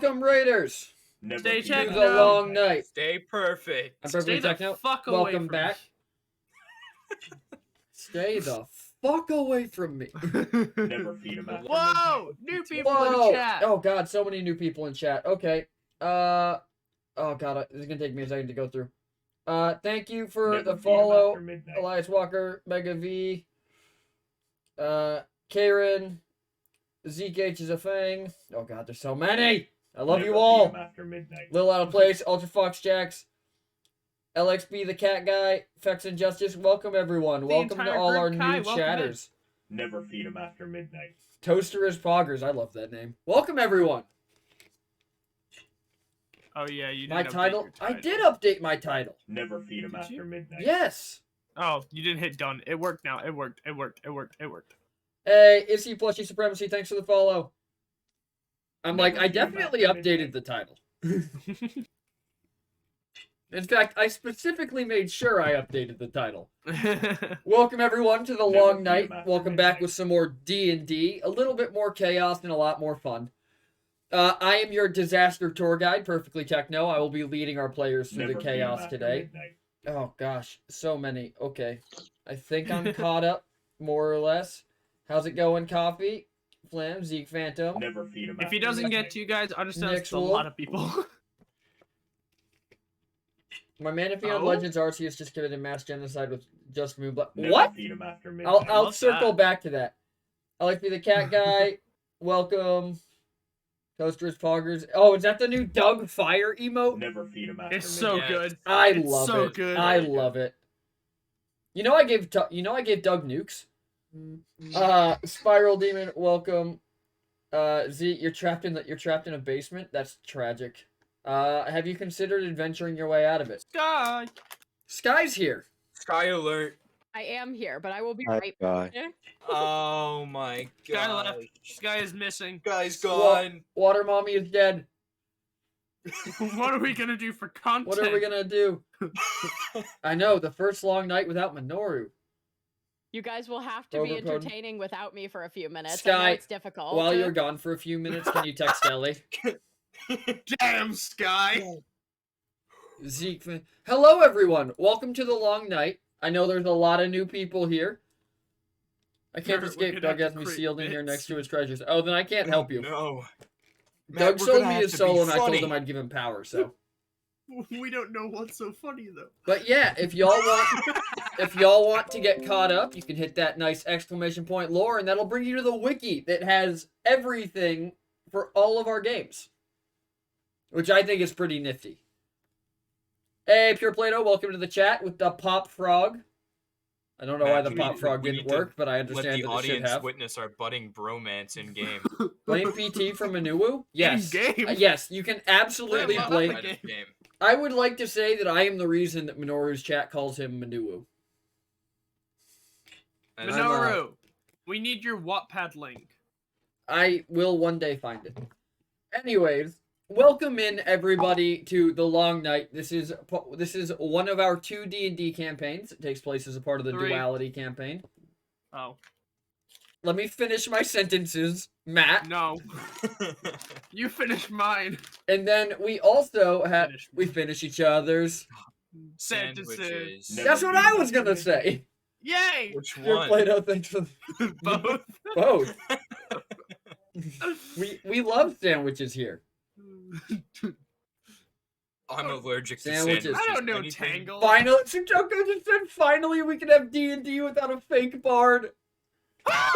Welcome, Raiders, Never Stay feed to checked the now. long night. Stay perfect. I'm Stay perfectly the techno. fuck away Welcome from back. me. Stay the fuck away from me. Never feed him after Whoa! New people Whoa! in chat. Oh god, so many new people in chat. Okay. Oh god, this is gonna take me a second to go through. Thank you for the follow, Elias Walker, Mega V, Karen, Zeke H is a thing. Oh god, there's so many. I love you all. Little Out of Place, Ultra Fox Jacks, LXB the Cat Guy, Fex and Justice. Welcome everyone. The Welcome to entire all group, our Kai, new welcome in. chatters. Never feed him after midnight. Toaster is Poggers. I love that name. Welcome everyone. Oh yeah, you did My title. I did update my title. Never feed him Did after you? midnight. Yes. Oh, you didn't hit done. It worked now. It worked. It worked. It worked. It worked. Hey, Issy Plushy Supremacy. Thanks for the follow. I'm like, Never I feed him definitely after updated the title. In fact, I specifically made sure I updated the title. Welcome everyone to the Never long feed night. him after Welcome back midnight. with some more D&D, a little bit more chaos and a lot more fun. I am your disaster tour guide, Perfectly Techno. I will be leading our players through Never the feed him chaos after today. midnight. Oh gosh, so many. Okay, I think I'm caught up, more or less. How's it going, Coffee? Flam, Zeke Phantom. Never feed him If he after doesn't midnight. get to you guys, understand Next it's a wolf. lot of people. My Manaphy on Oh? Legends Arceus just committed mass genocide with just Moonblast. Never What? feed him after midnight. I'll love circle that. back to that. I like to be the cat guy. Welcome. Toasters Poggers. Oh, is that the new Doug Fire emote? Never feed him after It's so midnight. good. I It's love so it. good. I love it. You know I gave Doug nukes. Spiral Demon, welcome. Z, you're trapped in a basement. That's tragic. Have you considered adventuring your way out of it? Sky. Sky's here. Sky alert. I am here, but I will be Hi, right Guy. back. Oh my Sky god. left. Sky is missing. Guy's gone. Water Mommy is dead. What are we gonna do for content? What are we gonna do? I know, the first long night without Minoru. You guys will have to be Overcode. entertaining without me for a few minutes. I Sky, know it's difficult. While you're gone for a few minutes, can you text Ellie? Damn, Sky. Zeke. Hello, everyone. Welcome to the long night. I know there's a lot of new people here. I can't We're escape. gonna Doug have has to me create sealed in here bits. next to his treasures. Oh, then I can't help you. No. Matt, Doug we're sold gonna me have his to soul, be and I told funny. him I'd give him power. So, We don't know what's so funny though. but yeah, if y'all want to get caught up, you can hit that nice exclamation point lore, and that'll bring you to the wiki that has everything for all of our games, which I think is pretty nifty. Hey, Pure Plato, welcome to the chat with the Pop Frog. I don't know why the Matt, Pop Frog we didn't need to work, but I Let understand the that it should audience have. witness our budding bromance in game. Blame PT from Manuwu? Yes. In-game? Yes, you can absolutely Blame blame. outside Outside of game. I would like to say that I am the reason that Minoru's chat calls him Manuwu. And I'm, Minoru, we need your Wattpad link. I will one day find it. Anyways, welcome in everybody to the long night. This is one of our 2 D&D campaigns. It takes place as a part of the 3. Duality campaign. Oh Let me finish my sentences, Matt. no, you finish mine. And then we also have Finish we finish each other's. Sentences. Sandwiches. Never That's what feed I him was after gonna midnight. say. Yay! Which Pure one? Play-Doh, thanks for Both. both. We love sandwiches here. I'm allergic to Sandwiches. sandwiches. I don't know Anything- Tangle. Finally, Suchoko just said finally we can have D&D without a fake bard. That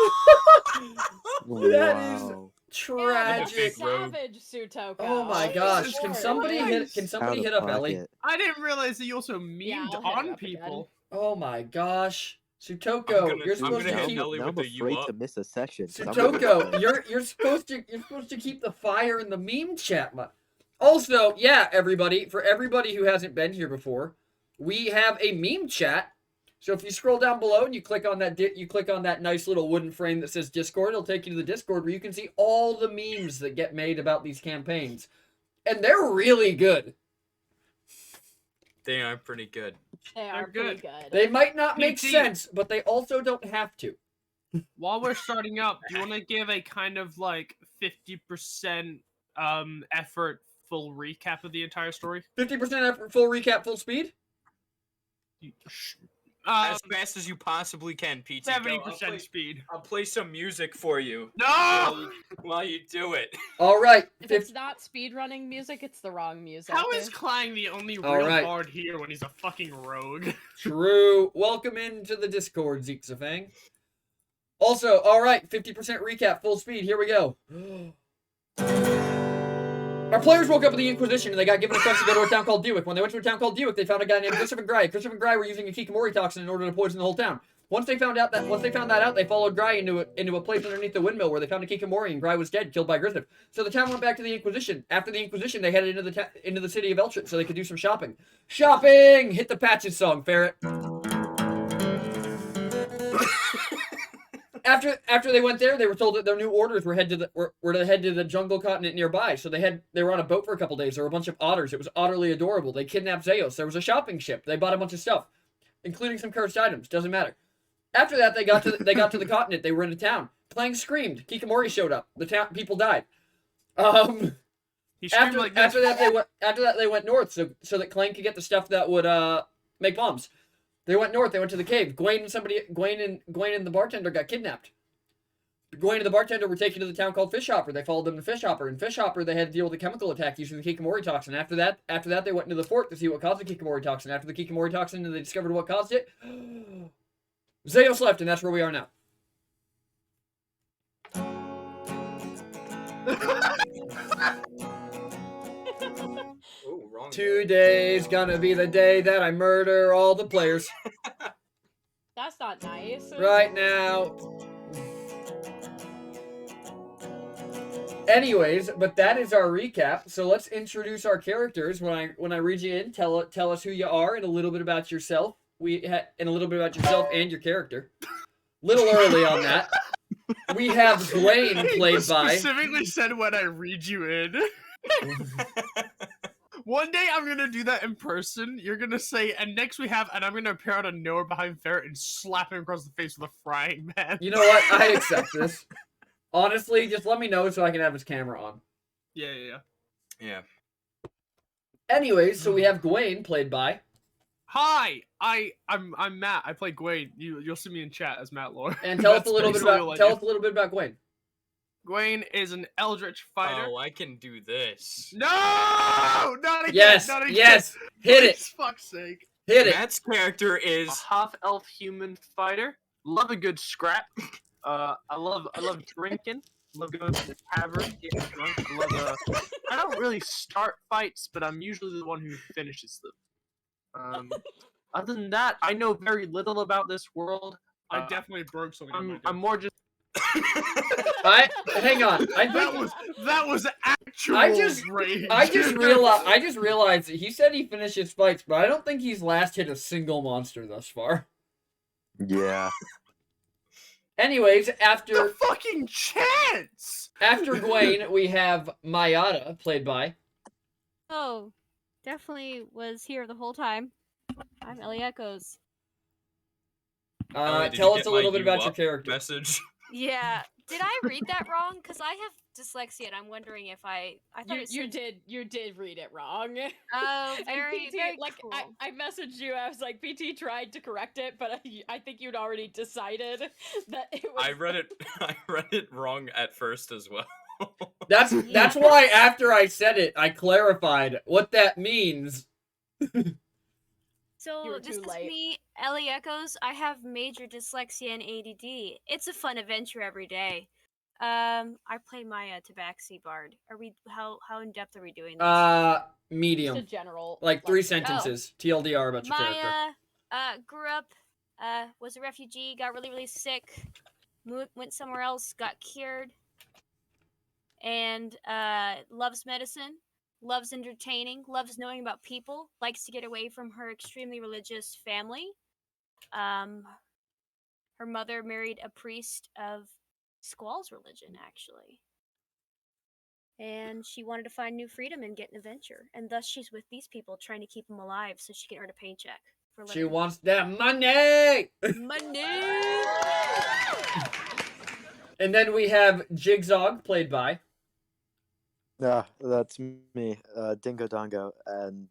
is Wow. tragic. Big rogue. Savage, Sutoko. Oh my Oh, gosh! this is Can so somebody nice. hit Out up of Ellie? pocket. I didn't realize that you also Yeah, memed I'll hit her on up again. people. Oh my gosh, I'm Sutoko, gonna- you're I'm supposed gonna to hit keep Ellie Now with I'm the you afraid up. to miss a session. 'cause I'm gonna Sutoko. get You're supposed to keep the fire in the meme chat. Also, yeah, everybody, for everybody who hasn't been here before, we have a meme chat. So if you scroll down below and you click on that nice little wooden frame that says Discord, it'll take you to the Discord where you can see all the memes that get made about these campaigns. And they're really good. They are pretty good. They are They're pretty good. good. They might not make PT. sense, but they also don't have to. While we're starting up, do you want to give a kind of like 50% effort, full recap of the entire story. 50% effort, full recap, full speed. As fast as you possibly can, PT. Go, 70% speed. I'll play some music for you No! while you do it. All right. If it's not speedrunning music, it's the wrong music. How is Klang the only All real right. bard here when he's a fucking rogue? True. Welcome into the Discord, Zeexafang. Also, all right, 50% recap, full speed. Here we go. Our players woke up in the Inquisition and they got given a quest to go to a town called Dewick. When they went to a town called Dewick, they found a guy named Christopher Gray. Christopher and Gray were using a Kikomori toxin in order to poison the whole town. Once they found that out, they followed Gray into a place underneath the windmill where they found a Kikomori and Gray was dead, killed by Griffith. So the town went back to the Inquisition. After the Inquisition, they headed into the city of Eltrit so they could do some shopping. Shopping! Hit the Patches song, Ferret. After they went there, they were told that their new orders were to head to the jungle continent nearby. So they were on a boat for a couple days. There were a bunch of otters. It was utterly adorable. They kidnapped Zeos. There was a shopping ship. They bought a bunch of stuff, including some cursed items. Doesn't matter. After that, they got to the continent. They were in a town. Clang screamed. Kikomori showed up. The town people died. He screamed like this. After that they went north so that Clang could get the stuff that would make bombs. They went north. They went to the cave. Gwaine and the bartender got kidnapped. Gwaine and the bartender were taken to the town called Fishhopper. They followed them to Fishhopper. In Fishhopper, they had to deal with a chemical attack using the Kikomori toxin. After that, they went into the fort to see what caused the Kikomori toxin. After the Kikomori toxin, and they discovered what caused it. Zeos left, and that's where we are now. Oh, wrong. Today's gonna be the day that I murder all the players. That's not nice. Right now. Anyways, but that is our recap. So let's introduce our characters. When I read you in, tell us who you are and a little bit about yourself. And a little bit about yourself and your character. Little early on that. We have Gwaine played by. Specifically said when I read you in. One day I'm gonna do that in person. You're gonna say, and next we have, and I'm gonna appear out of nowhere behind Ferret and slap him across the face with a frying pan. You know what? I accept this. Honestly, just let me know so I can have his camera on. Yeah. Anyways, so we have Gwaine played by. Hi, I'm Matt. I play Gwaine. You'll see me in chat as Matt Lore. And tell us That's a little bit basically about all I tell do. us a little bit about Gwaine. Gwaine is an eldritch fighter. Oh, I can do this. No, not again. Yes, not again. yes, hit it, For fuck's sake. hit it. Matt's character A is half elf human fighter. Love a good scrap. I love drinking. Love going to the tavern, getting drunk. I don't really start fights, but I'm usually the one who finishes them. Other than that, I know very little about this world. I definitely broke something. I'm more just. Hang on. That was actual rage. I just realized that he said he finishes fights, but I don't think he's last hit a single monster thus far. Yeah. Anyways, after the fucking chance. After Gwaine, we have Mayada, played by. Oh, definitely was here the whole time. I'm Ellie Echoes. Ellie, did Tell you us get a my little bit "you about your up" character. message. Yeah. Did I read that wrong? Because I have dyslexia and I'm wondering if I thought it You said... did read it wrong. Oh, And very, PT, very like cool. I messaged you. I was like, PT tried to correct it, but I think you'd already decided that it was. I read it wrong at first as well. That's why after I said it, I clarified what that means. So You were this too is late. me, Ellie Echoes. I have major dyslexia and ADD. It's a fun adventure every day. I play Maya Tabaxi Bard. Are we how in depth are we doing this? Just a Medium. general. Like 3 oh. sentences. TLDR about your character. Maya grew up, was a refugee, got really, really sick, went somewhere else, got cured, and loves medicine, loves entertaining, loves knowing about people, likes to get away from her extremely religious family. Her mother married a priest of Squall's religion, actually. And she wanted to find new freedom and get an adventure. And thus she's with these people trying to keep them alive so she can earn a paycheck. For She living. wants that money! Money! And then we have Jigzog, played by. That's me, Dingo Dongo, and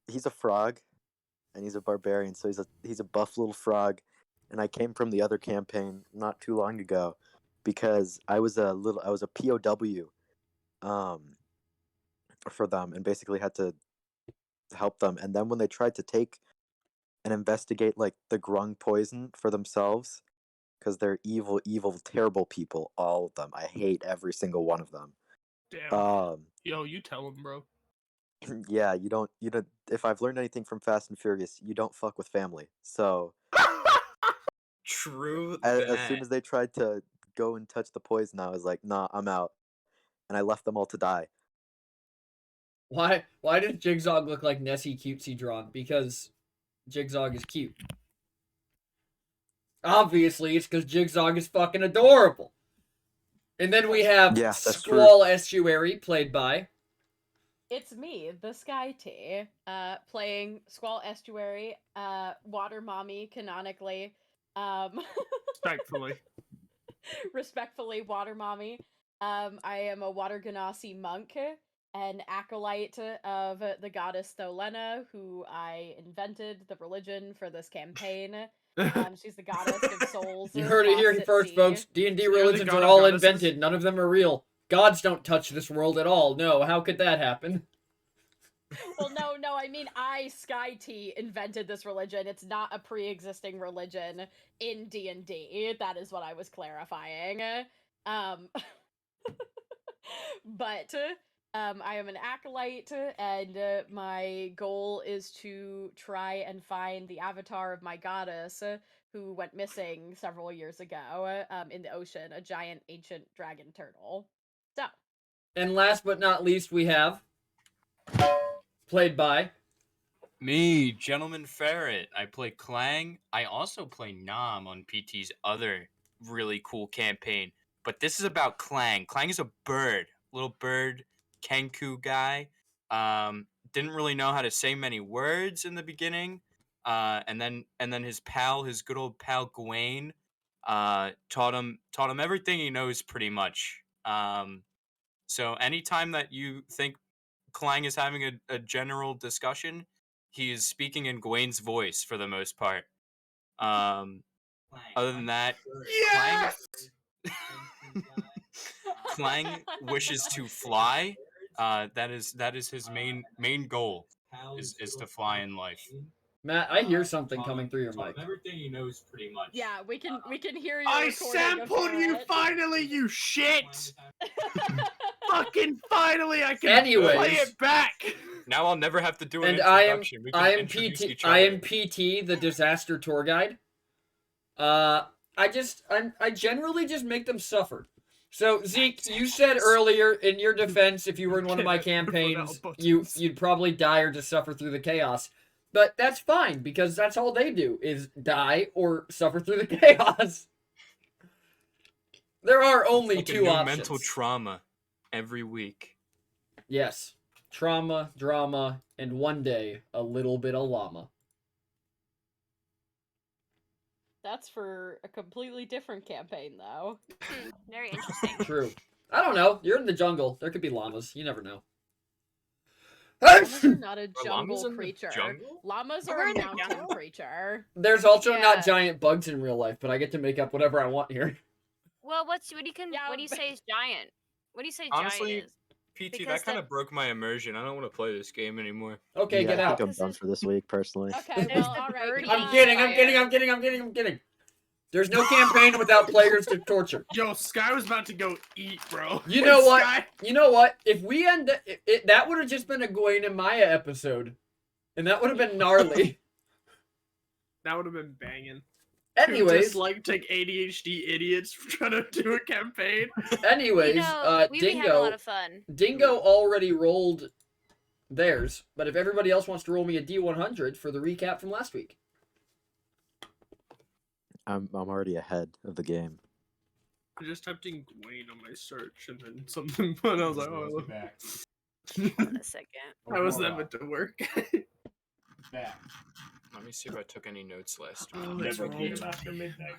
he's a frog, and he's a barbarian, so he's a buff little frog, and I came from the other campaign not too long ago, because I was a POW, for them, and basically had to help them, and then when they tried to take and investigate like the grung poison for themselves, because they're evil, terrible people, all of them. I hate every single one of them. Damn. Yo, you tell him, bro. Yeah, you don't. If I've learned anything from Fast and Furious, you don't fuck with family. So True as soon as they tried to go and touch the poison, I was like, nah, I'm out, and I left them all to die. Why does Jigsaw look like Nessie cutesy drawn? Because Jigsaw is cute. Obviously, it's because Jigsaw is fucking adorable. And then we have Yeah, that's true. Squall Estuary, played by... It's me, the Sky T, playing Squall Estuary, Water Mommy, canonically. Respectfully. Respectfully, Water Mommy. I am a Water Ganassi monk, an acolyte of the goddess Tholena, who I invented the religion for this campaign. She's the goddess of souls. You heard it here lost at first, sea. folks. D&D You're the religions god are of all goddesses? invented. None of them are real. Gods don't touch this world at all. No, how could that happen? Well, no, I mean, Sky T, invented this religion. It's not a pre-existing religion in D&D. That is what I was clarifying. But, I am an acolyte, and my goal is to try and find the avatar of my goddess, who went missing several years ago, in the ocean, a giant ancient dragon turtle. So. And last but not least, we have... played by... Me, Gentleman Ferret. I play Clang. I also play Nam on PT's other really cool campaign. But this is about Clang. Clang is a bird. Little bird, Kenku guy. Didn't really know how to say many words in the beginning. And then his good old pal Gawain, taught him everything he knows pretty much. So anytime that you think Clang is having a general discussion, he is speaking in Gawain's voice for the most part. Other than that, Yes! Clang wishes to fly. That is his main goal is to fly in life. Matt, I hear something coming through your mic. Everything he knows pretty much. Yeah, we can hear you. I sampled you finally, you shit! Fucking finally, I can Anyways. play it back. Now I'll never have to do an And I introduction. We can introduce each other. I am PT, the disaster tour guide. I generally just make them suffer. So Zeke, you said earlier in your defense, if you were in one of my campaigns, you'd probably die or just suffer through the chaos. But that's fine because that's all they do is die or suffer through the chaos. There are only Like a two new options. mental trauma every week. Yes. Trauma, drama, and one day, a little bit of llama. That's for a completely different campaign, though. Very interesting. True. I don't know. You're in the jungle. There could be llamas. You never know. Llamas are not a Are llamas jungle in the creature. jungle? Llamas We're are a in the mountain jungle? creature. There's also Yeah. not giant bugs in real life, but I get to make up whatever I want here. Well, what do you Yeah, say is giant? What do you say Honestly, giant is? PT, Because that kind the- of broke my immersion. I don't want to play this game anymore. Okay, Yeah, get I out. think I'm done for this week, personally. Okay, There's well, the alright. birdie. I'm kidding. There's no campaign without players to torture. Yo, Sky was about to go eat, bro. You know what? Sky... You know what? If we end that would have just been a Gawain and Maya episode. And that would have been gnarly. That would have been banging. Anyways, Just like take ADHD idiots for trying to do a campaign. anyways, We had a Dingo lot of fun. Dingo already rolled theirs, but if everybody else wants to roll me a D100 for the recap from last week. I'm already ahead of the game. I just typed in Gawain on my search and then something, but I was like, oh, look. Hold on a second. How was that meant to work? Let me see if I took any notes last week. Oh, that's Never feed wrong. him after midnight.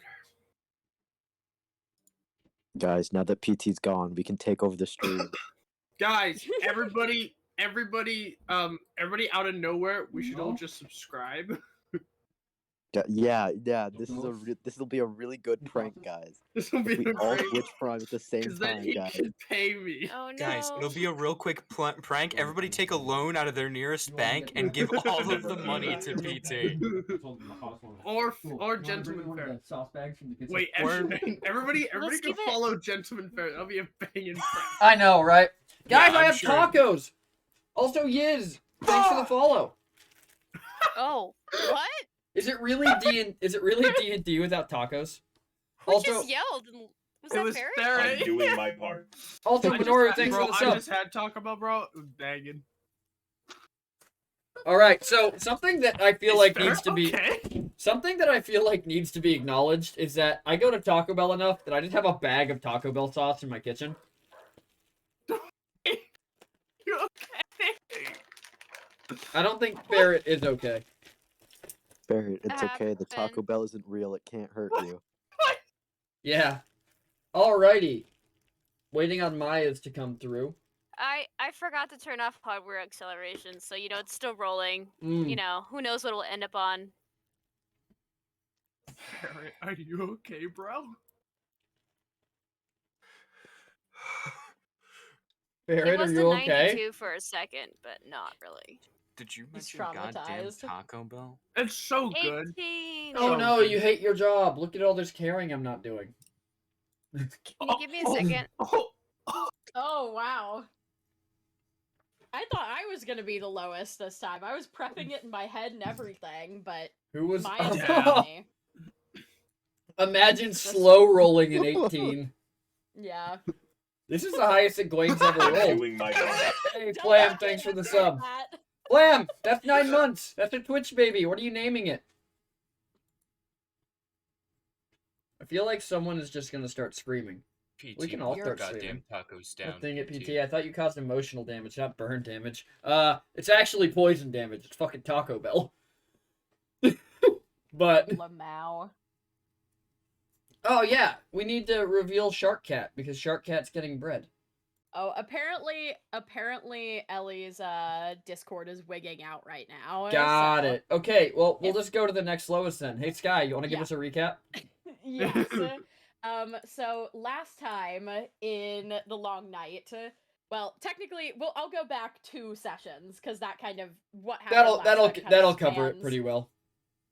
Guys, now that PT's gone, we can take over the stream. Guys, everybody out of nowhere, we should all just subscribe. Yeah, this will be a really good prank, guys. This will be If we a all great, Twitch Prime at the same because then time, he guys. can pay me. Oh no. Guys, it'll be a real quick prank. Everybody take a loan out of their nearest bank and give all of the money to PT. Or Gentleman Fair. Wait, Or- everybody Let's can give it- follow Gentleman Fair. That'll be a banging prank. I know, right? Guys, Yeah, I I'm have sure. tacos. Also, Yiz, thanks for the follow. Oh, what? Is it really D&D without tacos? Who Also- just yelled? Was It that was Barry? I'm Barry. doing my part. Also, I just Minoru, had- thanks bro, for the I sub. just had Taco Bell, bro. It was banging. All right, so something that I feel like Fair? needs to be Okay. something that I feel like needs to be acknowledged is that I go to Taco Bell enough that I just have a bag of Taco Bell sauce in my kitchen. You okay? I don't think Barrett is okay. Barrett, it's okay. The Taco Happened. Bell isn't real. It can't hurt you. Yeah. Alrighty. Waiting on Maya's to come through. I forgot to turn off hardware acceleration, so it's still rolling. Mm. Who knows what it'll end up on. Barrett, are you okay, bro? It Barrett, are was the you okay? 92 for a second, but not really. Did you He's mention goddamn traumatized. Taco Bell? It's so good. 18. Oh So no, good. you hate your job. Look at all this caring I'm not doing. Can you give me a second? Oh wow. I thought I was gonna be the lowest this time. I was prepping it in my head and everything, but Who was Maya's Yeah. got me. Imagine slow rolling in 18. Yeah. This is the highest that Glaine's ever I'm rolled. doing my part. Hey, Don't Flam, let thanks me for the say sub. that. Flam, that's 9 months. That's a Twitch baby. What are you naming it? I feel like someone is just gonna start screaming. PT, We can all put your start goddamn tacos God down. dang it, PT. I thought you caused emotional damage, not burn damage. It's actually poison damage. It's fucking Taco Bell. But Lamau. oh yeah, we need to reveal Shark Cat because Shark Cat's getting bread. Oh, apparently Ellie's Discord is wigging out right now. Got so- it. Okay, well we'll If- just go to the next lowest then. Hey Sky, you want to give Yeah. us a recap? Yes. So last time in the long night, well, technically, I'll go back 2 sessions because that kind of what happened. last time kind of That'll cover it spans- pretty well.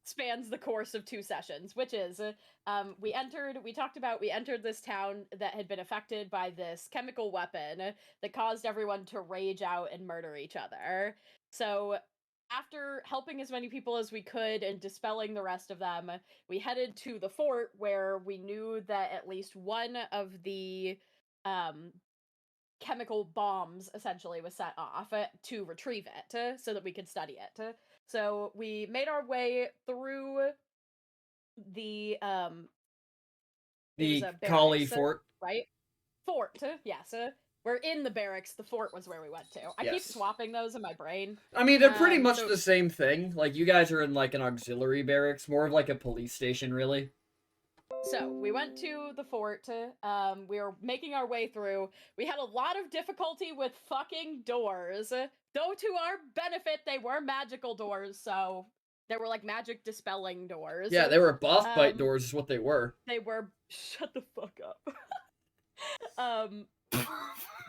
Spans the course of 2 sessions, which is we entered this town that had been affected by this chemical weapon that caused everyone to rage out and murder each other. So after helping as many people as we could and dispelling the rest of them, we headed to the fort where we knew that at least one of the chemical bombs essentially was set off to retrieve it so that we could study it. So we made our way through the The was a Kali barracks, Fort. right? Fort, yes. We're in the barracks. The fort was where we went to. I keep Yes. swapping those in my brain. I mean, they're pretty much so- the same thing. Like you guys are in like an auxiliary barracks, more of like a police station, really. So we went to the fort. We were making our way through. We had a lot of difficulty with fucking doors. Though to our benefit, they were magical doors, so they were like magic dispelling doors. Yeah, they were boss fight Um, doors, is what they were. They were. Shut the fuck up.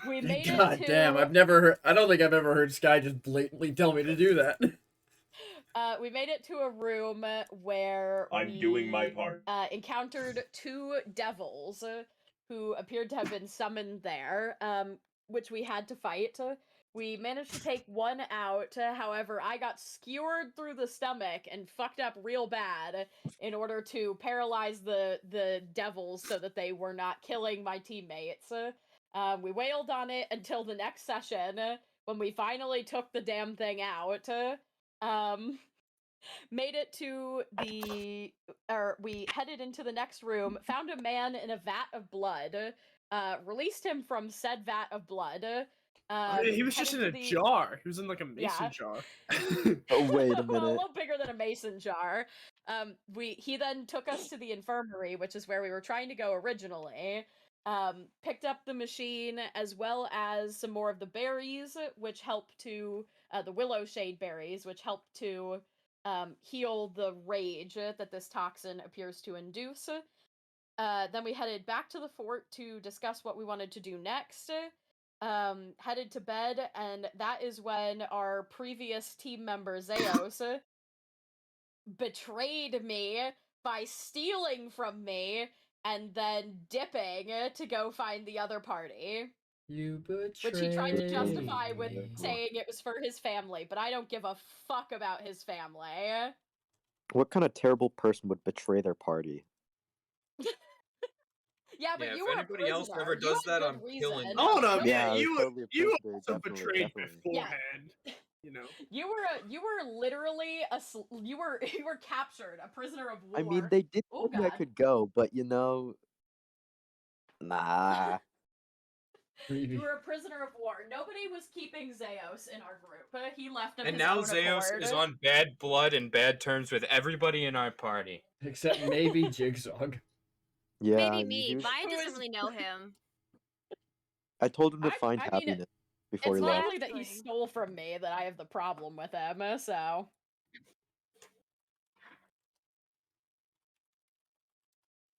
We made God it to. damn, I've never heard. I don't think I've ever heard Sky just blatantly tell me to do that. We made it to a room where I'm doing my we, part. Encountered 2 devils who appeared to have been summoned there, which we had to fight. We managed to take one out, however, I got skewered through the stomach and fucked up real bad in order to paralyze the devils so that they were not killing my teammates. We wailed on it until the next session when we finally took the damn thing out. Made it to we headed into the next room, found a man in a vat of blood, released him from said vat of blood. He was just in headed a to the- jar. He was in like a mason Yeah. jar. Oh, wait a Well, a minute. little bigger than a mason jar. He then took us to the infirmary, which is where we were trying to go originally. picked up the machine as well as some more of the berries, which help to the willow shade berries, which help to heal the rage that this toxin appears to induce. Then we headed back to the fort to discuss what we wanted to do next. Headed to bed, and that is when our previous team member Zeos betrayed me by stealing from me and then dipping to go find the other party. You betrayed Which he tried to justify with me. saying it was for his family, but I don't give a fuck about his family. What kind of terrible person would betray their party? Yeah, but Yeah, you if were a anybody else prisoner. ever You does had that, good I'm reason. killing them. Hold up, Yeah, yeah, I was you totally a you prisoner, also definitely, betrayed definitely. beforehand. You know. You were literally you were captured, a prisoner of war. I mean, they did Oh, tell me I God. could go, but nah. You were a prisoner of war. Nobody was keeping Zeos in our group. He left of And his now own Zeus accord. is on bad blood and bad terms with everybody in our party. Except maybe Jigsaw. Yeah, Maybe me. he was- Maya Who doesn't is- really know him. I told him to I find mean, happiness before It's he left. likely that he Exactly. stole from me that I have the problem with him, so.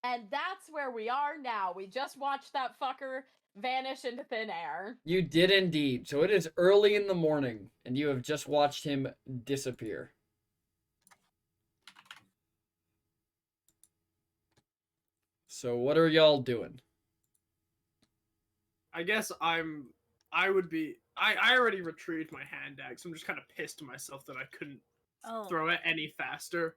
And that's where we are now. We just watched that fucker vanish into thin air. You did indeed. So it is early in the morning, and you have just watched him disappear. So what are y'all doing? I guess I already retrieved my hand axe. I'm just kind of pissed at myself that I couldn't Oh. throw it any faster.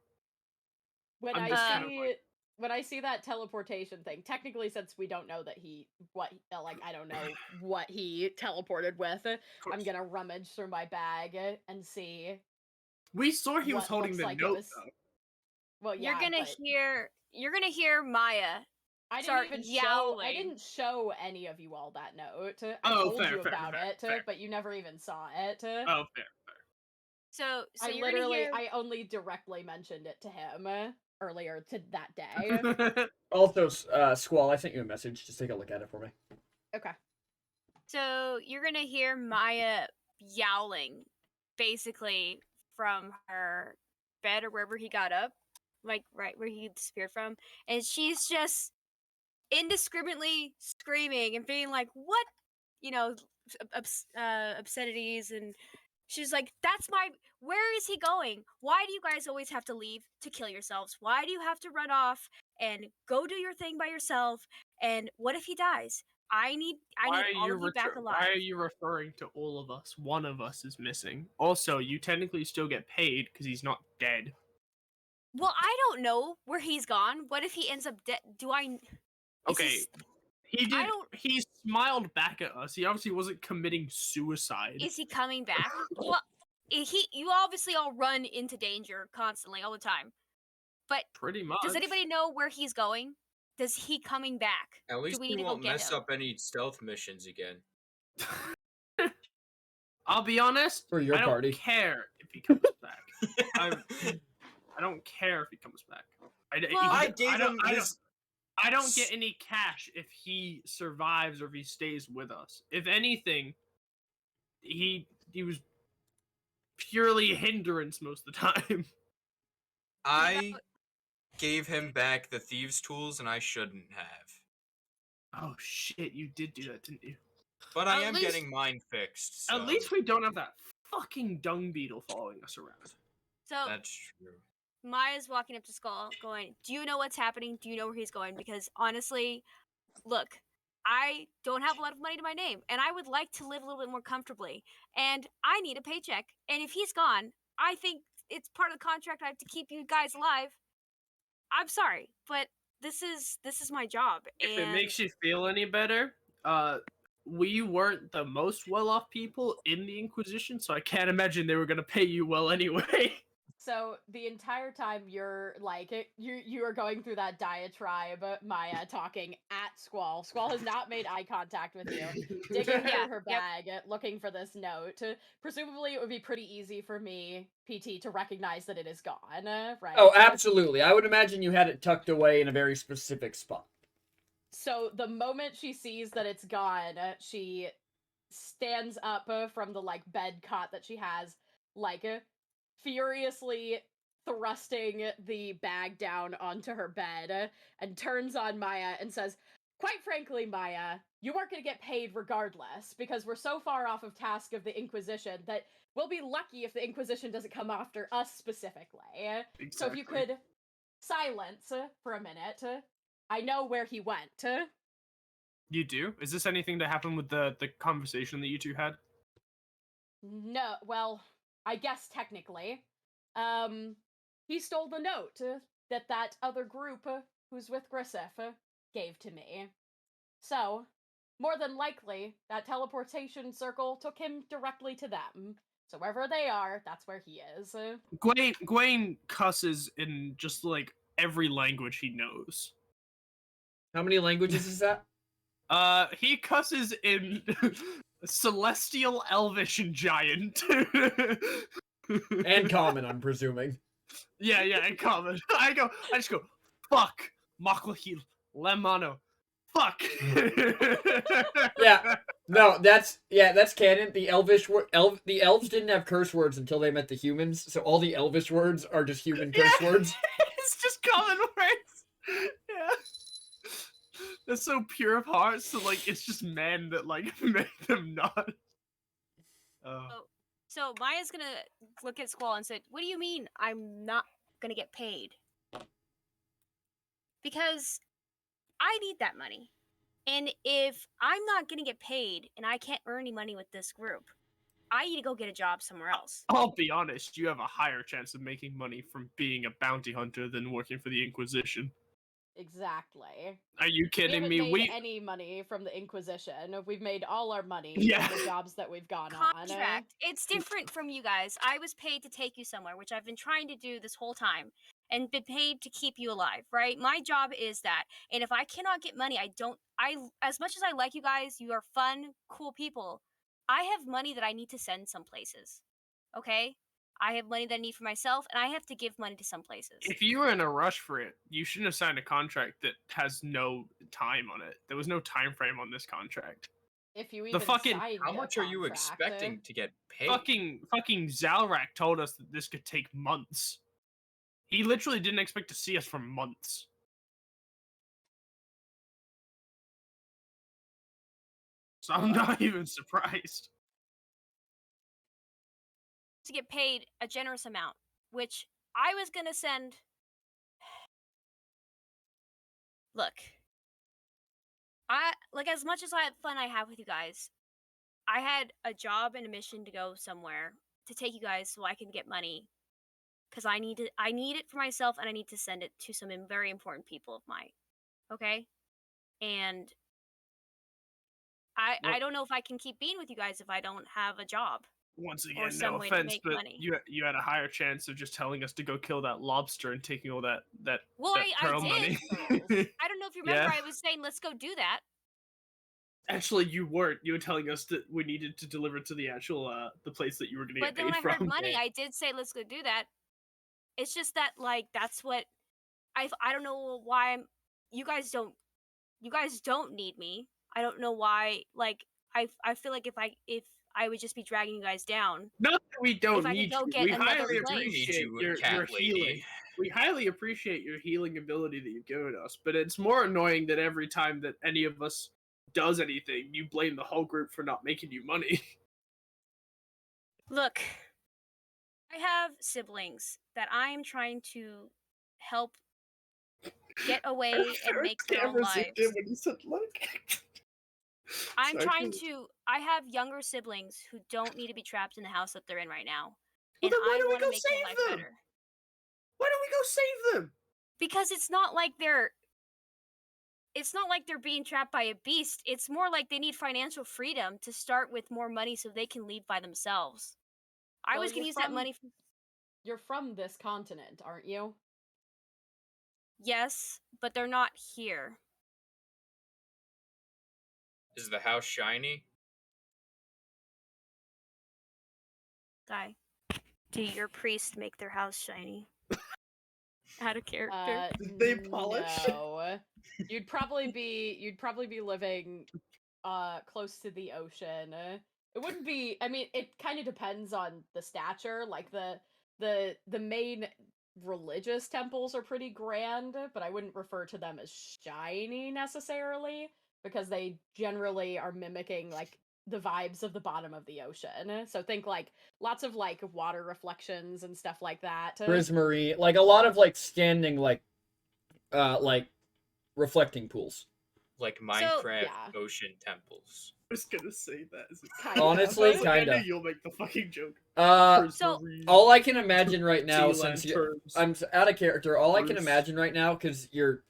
When I'm I just see kind of like- when I see that teleportation thing, technically since we don't know that I don't know what he teleported with, Of I'm course. gonna rummage through my bag and see. We saw he was what holding looks the like it note was- though. Well, yeah, You're gonna hear Maya. I didn't start even yowling. I didn't show any of you all that note. I Oh, told fair, you fair, about fair, it, fair. but you never even saw it. Oh, fair. So I you're gonna hear. I only directly mentioned it to him earlier to that day. Also, Squall, I sent you a message. Just take a look at it for me. Okay. So you're gonna hear Maya yowling, basically from her bed or wherever he got up, like right where he disappeared from, and she's just indiscriminately screaming and being like, "What?" You know, obscenities, and she's like, "That's my. Where is he going? Why do you guys always have to leave to kill yourselves? Why do you have to run off and go do your thing by yourself? And what if he dies? I need all of you back alive." Why are you referring to all of us? One of us is missing. Also, you technically still get paid because he's not dead. Well, I don't know where he's gone. What if he ends up dead? Do I? Is Okay, he- he did. I don't- He smiled back at us. He obviously wasn't committing suicide. Is he coming back? Well, you obviously all run into danger constantly, all the time. But Pretty much. does anybody know where he's going? Does he coming back? At least we he need to go won't get mess him? up any stealth missions again. I'll be honest. For your I don't party. care if he comes back. I don't care if he comes back. Well- I don't get any cash if he survives or if he stays with us. If anything, he was purely a hindrance most of the time. I gave him back the thieves' tools, and I shouldn't have. Oh shit, you did do that, didn't you? But I At am least- getting mine fixed. So At least we don't have that fucking dung beetle following us around. So that's true. Maya's walking up to Skull, going, "Do you know what's happening? Do you know where he's going? Because honestly, look, I don't have a lot of money to my name, and I would like to live a little bit more comfortably, and I need a paycheck. And if he's gone, I think it's part of the contract I have to keep you guys alive. I'm sorry, but this is my job." If and it makes you feel any better, we weren't the most well-off people in the Inquisition, so I can't imagine they were gonna pay you well anyway. So the entire time you're like you are going through that diatribe, Maya talking at Squall. Squall has not made eye contact with you. Digging Yeah, through her yep. bag, looking for this note. Presumably, it would be pretty easy for me, PT, to recognize that it is gone, right? Oh, absolutely. I would imagine you had it tucked away in a very specific spot. So the moment she sees that it's gone, she stands up from the like bed cot that she has, like furiously thrusting the bag down onto her bed, and turns on Maya and says, "Quite frankly, Maya, you weren't going to get paid regardless, because we're so far off of task of the Inquisition that we'll be lucky if the Inquisition doesn't come after us specifically. So if you could silence for a minute, I know where he went." You do? Is this anything that happened with the conversation that you two had? No, well, I guess technically. He stole the note that other group who's with Grisif gave to me. So, more than likely, that teleportation circle took him directly to them. So wherever they are, that's where he is. Gwaine cusses in just like every language he knows. How many languages is that? He cusses in Celestial, Elvish, and Giant. And common, I'm presuming. Yeah, and common. I just go, fuck, Maklahil, Lemano, fuck. Yeah. No, that's canon. The the elves didn't have curse words until they met the humans, so all the elvish words are just human curse words. It's just common words. Yeah. They're so pure of heart, so like it's just men that like make them not. So Maya's gonna look at Squall and say, "What do you mean I'm not gonna get paid?" Because I need that money. And if I'm not gonna get paid and I can't earn any money with this group, I need to go get a job somewhere else. I'll be honest, you have a higher chance of making money from being a bounty hunter than working for the Inquisition. Exactly. Are you We kidding haven't me? made any money from the Inquisition. We've made all our money Yeah. from the jobs that we've gone on. Contract. It's different from you guys. I was paid to take you somewhere, which I've been trying to do this whole time, and been paid to keep you alive, right? My job is that. And if I cannot get money, as much as I like you guys, you are fun, cool people, I have money that I need to send some places. Okay? I have money that I need for myself, and I have to give money to some places. If you were in a rush for it, you shouldn't have signed a contract that has no time on it. There was no time frame on this contract. If you even fucking- signed How a much are you contract, expecting to get paid? Fucking Zalrak told us that this could take months. He literally didn't expect to see us for months. So I'm not even surprised. To get paid a generous amount, which I was gonna send. Look, as much as fun I have with you guys, I had a job and a mission to go somewhere to take you guys so I can get money, because I need it for myself, and I need to send it to some very important people of mine. Okay, and I don't know if I can keep being with you guys if I don't have a job. Once Or again, some no way to offense, make but money. you had a higher chance of just telling us to go kill that lobster and taking all that Well, that I pearl did. money. I don't know if you remember. Yeah. I was saying let's go do that. Actually, you weren't. You were telling us that we needed to deliver to the actual the place that you were going to But get then when paid I heard from. money, I did say let's go do that. It's just that like that's what I don't know why you guys don't need me. I don't know why. Like I feel like if I would just be dragging you guys down. Not that we don't If I could need go you. get We another highly place. appreciate You, your cat healing. lady. We highly appreciate your healing ability that you've given us, but it's more annoying that every time that any of us does anything, you blame the whole group for not making you money. Look, I have siblings that I'm trying to help get away and make their own lives. When he said, "Look." I'm Sorry, trying please. to. I have younger siblings who don't need to be trapped in the house that they're in right now, Well, and then why I don't we want to go make their save life them? better. Why don't we go save them? Because it's not like they're being trapped by a beast. It's more like they need financial freedom to start with more money so they can leave by themselves. I Well, was gonna you're use that from- money. You're from this continent, aren't you? Yes, but they're not here. Is the house shiny? Guy, do your priests make their house shiny? Out of character. Did they polish? No. You'd probably be living close to the ocean. It wouldn't be. I mean, it kind of depends on the stature. Like the main religious temples are pretty grand, but I wouldn't refer to them as shiny necessarily because they generally are mimicking like the vibes of the bottom of the ocean. So think like lots of like water reflections and stuff like that. Prismarine, like a lot of like standing like reflecting pools. Like Minecraft yeah. ocean temples. I was gonna say that. Kind of. Honestly, I knew kinda. You'll make the fucking joke. So- All I can imagine right now, Sea since lanterns. I'm out of character, all I can Bruce. imagine right now, because your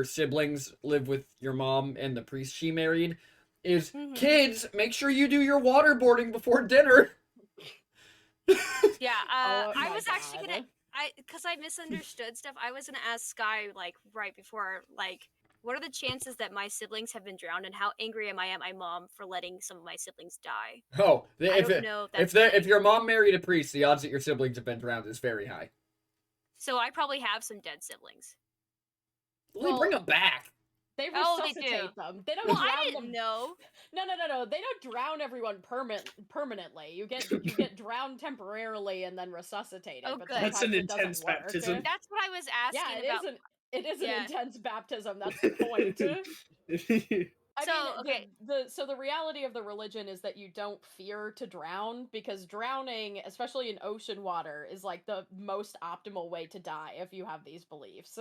siblings live with your mom and the priest she married, is Mhm. kids, make sure you do your waterboarding before dinner. Yeah, Oh I my was actually God. because I misunderstood stuff. I was gonna ask Sky like right before, like, what are the chances that my siblings have been drowned, and how angry am I at my mom for letting some of my siblings die? Oh, I don't know if that's if your mom married a priest, the odds that your siblings have been drowned is very high. So I probably have some dead siblings. Well, bring them back. They Oh, they resuscitate do. them. They don't Well, drown I didn't them. know. No. They don't drown everyone permanently. You get drowned temporarily and then resuscitated. Oh, but good. That's an sometimes it doesn't intense work. baptism. That's what I was Yeah, asking it about. is. It is Yeah. an intense baptism. That's the point. I So, mean, okay. the reality of the religion is that you don't fear to drown because drowning, especially in ocean water, is like the most optimal way to die if you have these beliefs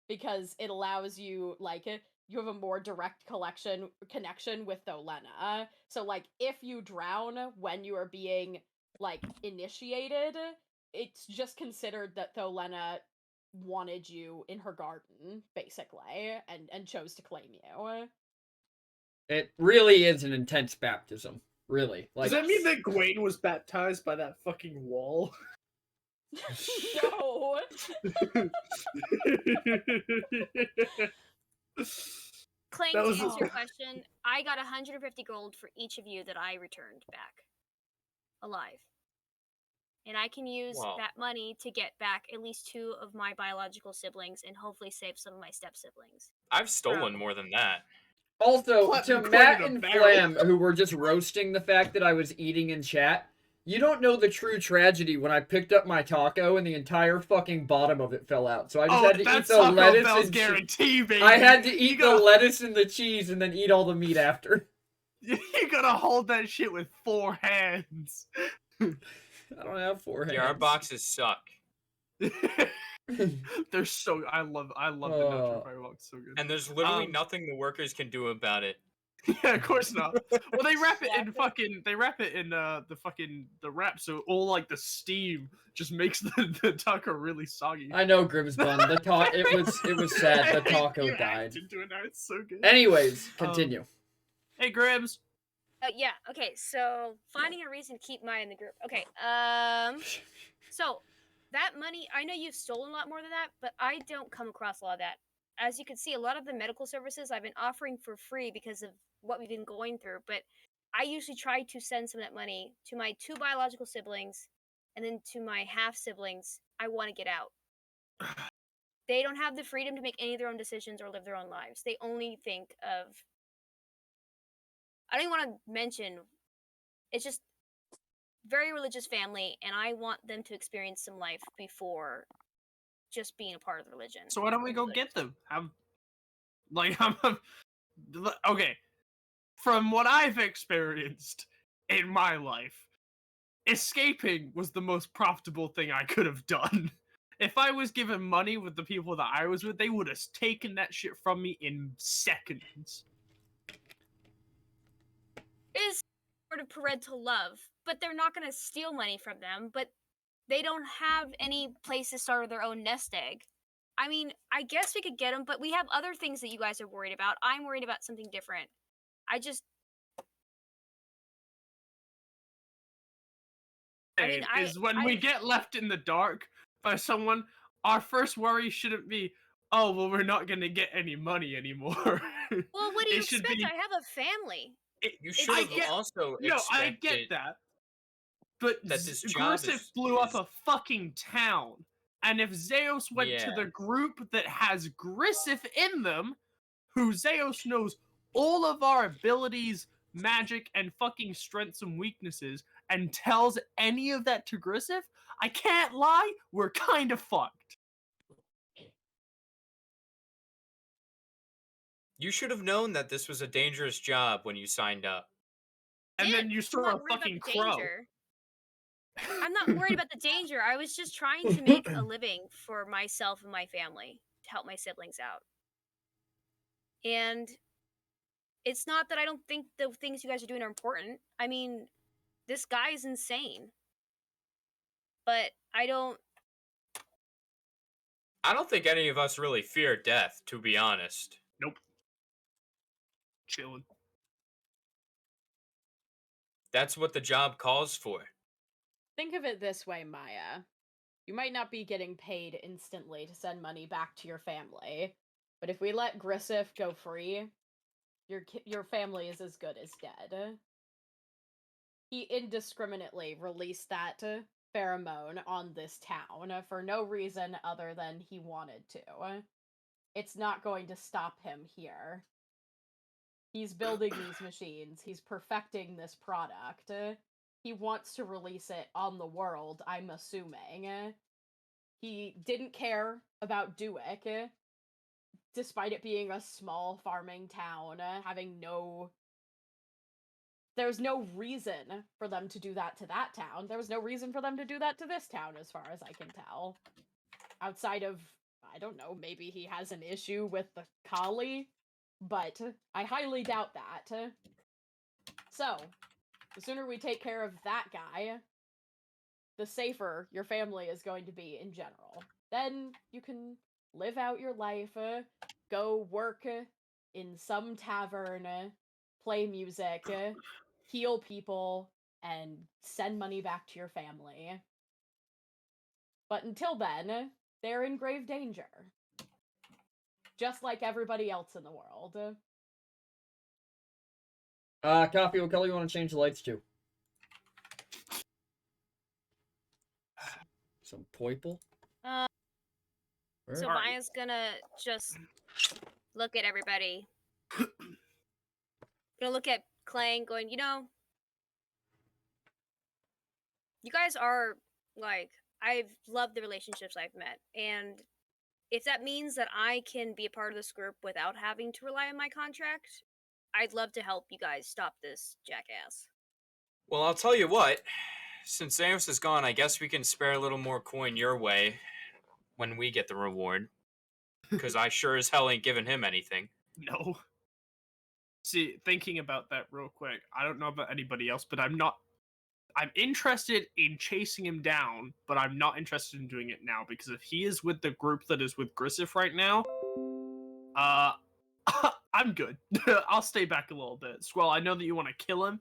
because it allows you like you have a more direct connection with Tholena. So like if you drown when you are being like initiated, it's just considered that Tholena wanted you in her garden basically and chose to claim you. It really is an intense baptism. Really. Like, Does that mean that Gwaine was baptized by that fucking wall? No. Clank, That to was- answer your question, I got 150 gold for each of you that I returned back alive. And I can use Wow. that money to get back at least 2 of my biological siblings and hopefully save some of my step siblings. I've stolen Bro. more than that. also, Platinum to coin Matt in a and barrel. Flam, who were just roasting the fact that I was eating in chat, you don't know the true tragedy when I picked up my taco and the entire fucking bottom of it fell out. So I just had to eat that's the Taco lettuce Bell's and guarantee, baby. I had to You eat the gotta- lettuce and the cheese and then eat all the meat after. You gotta hold that shit with 4 hands. I don't have 4 hands. Yeah, our boxes suck. They're so. I love the Oh. natural firebox. So good. And there's literally Um, nothing the workers can do about it. Yeah, of course not. Well, they wrap it in Exactly. fucking. They wrap it in the wrap, so all like the steam just makes the taco really soggy. I know, Grimsbun. It was sad. The taco You died. acted to it now, it's so good. Anyways, continue. Hey, Grims. Yeah, okay, so finding a reason to keep Maya in the group. Okay, so that money, I know you've stolen a lot more than that, but I don't come across a lot of that. As you can see, a lot of the medical services I've been offering for free because of what we've been going through, but I usually try to send some of that money to my 2 biological siblings and then to my half siblings. I want to get out. They don't have the freedom to make any of their own decisions or live their own lives. They only think of, I don't even want to mention, it's just very religious family, and I want them to experience some life before just being a part of the religion. So why don't we go get them? Okay. From what I've experienced in my life, escaping was the most profitable thing I could have done. If I was given money with the people that I was with, they would have taken that shit from me in seconds. Is sort of parental love, but they're not going to steal money from them, but they don't have any place to start their own nest egg. I mean, I guess we could get them, but we have other things that you guys are worried about. I'm worried about something different. I mean, Is when we get left in the dark by someone, our first worry shouldn't be, oh, well, we're not going to get any money anymore. Well, what do you It should expect? be- I have a family. You It's- should I have get- also No, I expected get that. But that this job Grisif is- blew up is- a fucking town And if Zeus went to Yeah. the group that has Grisif in them, who Zeus knows all of our abilities, magic, and fucking strengths and weaknesses, and tells any of that to Grisif, I can't lie, we're kind of fucked. You should have known that this was a dangerous job when you signed up. And Did. then you I'm saw not a worried about fucking the crow. danger. I'm not worried about the danger. I was just trying to make a living for myself and my family to help my siblings out. And it's not that I don't think the things you guys are doing are important. I mean, this guy is insane. But I don't. I don't think any of us really fear death, to be honest. Nope. Chilling. That's what the job calls for. Think of it this way, Maya. You might not be getting paid instantly to send money back to your family, but if we let Grisif go free, your family is as good as dead. He indiscriminately released that pheromone on this town for no reason other than he wanted to. It's not going to stop him here. He's building these machines. He's perfecting this product. He wants to release it on the world, I'm assuming. He didn't care about Duick, despite it being a small farming town, having no... There's no reason for them to do that to that town. There was no reason for them to do that to this town, as far as I can tell. Outside of, I don't know, maybe he has an issue with the Kali, but I highly doubt that. So, the sooner we take care of that guy, the safer your family is going to be in general. Then you can live out your life, go work in some tavern, play music, heal people, and send money back to your family. But until then, they're in grave danger. Just like everybody else in the world. Coffee, what color you want to change the lights to? Some purple? So Maya's gonna just look at everybody. Gonna look at Clang going, you know, you guys are, like, I've loved the relationships I've met, and if that means that I can be a part of this group without having to rely on my contract, I'd love to help you guys stop this jackass. Well, I'll tell you what. Since Zeus is gone, I guess we can spare a little more coin your way when we get the reward. Because I sure as hell ain't giving him anything. No. See, thinking about that real quick, I don't know about anybody else, but I'm interested in chasing him down, but I'm not interested in doing it now, because if he is with the group that is with Grisif right now, I'm good. I'll stay back a little bit. Squall, I know that you want to kill him,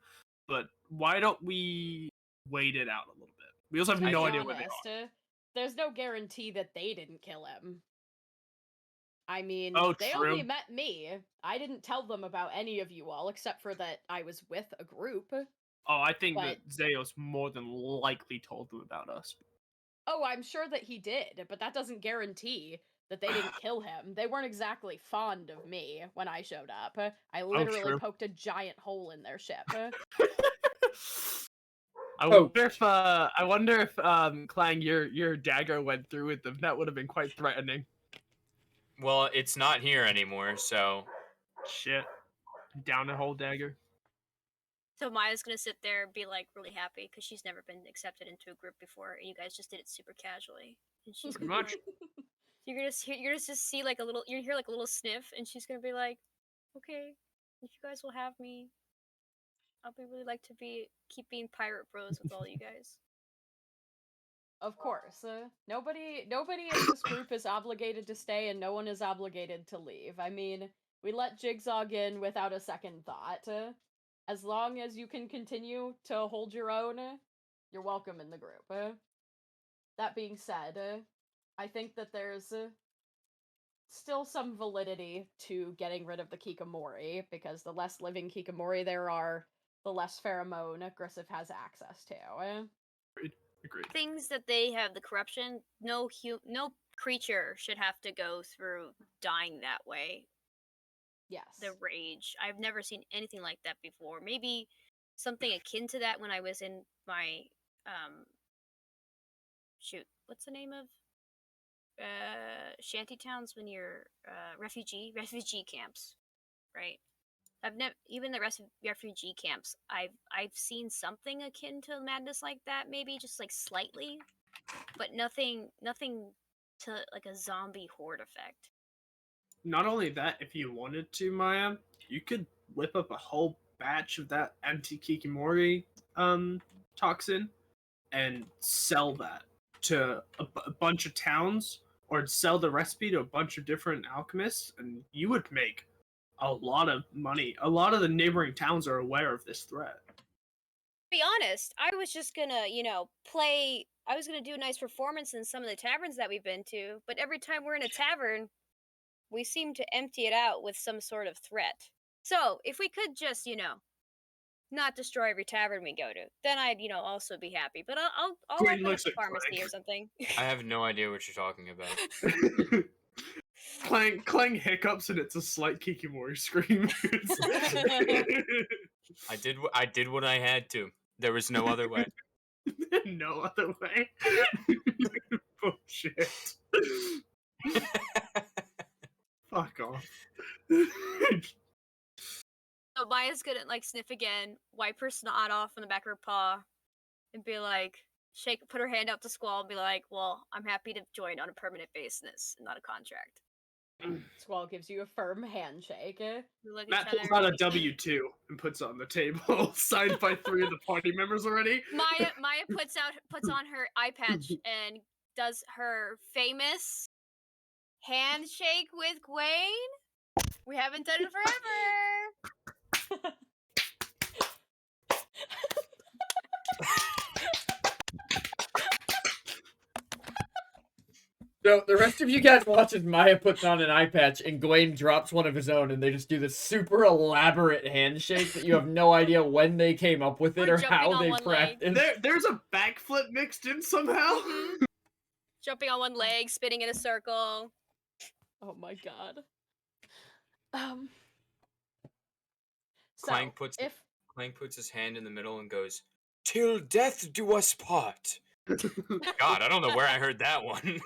but why don't we wait it out a little bit? We also have no idea where they are. There's no guarantee that they didn't kill him. I mean, they true. only met me. I didn't tell them about any of you all, except for that I was with a group. Oh, I think that Zeus more than likely told them about us. Oh, I'm sure that he did, but that doesn't guarantee that they didn't kill him. They weren't exactly fond of me when I showed up. I literally poked a giant hole in their ship. I wonder if Clang, your dagger went through with them. That would have been quite threatening. Well, it's not here anymore, so... Shit. Down a whole dagger. So Maya's gonna sit there and be like really happy because she's never been accepted into a group before, and you guys just did it super casually. And she's Pretty gonna be much. like, you're gonna just see like you hear like a little sniff, and she's gonna be like, okay, if you guys will have me, I'll be really like to keep being pirate bros with all you guys. Of course. Nobody in this group is obligated to stay, and no one is obligated to leave. I mean, we let Jigsaw in without a second thought. As long as you can continue to hold your own, you're welcome in the group. That being said, I think that there's still some validity to getting rid of the Kikamori, because the less living Kikamori there are, the less pheromone Grisif has access to. Agreed. things that they have the corruption, no creature should have to go through dying that way. Yes. The rage. I've never seen anything like that before. Maybe something akin to that when I was in my shoot, what's the name of shanty towns when you're refugee camps, right? I've never even the rest of refugee camps. I've seen something akin to madness like that, maybe just like slightly, but nothing to like a zombie horde effect. Not only that, if you wanted to, Maya, you could whip up a whole batch of that anti-Kikimori toxin and sell that to a bunch of towns, or sell the recipe to a bunch of different alchemists, and you would make a lot of money. A lot of the neighboring towns are aware of this threat. Be honest, I was just gonna, play. I was gonna do a nice performance in some of the taverns that we've been to, but every time we're in a tavern, we seem to empty it out with some sort of threat. So if we could just, not destroy every tavern we go to, then I'd, also be happy. But I'll Quinn open up looks a at pharmacy Clank. or something. I have no idea what you're talking about. Clang hiccups and it's a slight Kikimori scream. I did what I had to. There was no other way. No other way. Bullshit. Fuck off. So Maya's gonna sniff again, wipe her snot off on the back of her paw, and be like, put her hand out to Squall, and be like, "Well, I'm happy to join on a permanent basis, not a contract." Squall gives you a firm handshake. We look at Matt each pulls other. out a W-2 and puts it on the table, signed by 3 of the party members already. Maya puts on her eye patch and does her famous handshake with Gwaine. We haven't done it forever. So the rest of you guys watch as Maya puts on an eye patch and Gwaine drops one of his own, and they just do this super elaborate handshake that you have no idea when they came up with it We're or jumping how on they one leg. practiced. There's a backflip mixed in somehow. Mhm. Jumping on one leg, spinning in a circle. Oh my god. So, Clang puts if his hand in the middle and goes, "Till death do us part." God, I don't know where I heard that one.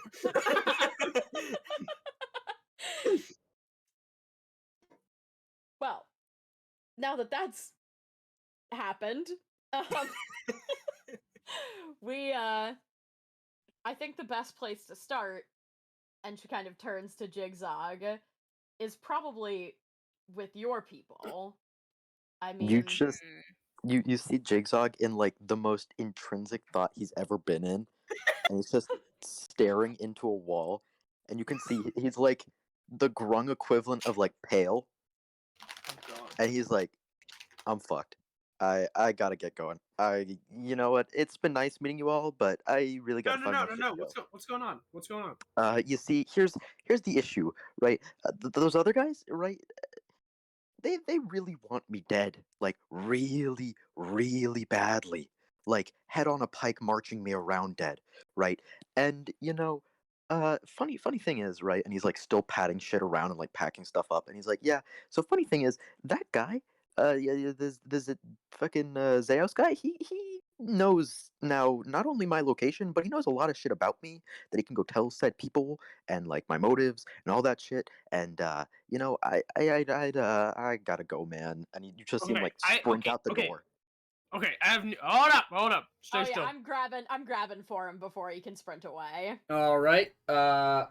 well, now that that's happened, I think the best place to start, and she kind of turns to Jigzag, is probably with your people. I mean, You just you see Jigsaw in like the most intrinsic thought he's ever been in, and he's just staring into a wall, and you can see he's like the grung equivalent of like pale, and he's like, I'm fucked. I gotta get going. You know what? It's been nice meeting you all, but I really gotta find my shit to go. What's going on? What's going on? You see, here's the issue, right? Those other guys, right? They really want me dead, like really, really badly, like head on a pike, marching me around dead, right? And funny thing is, right? And he's like still patting shit around and like packing stuff up, and he's like, yeah. So funny thing is, that guy, yeah, there's a fucking Zeus guy. He knows now not only my location, but he knows a lot of shit about me that he can go tell said people and like my motives and all that shit. And I gotta go, man. And you just see him like sprint out the door. Okay, hold up. Stay oh still. yeah, I'm grabbing for him before he can sprint away. All right.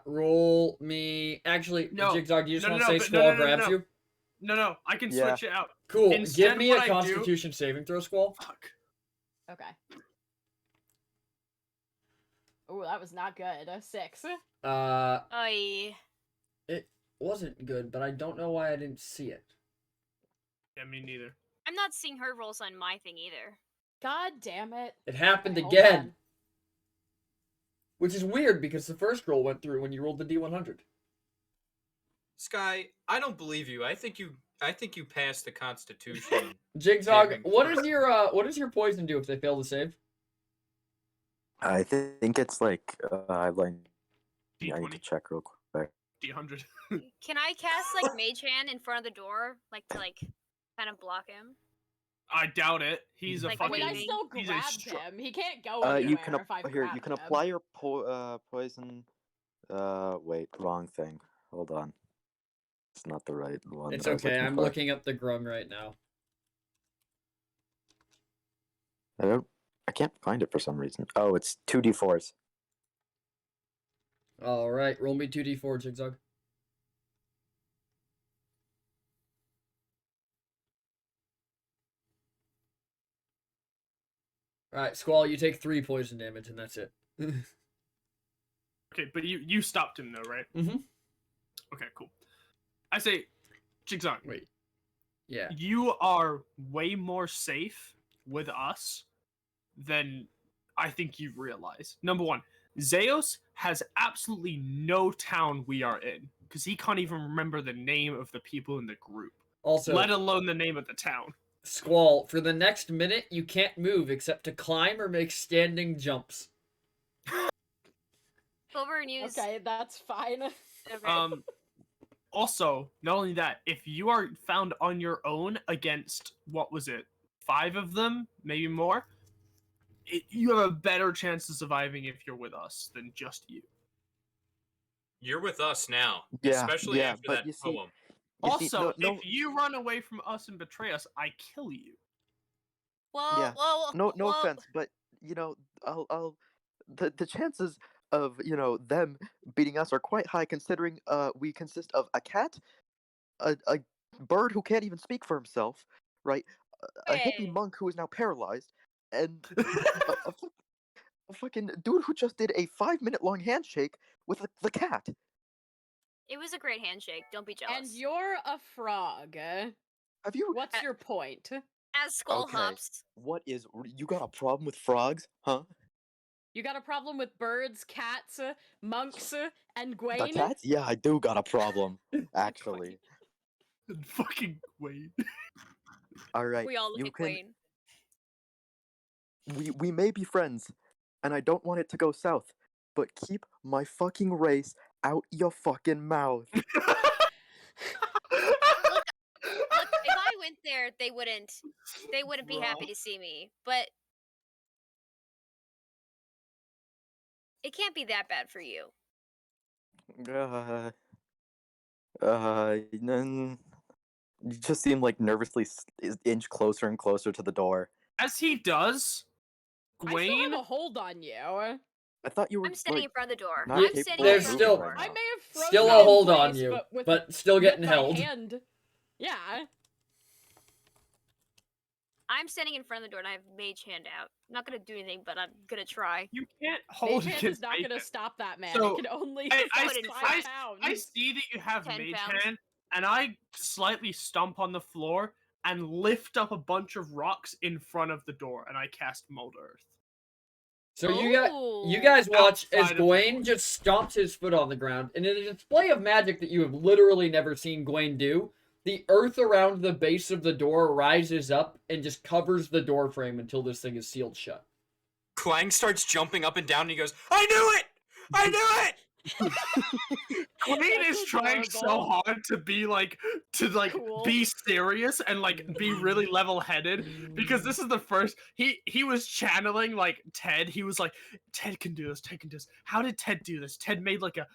Roll me. Actually, No. Jigsaw, do you just No, want to no, say but Squall no, grabs you? No, I can Yeah. switch it out. Cool. Instead, Give me a what I do- Constitution saving throw, Squall. Fuck. Okay. Oh, that was not good. 6. Aye. It wasn't good, but I don't know why I didn't see it. Yeah, me neither. I'm not seeing her rolls on my thing either. God damn it. It happened Okay, hold again. on. Which is weird because the first roll went through when you rolled the D100. Sky, I don't believe you. I think you passed the Constitution. Jigsaw, Saving what throw. does your poison do if they fail to save? I think it's like I need to D20, check real quick. D100. Can I cast like Mage Hand in front of the door, like to kind of block him? I doubt it. He's a Like, fucking. Wait, I Wait, still he's a grabbed str- him. He can't go anywhere You can if I've here. grabbed You can him. apply your poison. Wait, wrong thing. Hold on. It's not the right one. It's that I was okay. I'm for. looking up the grung right now. I can't find it for some reason. Oh, it's 2d4s. All right, roll me 2d4, Zigzag. All right, Squall, you take 3 poison damage, and that's it. Okay, but you stopped him though, right? Mhm. Okay, cool. I say, Jigsaw, Wait. Yeah. you are way more safe with us than I think you realize. Number one, Zeus has absolutely no town we are in because he can't even remember the name of the people in the group, Also, let alone the name of the town. Squall, for the next minute, you can't move except to climb or make standing jumps. Silver and use. Okay, that's fine. Okay. Also, not only that, if you are found on your own against what was it, 5 of them, maybe more, you have a better chance of surviving if you're with us than just you. You're with us now, Yeah, especially yeah, after but that you see- poem. Also, no, if you run away from us and betray us, I kill you. Whoa, yeah. whoa, No whoa. offense, but I'll the chances of them beating us are quite high considering we consist of a cat, a bird who can't even speak for himself, right? A hippie Hey. monk who is now paralyzed, and a fucking dude who just did a 5-minute long handshake with the cat. It was a great handshake. Don't be jealous. And you're a frog. Have you? What's your point? As Skull Okay. hops. What is? You got a problem with frogs, huh? You got a problem with birds, cats, monks, and The Gwaine? cats? Yeah, I do got a problem, actually. Fucking wait. All right, We all look you at can. Gwaine. We may be friends, and I don't want it to go south, but keep my fucking race out your fucking mouth. Look, if I went there, they wouldn't be happy Bro. to see me. But it can't be that bad for you. You just seem like nervously inch closer and closer to the door. As he does, I still Gwaine. have a hold on you. I thought you were I'm standing like, in front of the door. not I'm capable standing of There's in front still- of the door. right I now. may have frozen Still you a in hold on place, you, with but still getting my held. hand. Yeah. I'm standing in front of the door and I have mage hand out. I'm not gonna do anything, but I'm gonna try. You can't Mage hold hand is against not gonna Bacon. stop that man. So, it can only I- fight I- 5 pounds. I see that you have 10 mage pounds. hand, and I slightly stomp on the floor and lift up a bunch of rocks in front of the door, and I cast Mold Earth. So you Ooh. guys watch as Outside of the Gwaine door. just stomps his foot on the ground, and in a display of magic that you have literally never seen Gwaine do, the earth around the base of the door rises up and just covers the door frame until this thing is sealed shut. Clang starts jumping up and down and he goes, I knew it! I knew it! Gwaine That's is trying so adorable. hard to Cool. be serious and be really level-headed because this is the first he was channeling like Ted. He was like, Ted can do this, Ted can do this. How did Ted do this? Ted made like a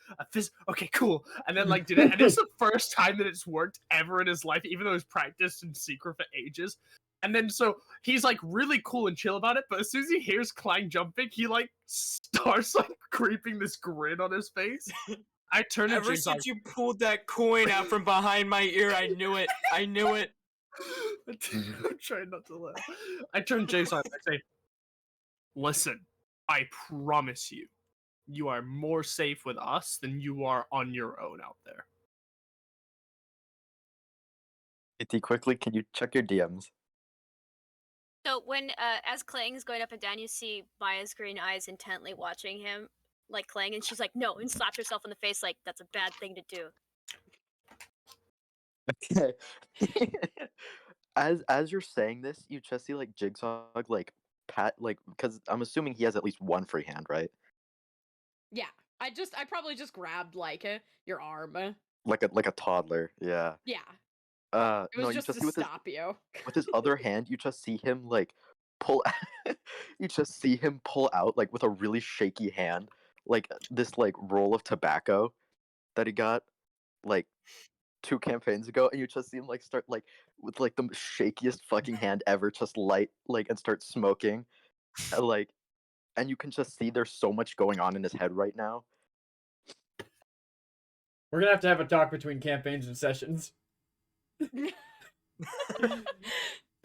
okay, cool. And then did it, and it's the first time that it's worked ever in his life, even though he's practiced in secret for ages. And then so he's really cool and chill about it, but as soon as he hears Clang jumping, he starts creeping this grin on his face. I turn to Ever Jigsaw. since you pulled that coin out from behind my ear, I knew it. I knew it. I'm trying not to laugh. I turn Jason. I say, "Listen, I promise you, you are more safe with us than you are on your own out there." Quickly, can you check your DMs? So when as Klang's going up and down, you see Maya's green eyes intently watching him, like Klang, and she's like, "No," and slapped herself in the face, like that's a bad thing to do. Okay. as you're saying this, you just see Jigsaw pat like because I'm assuming he has at least one free hand, right? Yeah, I probably just grabbed like your arm. Like a toddler. Yeah. Yeah, it was No, you just just to see stop you. with his other hand, you just see him like pull you just see him pull out like with a really shaky hand like this like roll of tobacco that he got like 2 campaigns ago, and you just see him like start like with like the shakiest fucking hand ever just light like and start smoking and, like, and you can just see there's so much going on in his head right now. We're gonna have a talk between campaigns and sessions.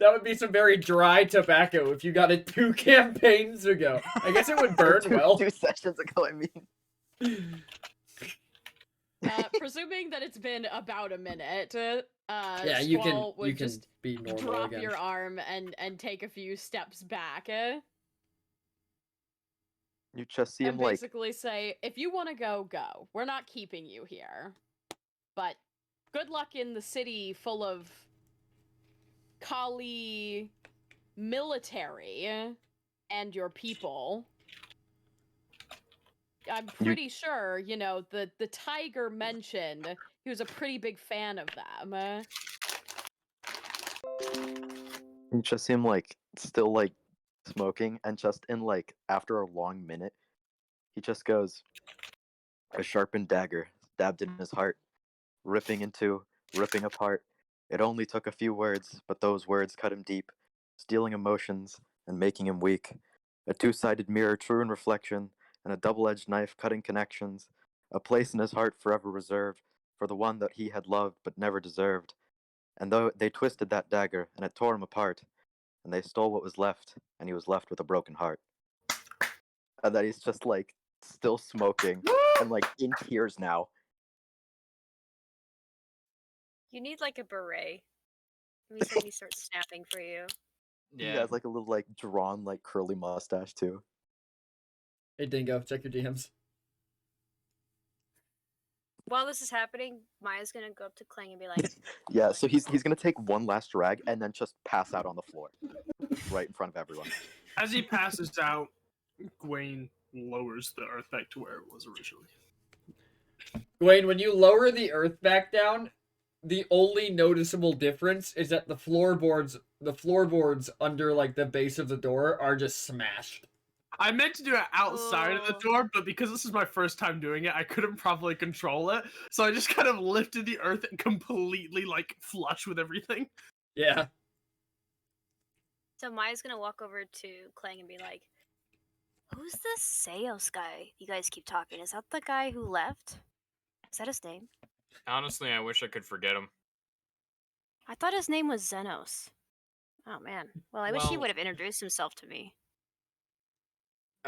That would be some very dry tobacco if you got it 2 campaigns ago. I guess it would burn well. 2 sessions ago, I mean. Presuming that it's been about a minute, Yeah, you can Squall would just be normal drop again. your arm and take a few steps back. You just see him And like basically say, if you want to go, go. We're not keeping you here. But good luck in the city full of Kali military and your people. I'm pretty sure, you know, the tiger mentioned he was a pretty big fan of them. you just see him like still like smoking, and just in like after a long minute he just goes, a sharpened dagger stabbed in his heart, ripping apart. It only took a few words, but those words cut him deep, stealing emotions and making him weak. A two-sided mirror, true in reflection, and a double-edged knife cutting connections, a place in his heart forever reserved for the one that he had loved but never deserved. And though they twisted that dagger, and it tore him apart, and they stole what was left, and he was left with a broken heart. And then he's just like still smoking and like in tears now. You need like a beret. Let me say he starts snapping for you. He has like a little like drawn like curly mustache too. Hey Dingo, check your DMs. While this is happening, Maya's gonna go up to Clang and be like, Yeah, so he's gonna take one last drag and then just pass out on the floor, right in front of everyone. As he passes out, Gwaine lowers the earth back to where it was originally. Gwaine, when you lower the earth back down, the only noticeable difference is that the floorboards under like the base of the door are just smashed. I meant to do it outside of the door, but because this is my first time doing it, I couldn't properly control it. So I just kind of lifted the earth and completely like flush with everything. Yeah. so Maya's gonna walk over to Clang and be like, who's this Zeos guy you guys keep talking? Is that the guy who left? Is that his name? Honestly, I wish I could forget him. I thought his name was Xenos. Oh man. Well, I wish he Well- would have introduced himself to me.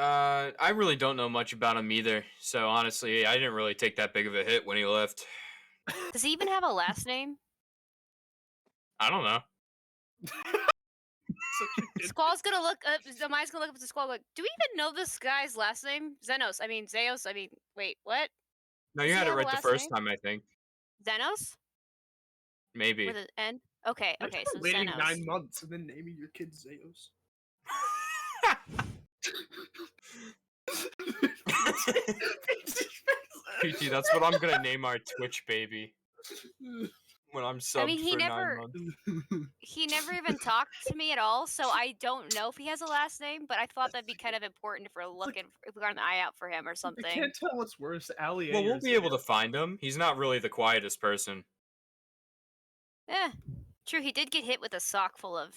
I really don't know much about him either. So honestly, I didn't really take that big of a hit when he left. Does he even have a last name? I don't know. Squall's gonna look up. Maya's gonna look up at the Squall. Like, do we even know this guy's last name? Zenos. I mean Zeos. I mean, wait, what? No, Does you he had it have a right the last first name? time, I think. Zenos Maybe. with an N. Okay, Thanks okay, for so waiting Zenos. 9 months and then naming your kid Zeus. PT, that's what I'm gonna name our Twitch baby when I'm subbed I mean, he for never- 9 months. He never even talked to me at all, so I don't know if he has a last name. But I thought that'd be kind of important if we're looking, if we're on the eye out for him or I something. can't tell what's worse, Ali. Well, we'll be able to find him. He's not really the quietest person. True. He did get hit with a sock full of,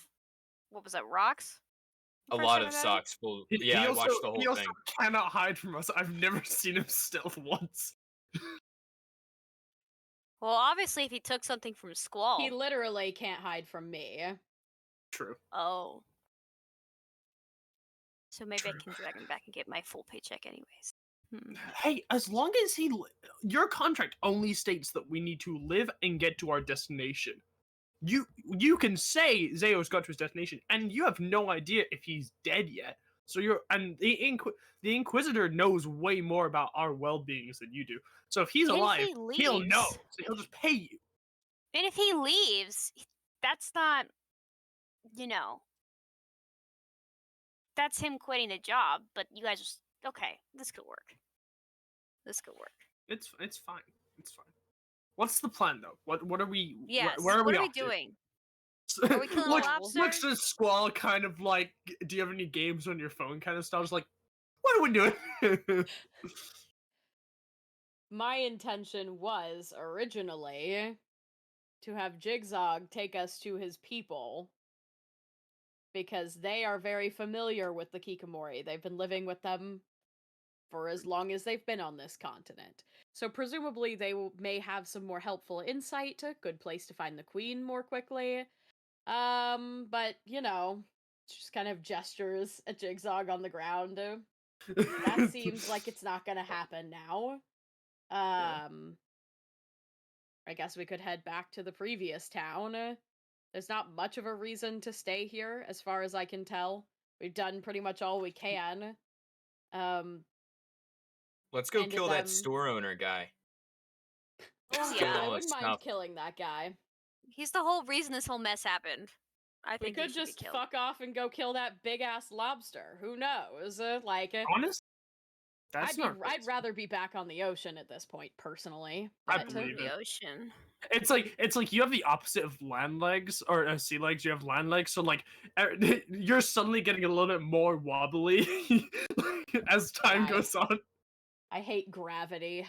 what was that? Rocks. A First lot time of I met him? socks full. He Yeah, I also, watched the he whole also thing. cannot hide from us. I've never seen him stealth once. Well, obviously, if he took something from Squall. He literally can't hide from me. True. Oh. So maybe True. I can drag him back and get my full paycheck, anyways. Hey, as long as your contract only states that we need to live and get to our destination. You can say Zeos got to his destination, and you have no idea if he's dead yet. So the Inquisitor knows way more about our well-beings than you do. So if he's And if alive, he he'll leaves- know. So he'll just pay you. And if he leaves, that's not, you know. that's him quitting the job, but you guys just okay. This could work. This could work. It's fine. It's fine. What's the plan though? What are we? Yes. Where are what we are we off to? doing? Are we killing a lobster? Looks to Squall kind of like, do you have any games on your phone kind of stuff? Just like, what are we doing? My intention was originally to have Jigzog take us to his people because they are very familiar with the Kikamori. They've been living with them for as long as they've been on this continent. So presumably they may have some more helpful insight, a good place to find the queen more quickly. But you know, just kind of gestures at Jigzog on the ground. That seems like it's not gonna happen now. I guess we could head back to the previous town. There's not much of a reason to stay here, as far as I can tell. We've done pretty much all we can. Let's go handed kill that them- store owner guy. Oh Steal Yeah, I all wouldn't his mind stuff. killing that guy. He's the whole reason this whole mess happened. I We think he could should just be killed. fuck off and go kill that big ass lobster. Who knows? Honest? That's not I'd crazy. rather be back on the ocean at this point, personally. I but, believe the it. ocean. It's like you have the opposite of land legs or sea legs. You have land legs, so like you're suddenly getting a little bit more wobbly as time Right. goes on. I hate gravity.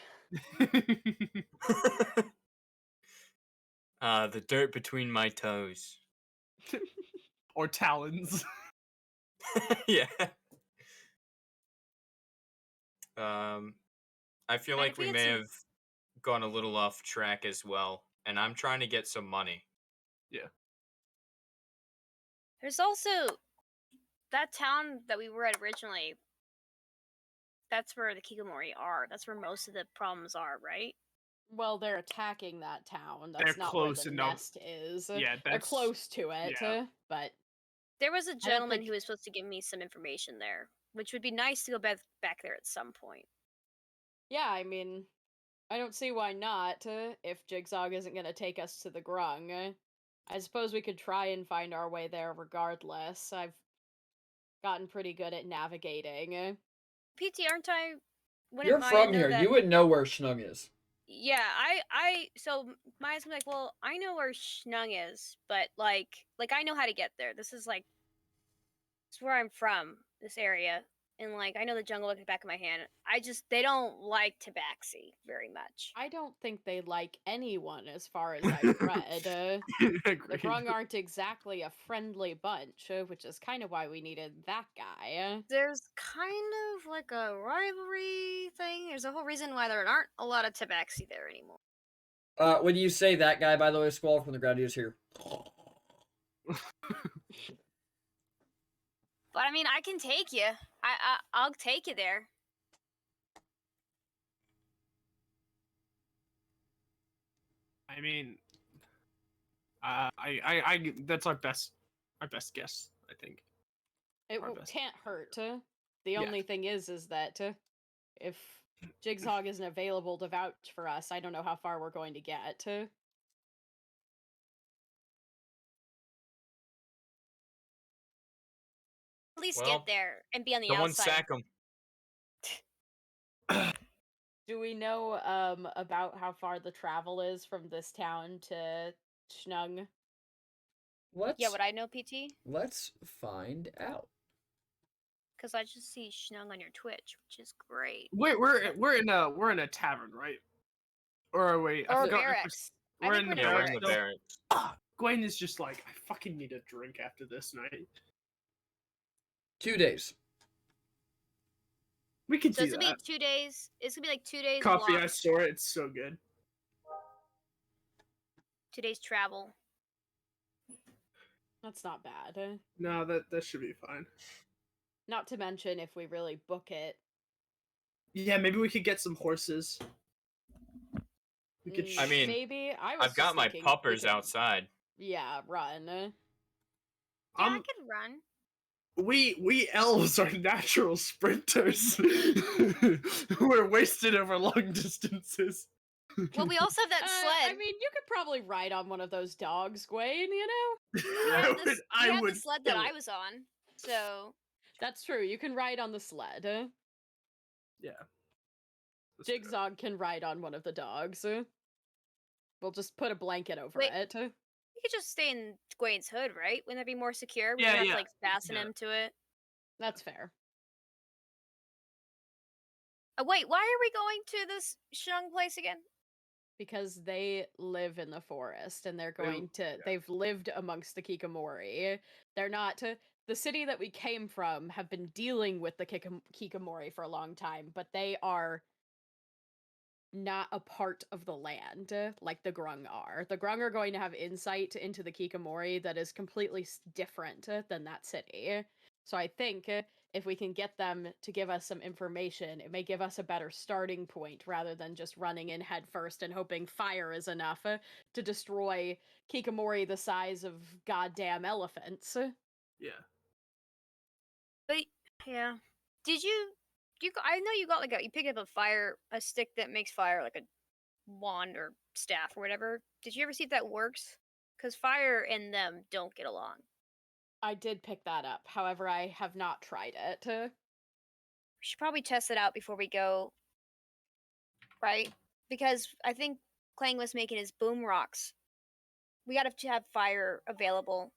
The dirt between my toes. Or talons. Yeah. I feel Man, like if we we had may some- have gone a little off track as well, and I'm trying to get some money. There's also that town that we were at originally. That's where the Kikamori are. That's where most of the problems are, right? Well, they're attacking that town. That's They're not close where the enough. nest is. Yeah, They're that's close to it, yeah. but There was a gentleman think- who was supposed to give me some information there, which would be nice to go back there at some point. yeah, I mean, I don't see why not. If Jigzog isn't going to take us to the Grung, I suppose we could try and find our way there regardless. I've gotten pretty good at navigating. PT, aren't I? Wouldn't You're Maya from know here. that- You would know where Schnung is. Yeah, so Maya's gonna be like, well, I know where Schnung is, but like I know how to get there. This is where I'm from, this area, and like I know the jungle like the back of my hand. They don't like Tabaxi very much. I don't think they like anyone as far as I've read. The Agreed. Grung aren't exactly a friendly bunch, which is kind of why we needed that guy. There's kind of like a rivalry thing. There's a whole reason why there aren't a lot of Tabaxi there anymore. When you say that guy, by the way, Squall from the ground, he is here. But I mean, I can take you. I'll take you there. I mean, I that's our best guess, I think. It Our best. can't hurt. The Yeah. only thing is that if Jigzog isn't available to vouch for us, I don't know how far we're going to get. At least Well, get there and be on the Someone outside. sack him. Do we know about how far the travel is from this town to Schnung? Let's Yeah, would I know, PT? let's find out. Because I just see Schnung on your Twitch, which is great. We're in a tavern, right? Or are we? I Or forgot if barracks. I We're think in the we're Yeah, we're barracks. in the still. barracks. Gwen is just like, I fucking need a drink after this night. 2 days. We can So do it's gonna that. be 2 days. It's gonna be like 2 days. Coffee, I walk, saw it. It's so good. 2 days travel. That's not bad. No, that should be fine. Not to mention if we really book it. Yeah, maybe we could get some horses. We could. Mm, I mean, maybe I was I've got just my thinking we puppers could- outside. Yeah, run. Yeah, I Um, could run. we elves are natural sprinters. We're wasted over long distances. Well, we also have that sled. I mean, you could probably ride on one of those dogs, Gwen. You know. we have the sled that kill I it. was on. So That's true. You can ride on the sled. Yeah. That's true. Jigsaw can ride on one of the dogs. We'll just put a blanket over Wait. it. You could just stay in Gwain's hood, right? Wouldn't that be more secure? We Yeah, don't have yeah, to like fasten yeah. him to it. That's fair. Wait, why are we going to this Shung place again? Because they live in the forest and they're They- going to they've lived amongst the Kikamori. They're not the city that we came from have been dealing with the Kikamori for a long time, but they are not a part of the land like the Grung are. The Grung are going to have insight into the Kikamori that is completely different than that city. So I think if we can get them to give us some information, it may give us a better starting point rather than just running in head first and hoping fire is enough to destroy Kikamori the size of goddamn elephants. Yeah. But yeah, did you? I know you got like you picked up a stick that makes fire, like a wand or staff or whatever. Did you ever see if that works? Because fire and them don't get along. I did pick that up. However, I have not tried it. We should probably test it out before we go. Right? Because I think Clang was making his boom rocks. We gotta have fire available.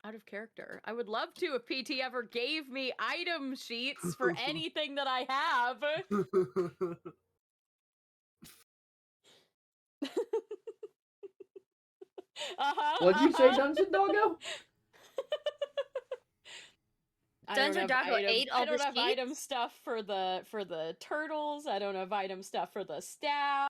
Out of character. I would love to if PT ever gave me item sheets for anything that I have. What'd you say, Dungeon Doggo? Dungeon Doggo ate all I don't the have sheets? item stuff for the turtles. I don't have item stuff for the staff.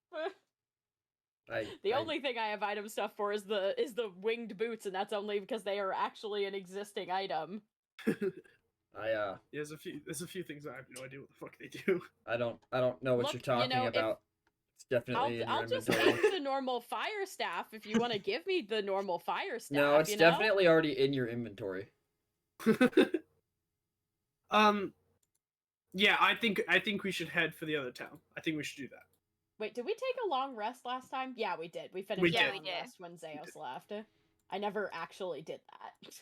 The only thing I have item stuff for is the winged boots, and that's only because they are actually an existing item. There's a few things I have no idea what the fuck they do. I don't know what Look, you're talking you know, if- about. It's definitely in your I'll just inventory. take the normal fire staff if you want to give me the normal fire staff. No, it's you know? definitely already in your inventory. Yeah, I think we should head for the other town. I think we should do that. Wait, did we take a long rest last time? Yeah, we did. We finished We the did. Yeah, long we did. rest when Zeos left. I never actually did that.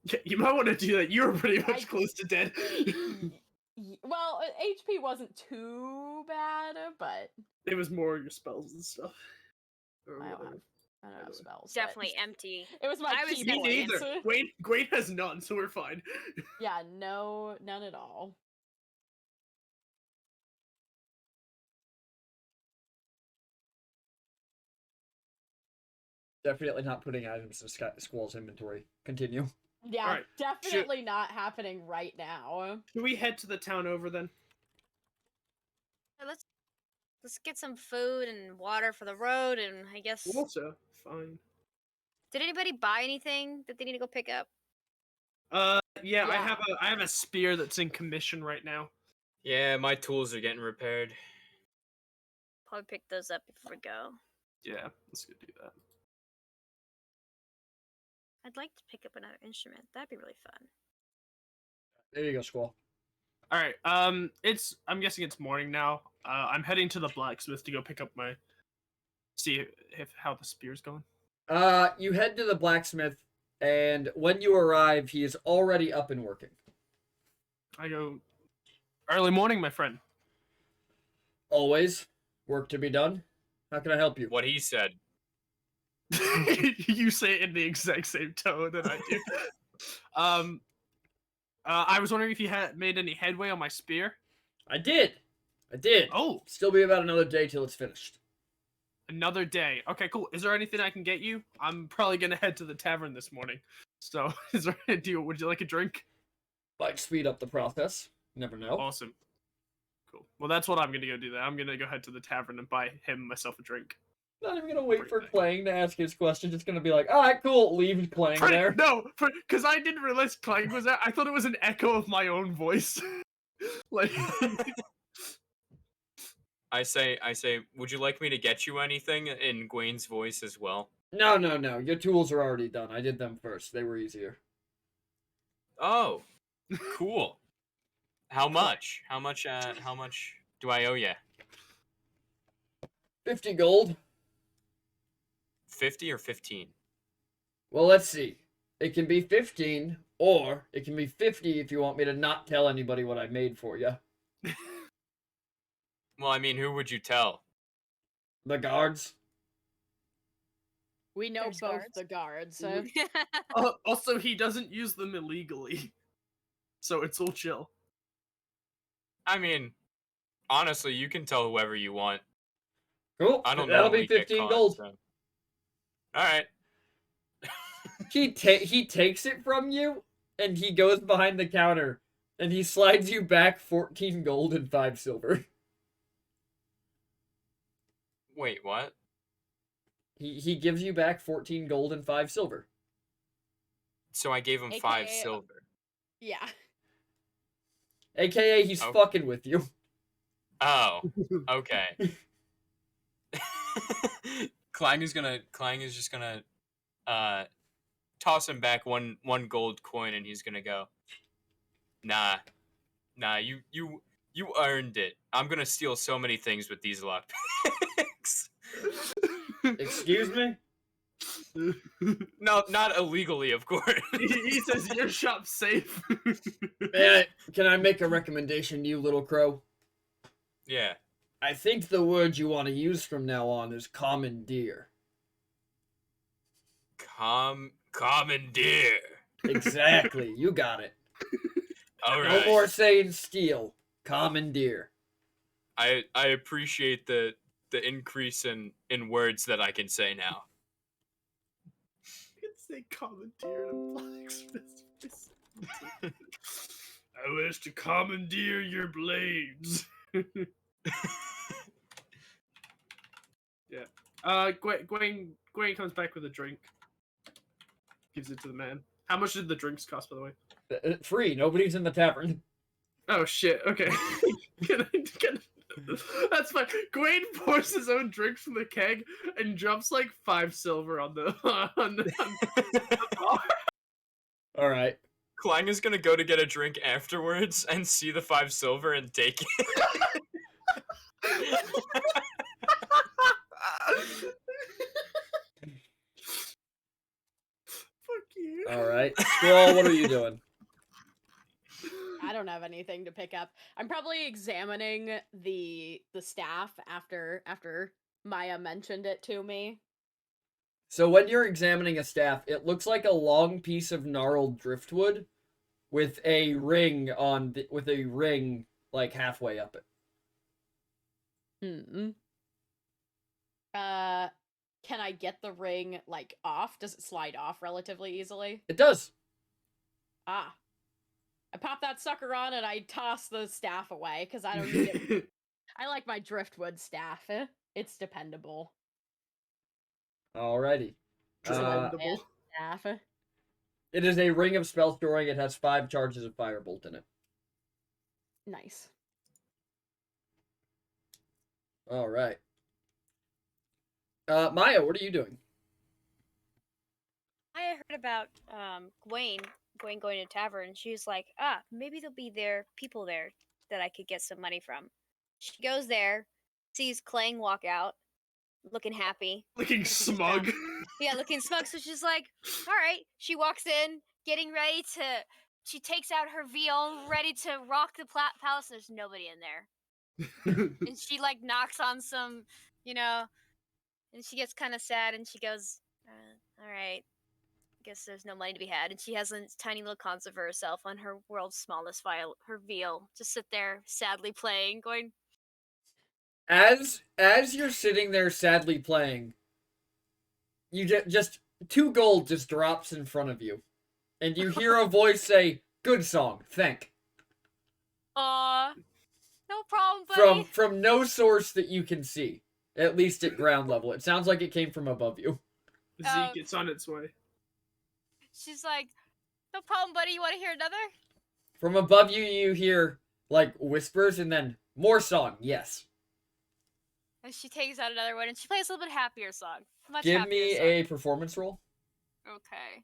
Yeah, you might want to do that. You were pretty much I- close to dead. Well, HP wasn't too bad, but It was more your spells and stuff. Or I don't whatever. have, I don't have spells. but Definitely empty. It was my I was key Me definitely- points. neither. Gwaine has none, so we're fine. Yeah, none at all. Definitely not putting items in Squall's inventory. Continue. Yeah, Alright, definitely not happening right now. Should we head to the town over then? Let's get some food and water for the road, and I guess. Also, fine. Did anybody buy anything that they need to go pick up? Yeah, Yeah. I have a spear that's in commission right now. Yeah, my tools are getting repaired. Probably pick those up before we go. Yeah, let's go do that. I'd like to pick up another instrument. That'd be really fun. There you go, Squall. All right. I'm guessing it's morning now. I'm heading to the blacksmith to go pick up my. See if how the spear's going. You head to the blacksmith, and when you arrive, he is already up and working. I go. Early morning, my friend. Always work to be done. How can I help you? What he said. You say it in the exact same tone that I do. I was wondering if you had made any headway on my spear. I did. Oh, Still be about another day till it's finished. another day. Okay, cool. Is there anything I can get you? I'm probably gonna head to the tavern this morning. So, is there a deal? Would you like a drink? Might speed up the process. Never know. Awesome. Cool. Well, that's what I'm gonna go do. Then I'm gonna go head to the tavern and buy myself a drink. Not even gonna wait for Clang to ask his question. Just gonna be like, all right, cool. Leave Clang there. No, because I didn't realize Clang was there. I thought it was an echo of my own voice. Like, I say, would you like me to get you anything in Gwaine's voice as well? No. Your tools are already done. I did them first. They were easier. Oh, cool. How much? How much do I owe you? 50 gold. 50 or 15? Well, let's see. It can be 15, or it can be 50 if you want me to not tell anybody what I made for you. Well, I mean, who would you tell? The guards. We know There's both guards. the guards. Also, he doesn't use them illegally, so it's all chill. I mean, honestly, you can tell whoever you want. Cool. I don't That'll be normally get 15 caught, gold. so. All right. He takes it from you, and he goes behind the counter, and he slides you back 14 gold and 5 silver. Wait, what? He gives you back 14 gold and 5 silver. So I gave him 5 AKA silver. Yeah. AKA, he's Oh. fucking with you. Oh, okay. Clang is just gonna toss him back one gold coin, and he's gonna go, nah, you earned it. I'm gonna steal so many things with these lockpicks. Excuse me? No, not illegally, of course. He says your shop's safe. Can I make a recommendation to you, little crow? Yeah. I think the word you want to use from now on is commandeer. Commandeer. Exactly, you got it. All No right. more saying steal. Commandeer. I appreciate the increase in words that I can say now. You can say commandeer in a blacksmith's voice. I wish to commandeer your blades. Yeah. Gwen comes back with a drink. Gives it to the man. How much did the drinks cost, by the way? Free, nobody's in the tavern. Oh shit. Okay. That's fine. Gwen pours his own drink from the keg and drops like 5 silver on the bar. Alright. Clang is gonna go to get a drink afterwards and see the 5 silver and take it. Fuck you. Alright. Squall, what are you doing? I don't have anything to pick up. I'm probably examining the staff after Maya mentioned it to me. So when you're examining a staff, it looks like a long piece of gnarled driftwood with a ring like halfway up it. Can I get the ring like off? Does it slide off relatively easily? It does. Ah. I pop that sucker on and I toss the staff away because I don't need it. I like my driftwood staff. It's dependable. Alrighty. Commendable. Staff. It is a ring of spell storing. It has 5 charges of firebolt in it. Nice. Alright. Maya, what are you doing? I heard about Gwen going to a tavern. She was like, maybe there'll be people there that I could get some money from. She goes there, sees Clang walk out, looking happy. Looking smug. Yeah, looking smug. So she's like, all right. She walks in, getting ready to. She takes out her viol, ready to rock the palace. There's nobody in there. And she like knocks on some, and she gets kind of sad and she goes, all right. Guess there's no money to be had, and she has a tiny little console for herself on her world's smallest her viol. Just sit there sadly playing, going. As you're sitting there sadly playing, you just 2 gold just drops in front of you, and you hear a voice say, "Good song, thank." Aw, no problem, buddy. From no source that you can see, at least at ground level. It sounds like it came from above you. Zeke, it's on its way. She's like, no problem, buddy. You want to hear another? From above you, you hear like whispers, and then more song. Yes. And she takes out another one, and she plays a little bit happier song. Much Give happier me song. a performance roll. Okay.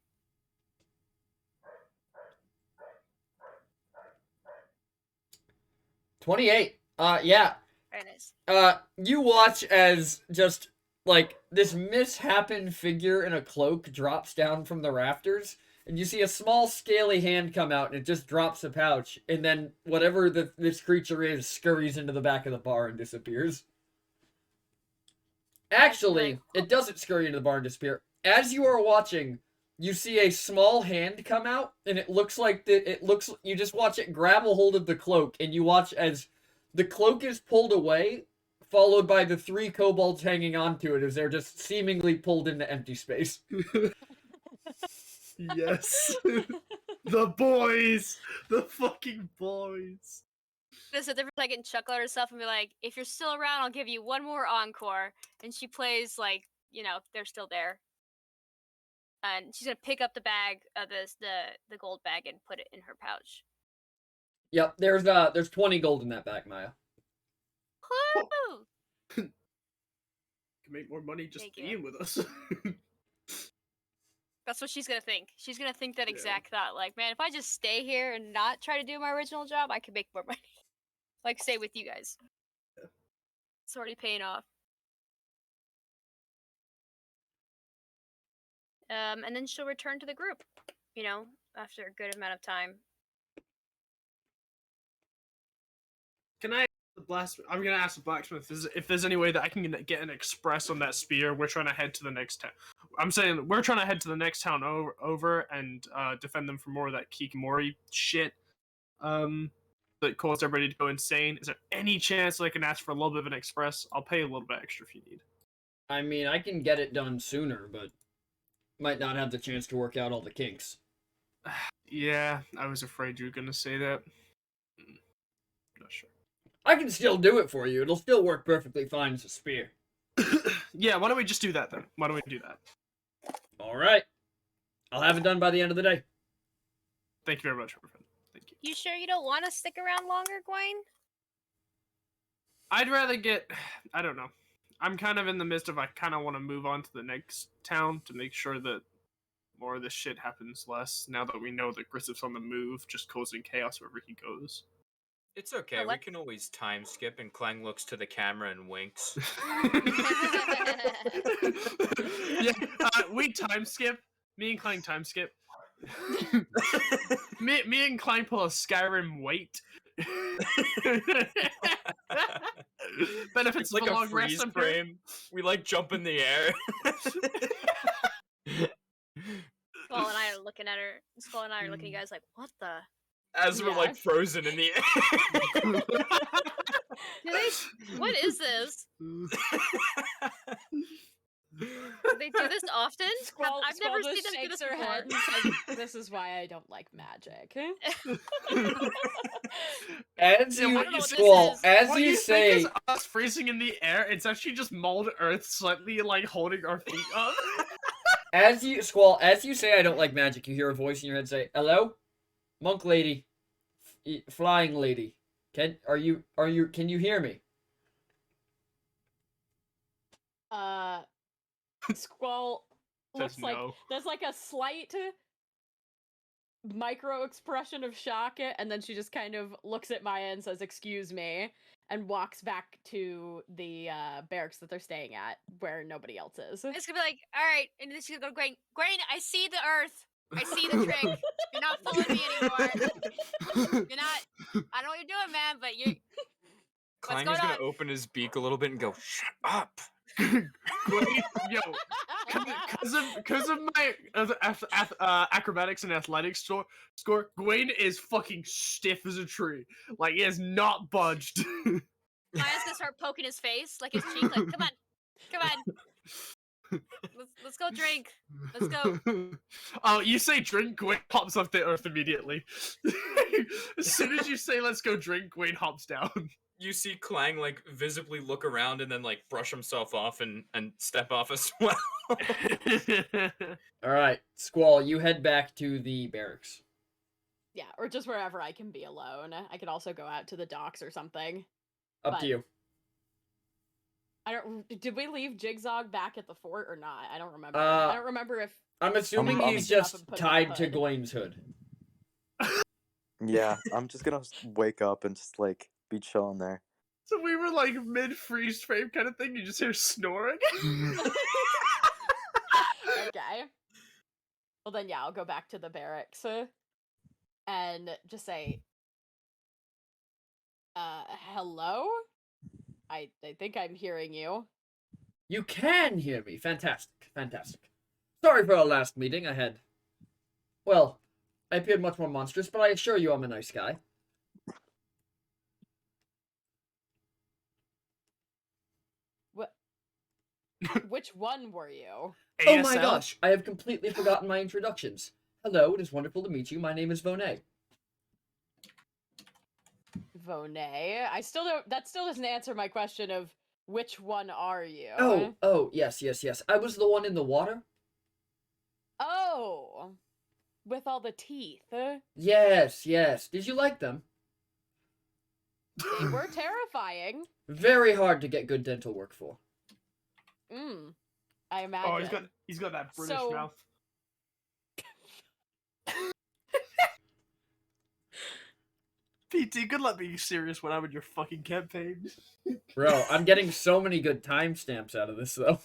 28. Yeah. Very nice. You watch as just like this misshapen figure in a cloak drops down from the rafters, and you see a small scaly hand come out and it just drops a pouch, and then whatever this creature is scurries into the back of the bar and disappears. Actually, it doesn't scurry into the bar and disappear. As you are watching, you see a small hand come out, and it looks like you just watch it grab a hold of the cloak, and you watch as the cloak is pulled away, followed by the 3 kobolds hanging onto it as they're just seemingly pulled into empty space. Yes. The boys! The fucking boys! This a different second, chuckle at herself and be like, if you're still around, I'll give you one more encore. And she plays like, they're still there. And she's gonna pick up the bag of the gold bag and put it in her pouch. Yep, there's 20 gold in that bag, Maya. Woo! Can make more money just Thank you. being with us. That's what she's gonna think. She's gonna think that Yeah. exact thought. Like, man, if I just stay here and not try to do my original job, I could make more money. Like, stay with you guys. Yeah. It's already paying off. And then she'll return to the group, after a good amount of time. Can I I'm gonna ask the blacksmith if there's any way that I can get an express on that spear. We're trying to head to the next town. I'm saying we're trying to head to the next town over and defend them from more of that Kikamori shit. That caused everybody to go insane. Is there any chance that I can ask for a little bit of an express? I'll pay a little bit extra if you need. I mean, I can get it done sooner, but might not have the chance to work out all the kinks. Yeah, I was afraid you were gonna say that. Not sure. I can still do it for you. It'll still work perfectly fine as a spear. Yeah, why don't we just do that then? Why don't we do that? All right. I'll have it done by the end of the day. Thank you very much, my friend. Thank you. You sure you don't want to stick around longer, Gwen? I'd rather get. I don't know. I'm kind of in the midst of. I kind of want to move on to the next town to make sure that more of this shit happens less. Now that we know that Grissip's on the move, just causing chaos wherever he goes. It's okay. We can always time skip, and Clang looks to the camera and winks. Yeah, we time skip. Me and Clang time skip. me and Clang pull a Skyrim wait. Benefits It's like of a a long freeze rest frame. We like jump in the air. Skull and I are looking at her. Skull and I are looking at you guys like, what the? As we're like frozen in the air. What is this? Do they do this often? I've never Squall seen just them do this shakes her before. head and says, "This is why I don't like magic." As Yeah, you, what is Squall, this? as What you you say, think is us freezing in the air, it's actually just mold earth slightly like holding our feet up. as you, Squall, as you say, I don't like magic. You hear a voice in your head say, "Hello, monk lady, flying lady. Can you hear me?" Squall looks Says like no. there's like a slight micro expression of shock, and then she just kind of looks at Maya and says, "Excuse me," and walks back to the barracks that they're staying at, where nobody else is. It's gonna be like, all right, and then she's gonna go to Gwen. Gwen, I see the earth. I see the drink. You're not fooling me anymore. You're not. I don't know what you're doing, man, but you. Clang going is gonna on? open his beak a little bit and go, "Shut up." Yo, because of my acrobatics and athletics score, Gwen is fucking stiff as a tree. Like, he has not budged. Maya's gonna start poking his face, like his cheek, like, come on. Let's go drink. Let's go. Oh, you say drink, Gwen pops off the earth immediately. As soon as you say let's go drink, Gwen hops down. You see Clang like visibly look around and then like brush himself off and step off as well. All right, Squall, you head back to the barracks. Yeah, or just wherever I can be alone. I could also go out to the docks or something. Up But- to you. Did we leave Jigsaw back at the fort or not? I don't remember. Uh, I don't remember if I'm assuming I'm he's picking up just and putting on tied to hood. Gwen's hood. Yeah, I'm just gonna wake up and just like be chilling there. So we were like mid freeze frame kind of thing. You just hear snoring. Okay. Well, then, yeah, I'll go back to the barracks and just say, hello? I think I'm hearing you. You can hear me. Fantastic. Fantastic. Sorry for our last meeting. Well, I appeared much more monstrous, but I assure you I'm a nice guy. What? Which one were you? Oh my ASL? gosh, I have completely forgotten my introductions. Hello, it is wonderful to meet you. My name is Vonet. Vonet? I still don't. That still doesn't answer my question of which one are you? Oh, yes. I was the one in the water? Oh! With all the teeth. Yes. Did you like them? They were terrifying. Very hard to get good dental work for. I imagine. Oh, he's got that British So- mouth. PT, good luck being serious when I'm in your fucking campaign. Bro, I'm getting so many good timestamps out of this, though.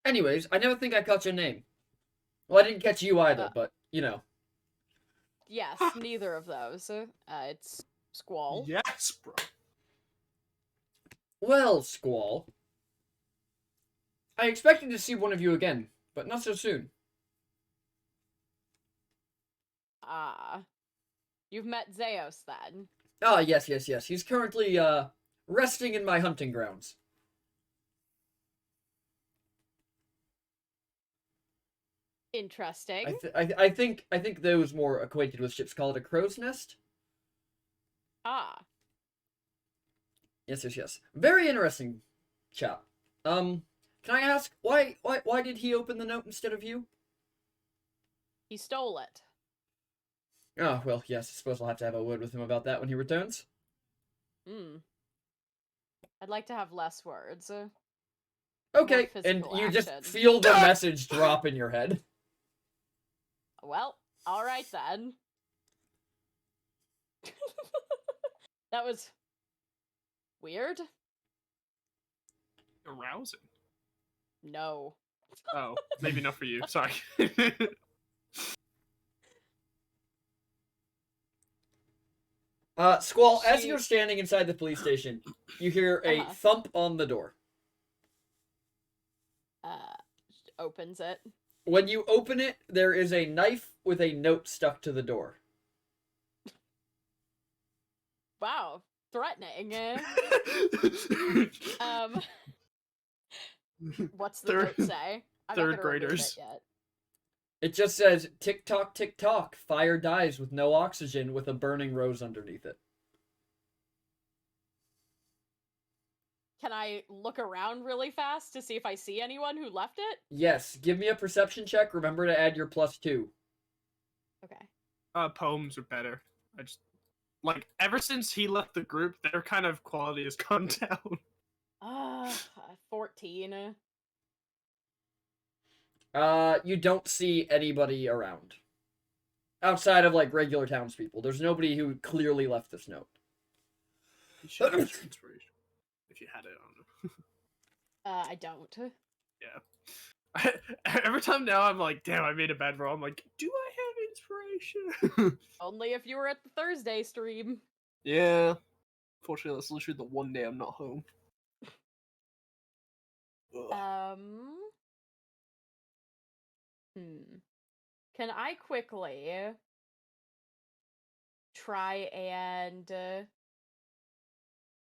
Anyways, I never think I caught your name. Well, I didn't catch you either, but, you know. Yes, neither of those. It's Squall. Yes, bro. Well, Squall. I expected to see one of you again, but not so soon. Ah. You've met Zeos then. Ah, yes. He's currently, resting in my hunting grounds. Interesting. I think those more acquainted with ships call it a crow's nest. Ah. Yes. Very interesting chap. Can I ask why did he open the note instead of you? He stole it. Oh, well, yes, I suppose I'll have to have a word with him about that when he returns. I'd like to have less words. Okay, and physical you just action. feel the message drop in your head. Well, alright then. That was weird? Arousing. No. Oh, maybe not for you. Sorry. Squall, as She- you're standing inside the police station, you hear a Uh-huh. thump on the door. Opens it. When you open it, there is a knife with a note stuck to the door. Wow. Threatening. What's the Third- note say? I'm not third gonna remove graders. it yet. It just says, tick tock, fire dies with no oxygen with a burning rose underneath it. Can I look around really fast to see if I see anyone who left it? Yes, give me a perception check. Remember to add your +2. Okay. Poems are better. I just like ever since he left the group, their kind of quality has gone down. 14. You don't see anybody around. Outside of, like, regular townspeople. There's nobody who clearly left this note. You should have inspiration if you had it on. I don't. Yeah. Every time now, I'm like, damn, I made a bad roll. I'm like, do I have inspiration? Only if you were at the Thursday stream. Yeah. Fortunately, that's literally the one day I'm not home. Ugh. Can I quickly try and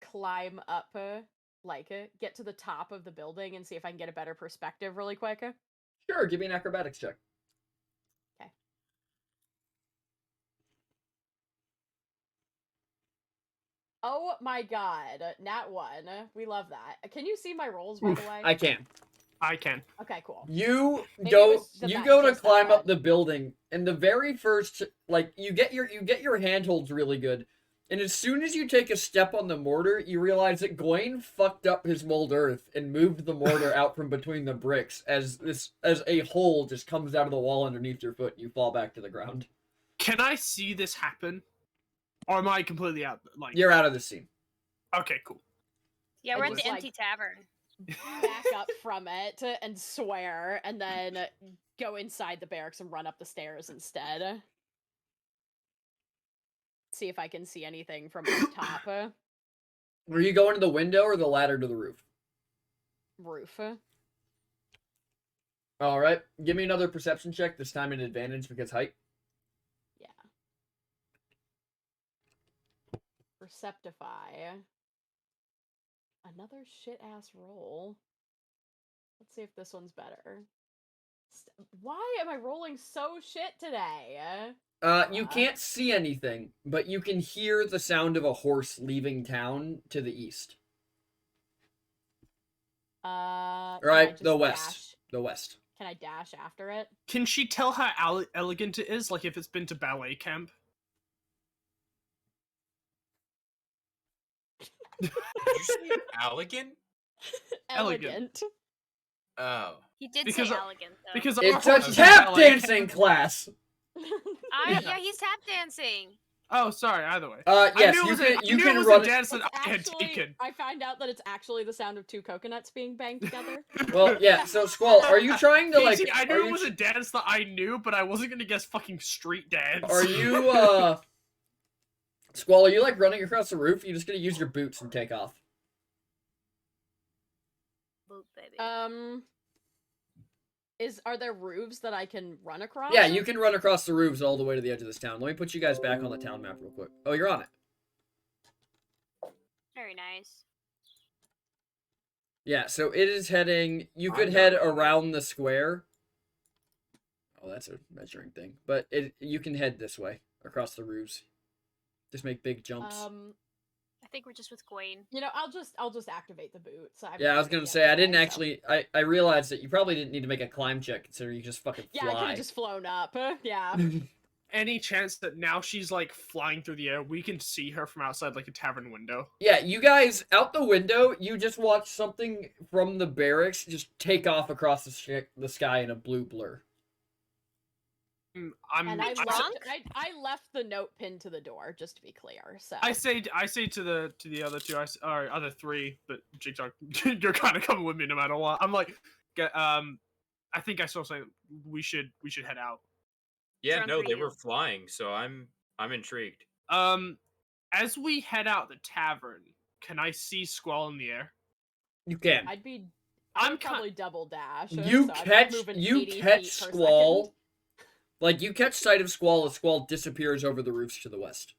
climb up, get to the top of the building and see if I can get a better perspective really quick? Sure, give me an acrobatics check. Okay. Oh my god, Nat 1. We love that. Can you see my rolls, by the way? I can. I can. Okay, cool. You Maybe it go was you that- go to just that climb up one. the building, and the very first, like, you get your handholds really good, and as soon as you take a step on the mortar, you realize that Gawain fucked up his mold earth and moved the mortar out from between the bricks as a hole just comes out of the wall underneath your foot and you fall back to the ground. Can I see this happen? Or am I completely out? Like, You're out of the scene. okay, cool. Yeah, I we're at just, the empty tavern. back up from it and swear, and then go inside the barracks and run up the stairs instead. See if I can see anything from up top. Are you going to the window or the ladder to the roof? Roof. All right. Give me another perception check. This time an advantage because height. Yeah. Perceptify. Another shit-ass roll. Let's see if this one's better. Why am I rolling so shit today? You can't see anything, but you can hear the sound of a horse leaving town to the east. Can I Right, just the west. dash- The west. Can I dash after it? Can she tell how elegant it is? Like if it's been to ballet camp? Did you say elegant? Elegant. Oh. He did Because say I- elegant though. Because It's our a horse is tap ballet dancing class. Yeah, he's tap dancing. Oh, sorry. Either way. Yes, I knew you it was can. a, You I knew can it was run. a dance that It's I had actually, taken. I found out that it's actually the sound of two coconuts being banged together. Well, yeah. So, Squall, are you trying to like? Casey, I are knew you it was tr- a dance that I knew, but I wasn't gonna guess fucking street dance. Are you Squall? Are you like running across the roof? You're just gonna use your boots and take off. Boot baby. Are there roofs that I can run across? Yeah, you can run across the roofs all the way to the edge of this town. Let me put you guys back on the town map real quick. Oh, you're on it. Very nice. Yeah, so it is heading. You could I'm head not on it. around the square. Oh, that's a measuring thing. But you can head this way across the roofs. Just make big jumps. I think we're just with Gwaine. You know, I'll just activate the boots. Yeah, I was gonna say I didn't actually. I realized that you probably didn't need to make a climb check considering you just fucking Yeah, I could fly. have just flown up. Yeah. Any chance that now she's like flying through the air, we can see her from outside like a tavern window? Yeah, you guys out the window. You just watch something from the barracks just take off across the sky in a blue blur. I'm. And I drunk? left the note pinned to the door, just to be clear. So I say to the other two, or other three, but Jigsaw, you're kind of coming with me no matter what. I'm like, I think I saw something. We should head out. Yeah, Drunk no, for they you. were flying, so I'm intrigued. As we head out the tavern, can I see Squall in the air? You can. I'd be. I'm I'd probably double dash. You so I'd be catch moving you 80 catch feet per Squall. second. Like you catch sight of Squall as Squall disappears over the roofs to the west.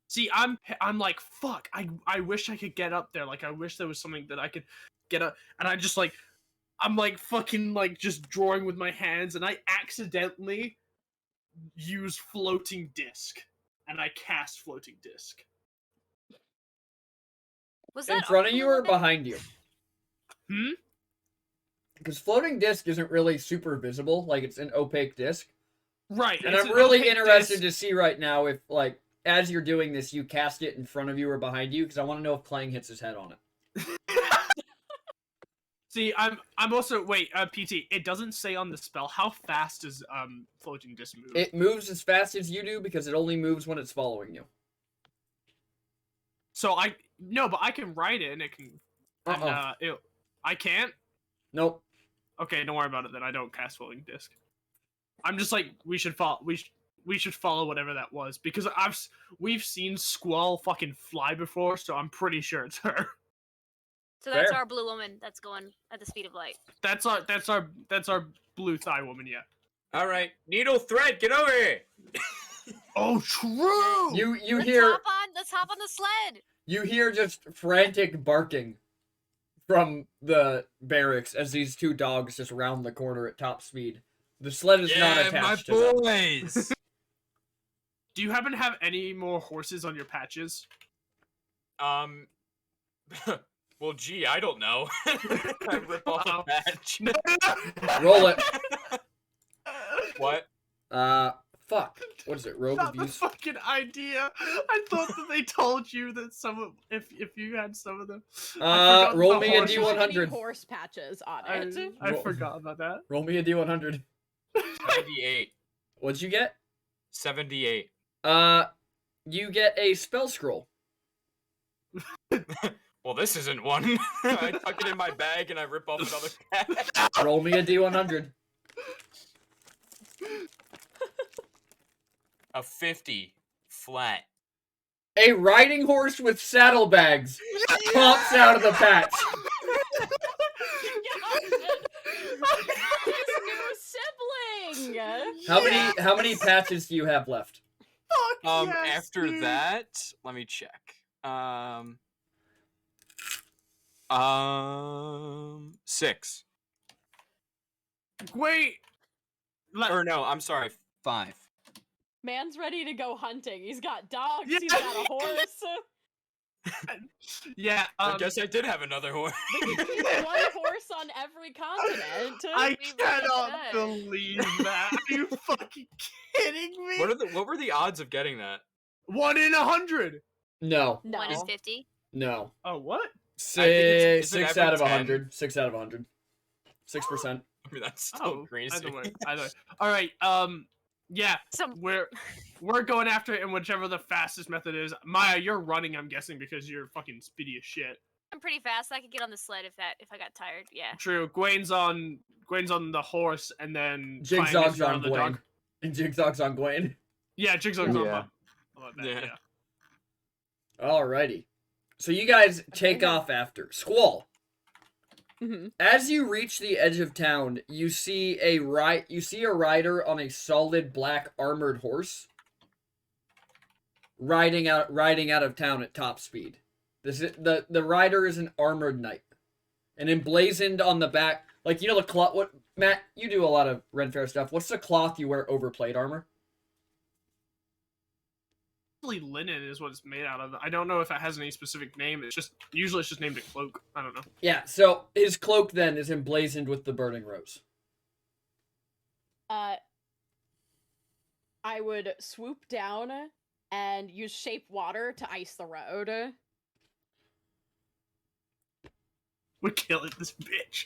See, I'm like, fuck. I wish I could get up there. Like, I wish there was something that I could get up. And I just like, I'm like fucking like just drawing with my hands, and I accidentally use floating disc, and I cast floating disc. Was In that front of you or Woman? behind you? Hmm? Because floating disc isn't really super visible, like it's an opaque disc. Right. And it's I'm an really opaque interested disc. to see right now if, like, as you're doing this, you cast it in front of you or behind you, because I want to know if Clang hits his head on it. See, I'm also wait, PT. It doesn't say on the spell how fast does floating disc move. It moves as fast as you do because it only moves when it's following you. So but I can write it and it can. And, I can't. Nope. Okay, don't worry about it then. I don't cast floating disc. I'm just like we should follow. We should follow whatever that was because we've seen Squall fucking fly before, so I'm pretty sure it's her. So that's Fair. our blue woman that's going at the speed of light. That's our blue thigh woman. Yeah. All right, needle thread, get over here. Oh, true. You Let's hear hop on the sled. you hear just frantic barking from the barracks as these two dogs just round the corner at top speed. The sled is not attached to them. boys. Do you happen to have any more horses on your patches? Well, gee, I don't know. I rip off a patch. Roll it. What? Fuck. What is it? Rogue Not the abuse? fucking idea. I thought that they told you that if you had some of them. I forgot Roll about me a horses. Any D100. horse patches on I, it. I Roll- forgot about that. Roll me a D100. 78. What'd you get? 78. You get a spell scroll. Well, this isn't one. I tuck it in my bag and I rip off another cat. Roll me a D100. A 50 flat. A riding horse with saddlebags pops out of the patch. His new sibling. How many patches do you have left? Fuck yes, After dude. that, let me check. 6. Wait. Or no, I'm sorry, 5. Man's ready to go hunting. He's got dogs. Yeah. He's got a horse. Yeah. I guess I did have another horse. One horse on every continent. I We really cannot should. believe that. Are you fucking kidding me? What were the odds of getting that? 1 in 100. No, No. 1 is 50. no. Oh, what? I think it's- is it Six every out of 10? 100. 6 out of 100. 6%. I mean, that's still Oh, crazy. either way. All right. Yeah. Some We're going after it in whichever the fastest method is. Maya, you're running, I'm guessing, because you're fucking speedy as shit. I'm pretty fast. I could get on the sled if I got tired. Yeah. True. Gwen's on the horse, and then Fang is Jigzag's on the Gwen. dog. And Jigzag's on Gwen. Yeah, Jigzag's on. Yeah. I love that, Yeah. yeah. Alrighty. So you guys take off after. Squall. Mhm. As you reach the edge of town, you see a rider on a solid black armored horse riding out of town at top speed. The rider is an armored knight. And emblazoned on the back, like, you know the cloth. What, Matt? You do a lot of Ren Fair stuff. What's the cloth you wear over plate armor? Usually linen is what it's made out of. I don't know if it has any specific name. It's just named a cloak. I don't know. Yeah. So his cloak then is emblazoned with the burning rose. I would swoop down and use shape water to ice the road. We're killing this bitch.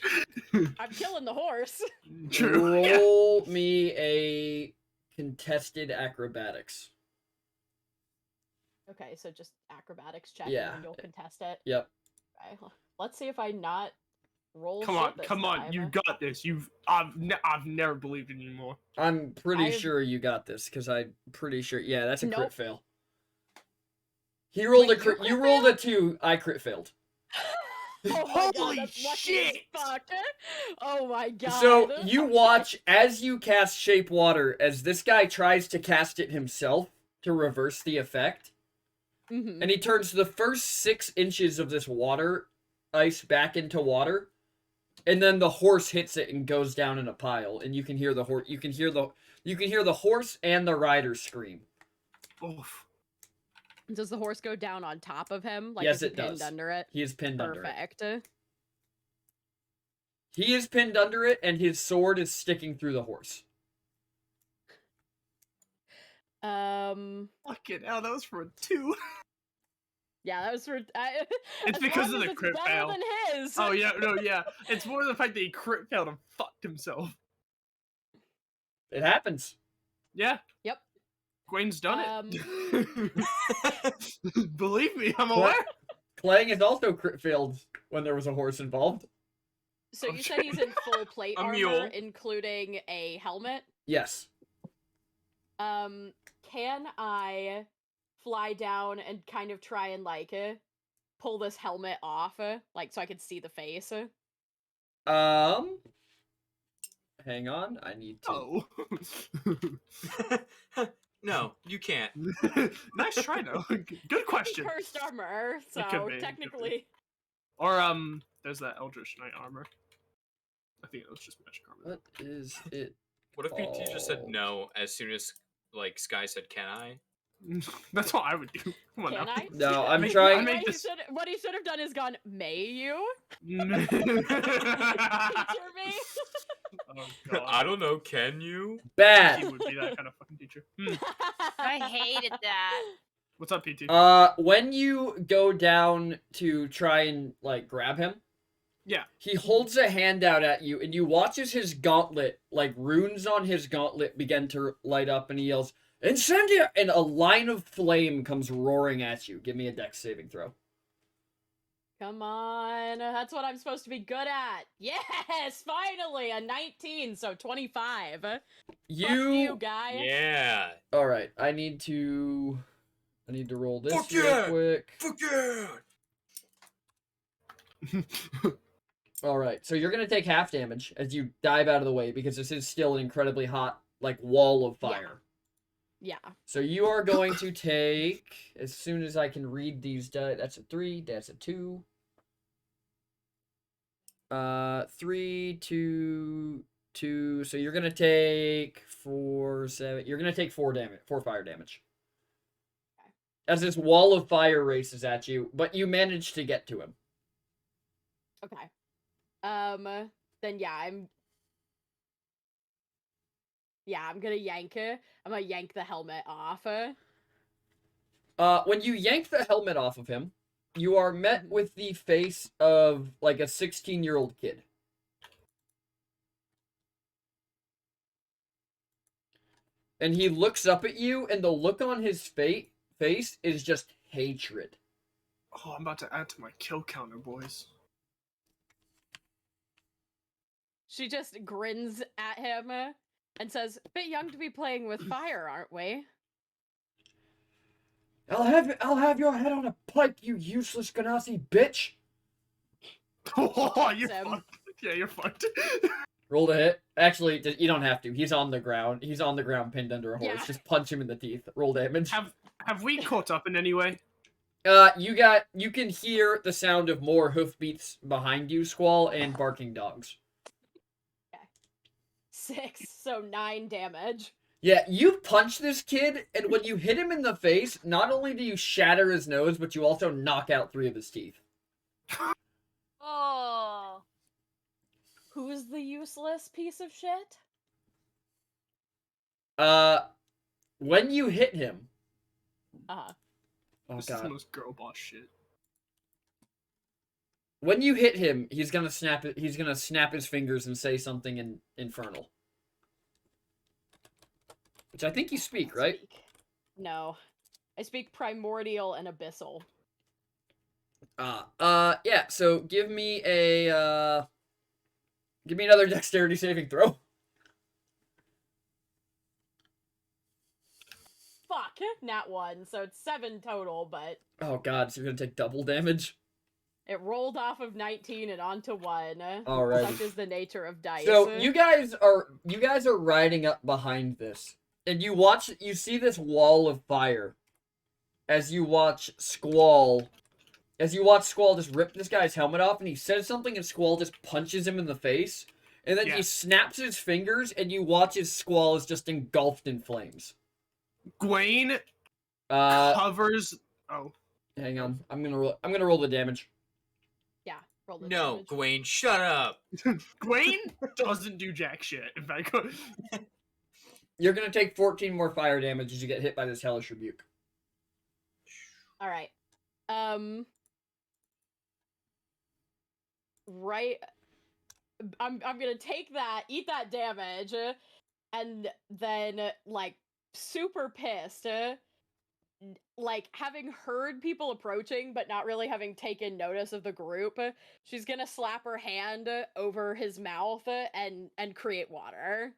I'm killing the horse. True. Yeah. Roll me a contested acrobatics. Okay, so just acrobatics check Yeah. and then you'll contest it. Yep. Okay, let's see if I not roll. Come shit on, this come on. time. You got this. I've never believed in you more. I'm pretty I've- sure you got this because I'm pretty sure. Yeah, that's a crit Nope. fail. He rolled Wait, a you crit. You crit rolled a 2. I crit failed. Oh my god, Holy that's lucky shit! as fuck. Oh my god. So you watch as you cast shape water as this guy tries to cast it himself to reverse the effect, Mhm. and he turns the first 6 inches of this water ice back into water, and then the horse hits it and goes down in a pile, and you can hear the horse. You can hear the horse and the rider scream. Oof. Does the horse go down on top of him? Like, Yes, is he it pinned does. under it? He is pinned under it. Perfect. He is pinned under it, and his sword is sticking through the horse. Fucking hell, that was for a 2. Yeah, that was for. It's as because long of as the it's crit better fail. than his. Oh yeah, no, yeah. It's more the fact that he crit failed and fucked himself. It happens. Yeah. Yep. Gwen's done it. Believe me, I'm What? aware. Clang has also crit failed when there was a horse involved. So you said he's in full plate A armor, mule. including a helmet. Yes. Can I fly down and kind of try and like pull this helmet off, like so I could see the face? Hang on, I need to. Oh. No, you can't. Nice try though. Good question. Cursed armor, so could be, it could be. technically. Or there's that Eldritch Knight armor. I think it was just magic armor. What is it? What if PT just said Oh. no as soon as like Sky said, "Can I?" That's what I would do. Come on Can now. I? No, I'm make- trying. I make this- What he should have done is gone, may you? Teacher me? Oh god. I don't know. Can you? He Bad. would be that kind of fucking teacher. I hated that. What's up, PT? When you go down to try and like grab him, Yeah. he holds a hand out at you, and you watch as his gauntlet, like runes on his gauntlet, begin to light up, and he yells, "Incendia!" And a line of flame comes roaring at you. Give me a dex saving throw. Come on. That's what I'm supposed to be good at. Yes, finally a 19, so 25. Fuck you, guy. Yeah. All right, I need to roll this Fuck real yeah! quick. Fuck yeah! All right, so you're gonna take half damage as you dive out of the way because this is still an incredibly hot like wall of fire. Yeah. So you are going to take, as soon as I can read these die, that's a 3, that's a 2. 3, 2, 2. So you're gonna take 4, 7. You're gonna take 4 damage, 4 fire damage. Okay. As this wall of fire races at you, but you manage to get to him. Okay. Then yeah, I'm gonna yank it. I'm gonna yank the helmet off. When you yank the helmet off of him, you are met with the face of like a 16-year-old kid. And he looks up at you, and the look on his face is just hatred. Oh, I'm about to add to my kill counter, boys. She just grins at him and says, "Bit young to be playing with fire, aren't we?" I'll have your head on a pike, you useless Ganassi bitch. Oh, you're Sam. fucked. Yeah, you're fucked. Roll to hit. Actually, you don't have to. He's on the ground. He's on the ground, pinned under a horse. Yeah. Just punch him in the teeth. Roll damage. Have we caught up in any way? You can hear the sound of more hoofbeats behind you, Squall, and barking dogs. 6, so 9 damage. Yeah, you punch this kid, and when you hit him in the face, not only do you shatter his nose, but you also knock out 3 of his teeth. Oh. Who's the useless piece of shit? When you hit him... Uh-huh. Oh, This is the God. most girl boss shit. When you hit him, he's gonna snap his fingers and say something in Infernal. Which I think you speak, right? No. I speak primordial and abyssal. Yeah, so give me another dexterity saving throw. Fuck, nat 1, so it's 7 total, but Oh god, so you're gonna take double damage? it rolled off of 19 and onto 1. Alrighty. Such is the nature of dice. So you guys are riding up behind this, and you see this wall of fire as you watch Squall just rip this guy's helmet off, and he says something, and Squall just punches him in the face, and then he Yeah. snaps his fingers, and you watch as Squall is just engulfed in flames. Gwaine covers. Oh, Hang on, I'm gonna roll the damage. Yeah, roll the No, damage. Gwaine, shut up. Gwaine doesn't do jack shit. In fact, You're gonna take 14 more fire damage as you get hit by this hellish rebuke. Alright. Right. I'm gonna take that, eat that damage, and then, like, super pissed, like, having heard people approaching, but not really having taken notice of the group, she's gonna slap her hand over his mouth and create water.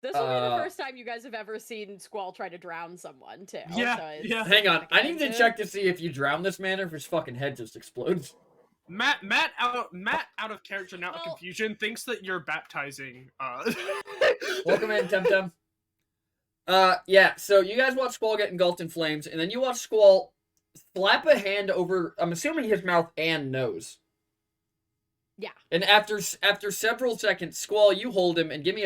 This will be the first time you guys have ever seen Squall try to drown someone, too. Yeah, so it's yeah. Hang on, I need to significant. check to see if you drown this man or if his fucking head just explodes. Matt out of character, now out of Well- confusion, thinks that you're baptizing. Welcome in, Temtem. Yeah, so you guys watch Squall get engulfed in flames, and then you watch Squall slap a hand over, I'm assuming his mouth and nose. Yeah. And after several seconds, Squall, you hold him and give me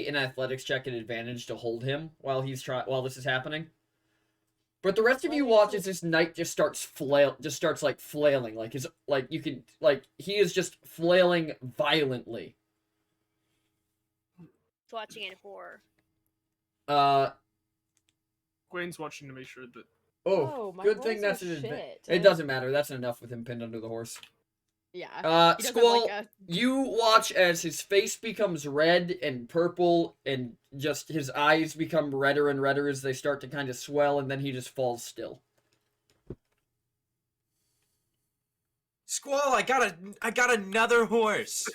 an athletics check at advantage to hold him while this is happening. But the rest of you watch as this knight just starts flailing, he is just flailing violently. Watching in horror. Gwaine's watching to make sure that. Oh, my good thing rolls that's are an advantage. shit. It doesn't matter. That's enough with him pinned under the horse. Yeah. He does have, Squall, like, a... you watch as his face becomes red and purple, and just his eyes become redder and redder as they start to kind of swell, and then he just falls still. Squall, I got another horse.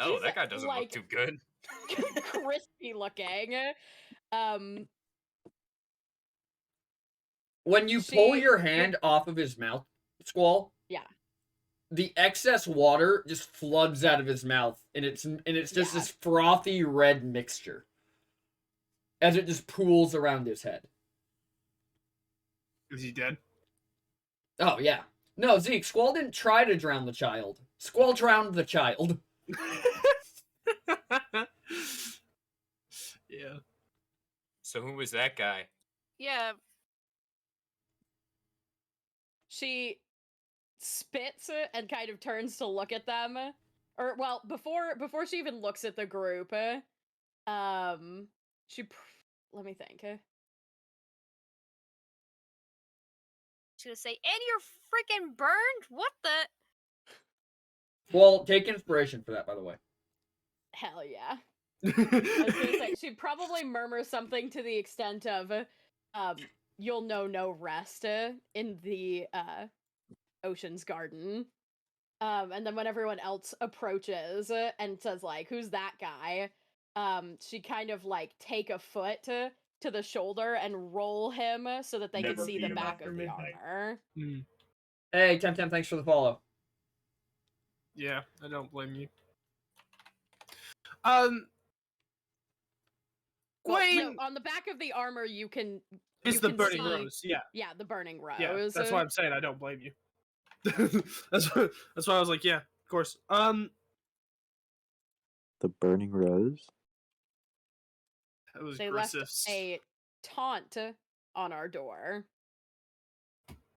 Oh, He's, that guy doesn't like- look too good. crispy looking. When you pull She- your hand off of his mouth, Squall, Yeah. the excess water just floods out of his mouth, and it's just Yeah. this frothy red mixture as it just pools around his head. Is he dead? Oh yeah. No, Zeke, Squall didn't try to drown the child. Squall drowned the child. Yeah. So who was that guy? Yeah. She spits and kind of turns to look at them. Or, well, before she even looks at the group, let me think. She's gonna say, and you're freaking burned? What the? Well, take inspiration for that, by the way. Hell yeah. I was gonna say, she'd probably murmur something to the extent of, you'll know no rest in the Ocean's Garden. And then when everyone else approaches and says, like, who's that guy? She kind of, like, take a foot to the shoulder and roll him so that they can Never see feed the him back after of the midnight. armor. Hey, Temtem, thanks for the follow. Yeah, I don't blame you. Well, Gwen no, on the back of the armor, you can is you the can burning see- rose. Yeah, Yeah, the burning rose. yeah. That's why I'm saying I don't blame you. that's why I was like, yeah, of course. The burning rose. That was They left aggressive. a taunt on our door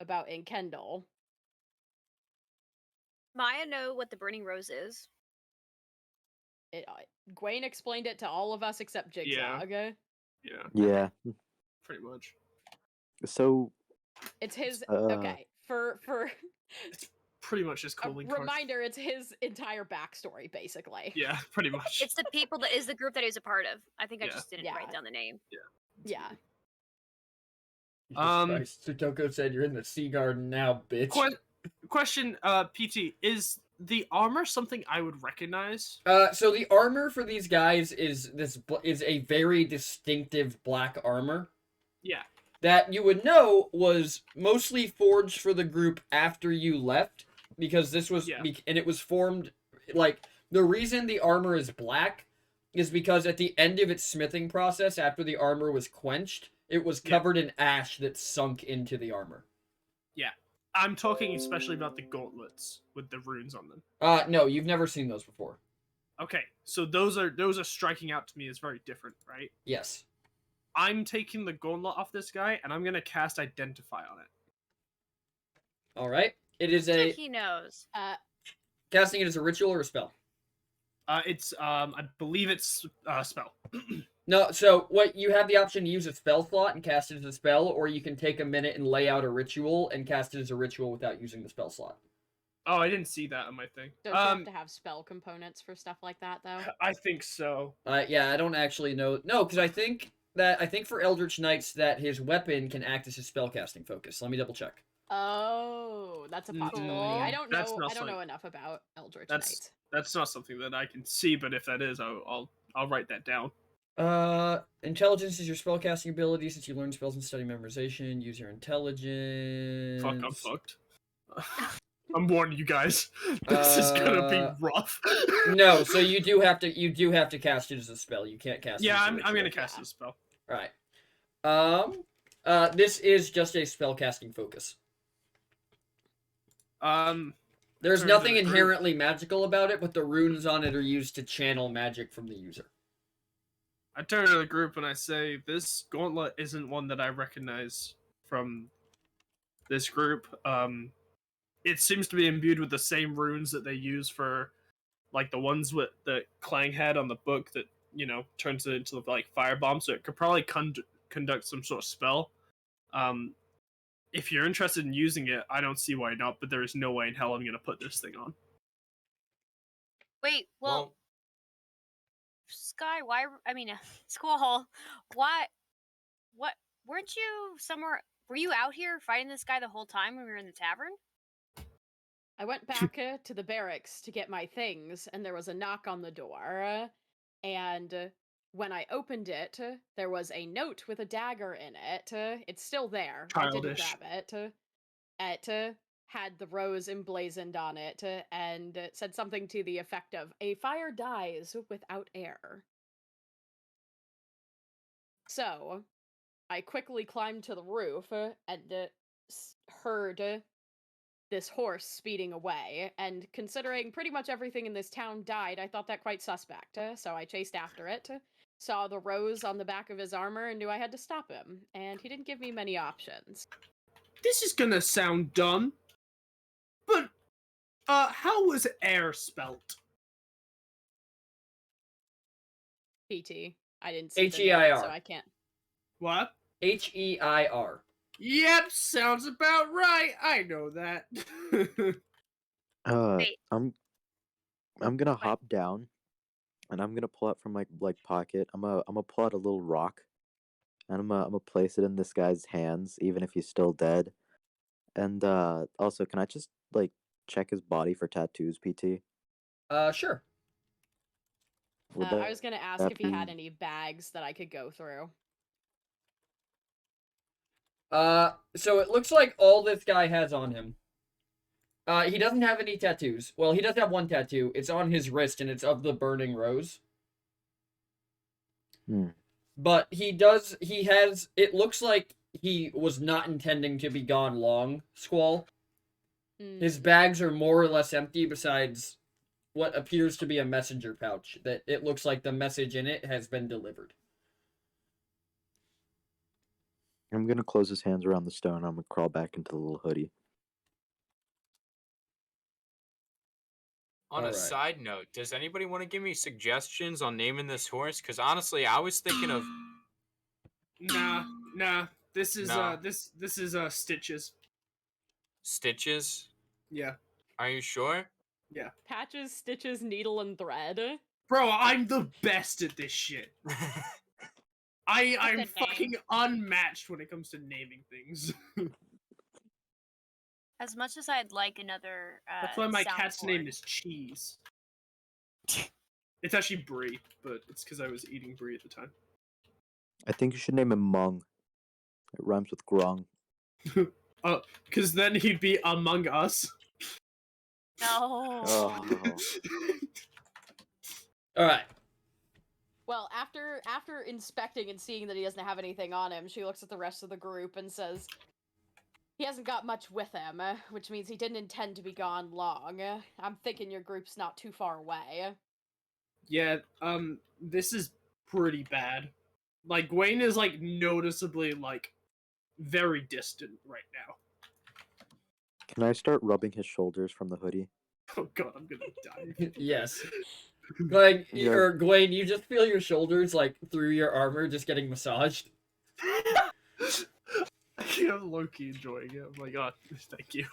about Inkendel. Maya know what the burning rose is. Gwaine explained it to all of us except Yeah. Jigsaw. Yeah, Yeah. pretty much. So It's his. Uh, Okay, for Pretty much his a calling card. reminder, it's his entire backstory, basically. Yeah, pretty much. It's the people that is the group that he was a part of. I think I Yeah. just didn't Yeah. write down the name. Yeah. Sutoko said you're in the sea garden now, bitch. Question, PT, is the armor something I would recognize? So the armor for these guys is a very distinctive black armor Yeah. that you would know was mostly forged for the group after you left, because this was Yeah. and it was formed like the reason the armor is black is because at the end of its smithing process, after the armor was quenched, it was Yeah. covered in ash that sunk into the armor. I'm talking especially about the gauntlets with the runes on them. No, you've never seen those before. Okay, so those are striking out to me as very different, right? Yes. I'm taking the gauntlet off this guy, and I'm gonna cast Identify on it. All right. It is So a he knows. casting it as a ritual or a spell. It's I believe it's a spell. No, so what you have the option to use a spell slot and cast it as a spell, or you can take a minute and lay out a ritual and cast it as a ritual without using the spell slot. Oh, I didn't see that on my thing. Don't you have to have spell components for stuff like that, though? I think so. Yeah, I don't actually know. No, because I think for Eldritch Knights that his weapon can act as his spellcasting focus. Let me double check. Oh, that's a possibility. I don't That's know. not I don't like- know enough about Eldritch That's- Knight. That's not something that I can see, but if that is, I'll write that down. Intelligence is your spellcasting ability. Since you learn spells and study memorization, use your intelligence. Fuck, I'm fucked. I'm warning you guys. This is gonna be rough. No, so you do have to cast it as a spell. You can't cast. Yeah, it as a I'm ritual. gonna cast this spell. All right. This is just a spellcasting focus. There's turn to nothing the group. inherently magical about it, but the runes on it are used to channel magic from the user. I turn to the group and I say, "This gauntlet isn't one that I recognize from this group. It seems to be imbued with the same runes that they use for, like, the ones with that Clang had on the book that turns it into like firebomb. So it could probably conduct some sort of spell. if you're interested in using it, I don't see why not. But there is no way in hell I'm gonna put this thing on. Wait, well, Sky, why? I mean, Squall, why? What? Weren't you somewhere? Were you out here fighting this guy the whole time when we were in the tavern? I went back to the barracks to get my things, and there was a knock on the door. And when I opened it, there was a note with a dagger in it. It's still there. I didn't Childish. grab it. It had the rose emblazoned on it, and it said something to the effect of, "A fire dies without air." So, I quickly climbed to the roof and heard this horse speeding away, and considering pretty much everything in this town died, I thought that quite suspect, so I chased after it, saw the rose on the back of his armor, and knew I had to stop him, and he didn't give me many options. This is gonna sound dumb, but how was air spelt? PT. I didn't see the H-E-I-R. note, so I can't. What? H-E-I-R. Yep, sounds about right. I know that. Wait. I'm gonna hop down, and I'm gonna pull out from my pocket. I'm gonna pull out a little rock, and I'm gonna place it in this guy's hands, even if he's still dead. And also, can I just check his body for tattoos, PT? Sure. Would I was gonna ask that if he had be- any bags that I could go through. So it looks like all this guy has on him. He doesn't have any tattoos. Well, he does have one tattoo. It's on his wrist, and it's of the burning rose. But he has, it looks like he was not intending to be gone long, Squall. His bags are more or less empty besides what appears to be a messenger pouch that it looks like the message in it has been delivered. I'm gonna close his hands around the stone. I'm gonna crawl back into the little hoodie. On a Alright. side note, does anybody want to give me suggestions on naming this horse? Because honestly, I was thinking of Nah. This is No. this is Stitches. Stitches. Yeah. Are you sure? Yeah. Patches, stitches, needle, and thread. Bro, I'm the best at this shit. I'm Good name. fucking unmatched when it comes to naming things. As much as I'd like another. That's why my sound cat's board. name is Cheese. It's actually Brie, but it's because I was eating Brie at the time. I think you should name him Mung. It rhymes with grung. Because then he'd be among us. No. Oh. Alright. Well, after inspecting and seeing that he doesn't have anything on him, she looks at the rest of the group and says, "He hasn't got much with him, which means he didn't intend to be gone long. I'm thinking your group's not too far away." Yeah, this is pretty bad. Like, Gwen is, noticeably, very distant right now. Can I start rubbing his shoulders from the hoodie? Oh god, I'm gonna die. Yes. Glenn, Yeah. or Gwen, you just feel your shoulders, through your armor, just getting massaged. I'm low-key enjoying it. I'm like, oh, thank you.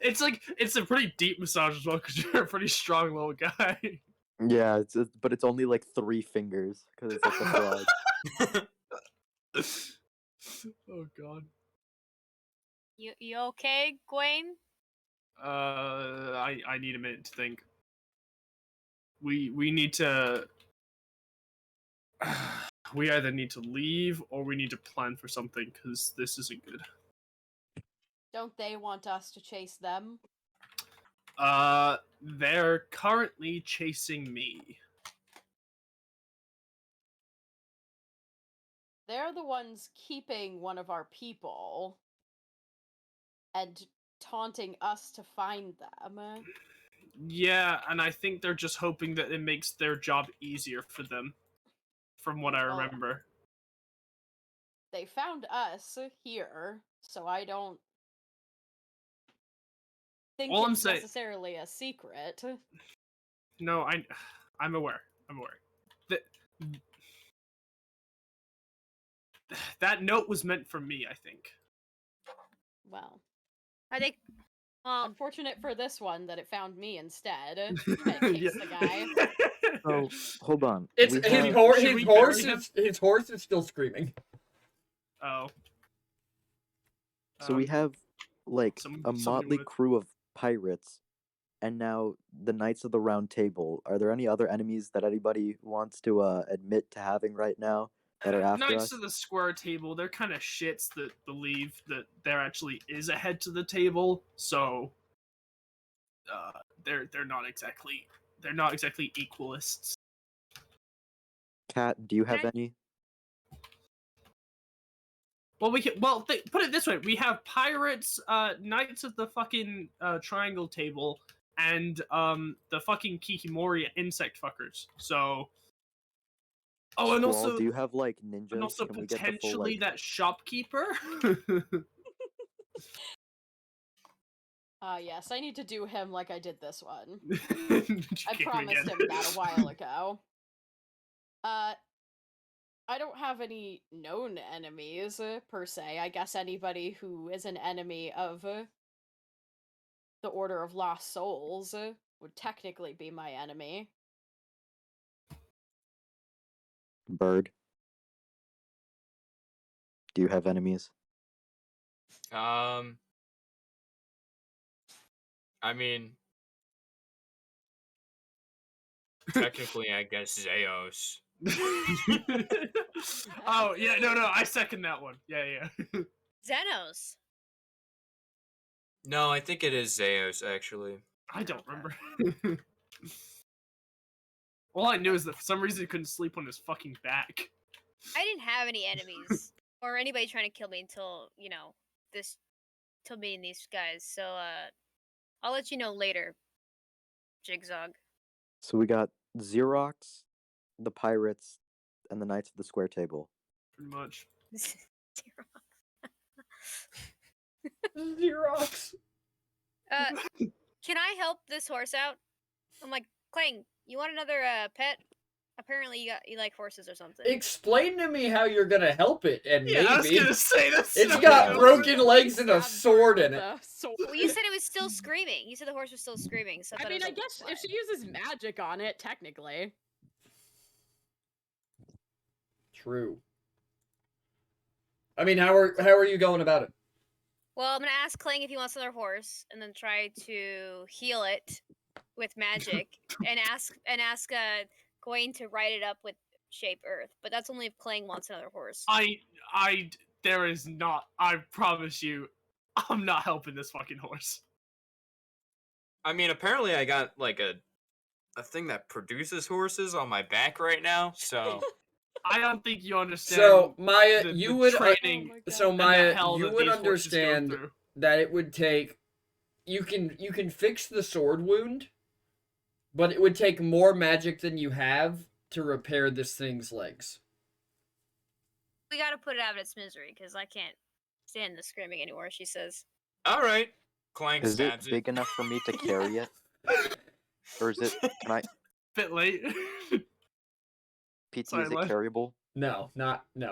It's a pretty deep massage as well, because you're a pretty strong little guy. Yeah, but it's only 3 fingers because it's like a frog. Oh god. You okay, Gwen? I need a minute to think. We need to. We either need to leave or we need to plan for something because this isn't good. Don't they want us to chase them? They're currently chasing me. They're the ones keeping one of our people and taunting us to find them. Yeah, and I think they're just hoping that it makes their job easier for them, from what I Well, remember. They found us here, so I don't think All I'm it's saying- necessarily a secret. No, I'm aware. That note was meant for me, I think. Well, Are they? Well, unfortunate for this one that it found me instead. And it kicks the guy. So hold on. It's we his, have, Should his we horse bury him? his horse is still screaming. Oh. so we have like some- a somebody motley would- crew of pirates, and now the Knights of the Round Table. Are there any other enemies that anybody wants to admit to having right now that are after Knights us? of the Square Table, they're kind of shits that believe that there actually is a head to the table, so they're not exactly equalists. Kat, do you have Can any? Well, put it this way: we have pirates, Knights of the fucking Triangle Table, and the fucking Kikimori insect fuckers. So, oh, and Squall, also do you have like ninjas? and also Can we get the full, potentially like... that shopkeeper. Yes, I need to do him like I did this one. I I promised him that a while ago. I don't have any known enemies, per se. I guess anybody who is an enemy of the Order of Lost Souls would technically be my enemy. Bird, do you have enemies? I mean, technically, I guess Zeos. Oh yeah, no, I second that one. Yeah. Xenos. No, I think it is Zeos actually. I don't remember. All I knew is that for some reason he couldn't sleep on his fucking back. I didn't have any enemies or anybody trying to kill me until meeting these guys. So I'll let you know later. Jigsaw. So we got Xerox, the pirates, and the Knights of the Square Table. Pretty much. Xerox. Can I help this horse out? I'm like, Clang, you want another pet? Apparently you like horses or something. Explain to me how you're gonna help it, and Yeah, I was maybe gonna say that's. it's not got gonna broken work. legs and a sword in it. Well, you said it was still screaming. You said the horse was still screaming. So I, I thought it mean, was I like, guess what? if she uses magic on it, technically. True. I mean, how are you going about it? Well, I'm gonna ask Clang if he wants another horse, and then try to heal it with magic, and ask Gawain to ride it up with Shape Earth. But that's only if Clang wants another horse. There is not. I promise you, I'm not helping this fucking horse. I mean, apparently I got like a thing that produces horses on my back right now, so I don't think you understand. So Maya, the you would training. so and the Maya, hell you that would these horses go understand through. that it would take. You can fix the sword wound, but it would take more magic than you have to repair this thing's legs. We gotta put it out of its misery because I can't stand the screaming anymore. She says. all right. Clank Is it stabs it. big enough for me to carry it? Or is it, can I, Bit late. PT, Sorry, is it what? carryable? No,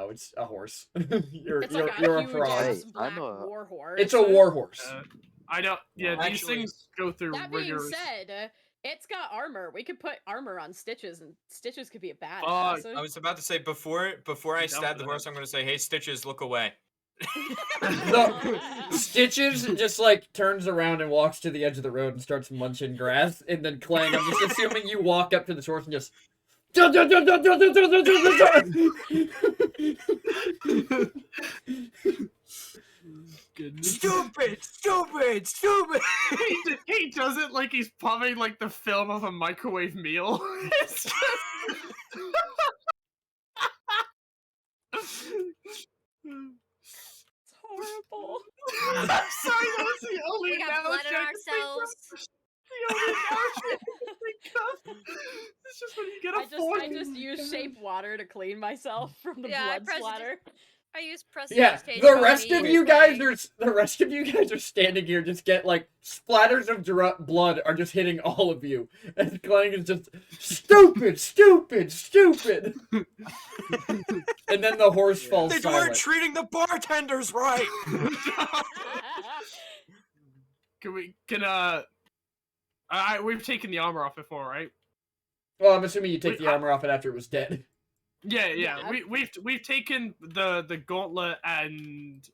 it's a horse. you're It's like you're a a huge fraud. Hey, ass black I'm a- war horse. It's a war horse. I don't. Yeah, Well, these actually- things go through That being rigorous. said, it's got armor. We could put armor on Stitches, and Stitches could be a Fuck. badass. I was about to say before I down stab for the that. horse, I'm gonna say, "Hey, Stitches, look away." No, Stitches just like turns around and walks to the edge of the road and starts munching grass, and then Clang, I'm just assuming you walk up to the horse and just. Goodness. Stupid! He does it like he's pumping like the film of a microwave meal. It's just... It's horrible. I'm sorry, that was the only We got blood analogy on I could think of. ourselves. The only analogy I could think of. It's just when you get a I fork. just use shape water to clean myself from the Yeah, I blood pressed it splatter. I use press. Yeah, stage the on rest me of and you guys play. are standing here, just get like splatters of blood are just hitting all of you, and Clang is just stupid, stupid, stupid, and then the horse falls They silent. weren't treating the bartenders right. We've taken the armor off before, right? Well, I'm assuming you take Wait, the armor off it after it was dead. Yeah. Yeah. We've taken the gauntlet, and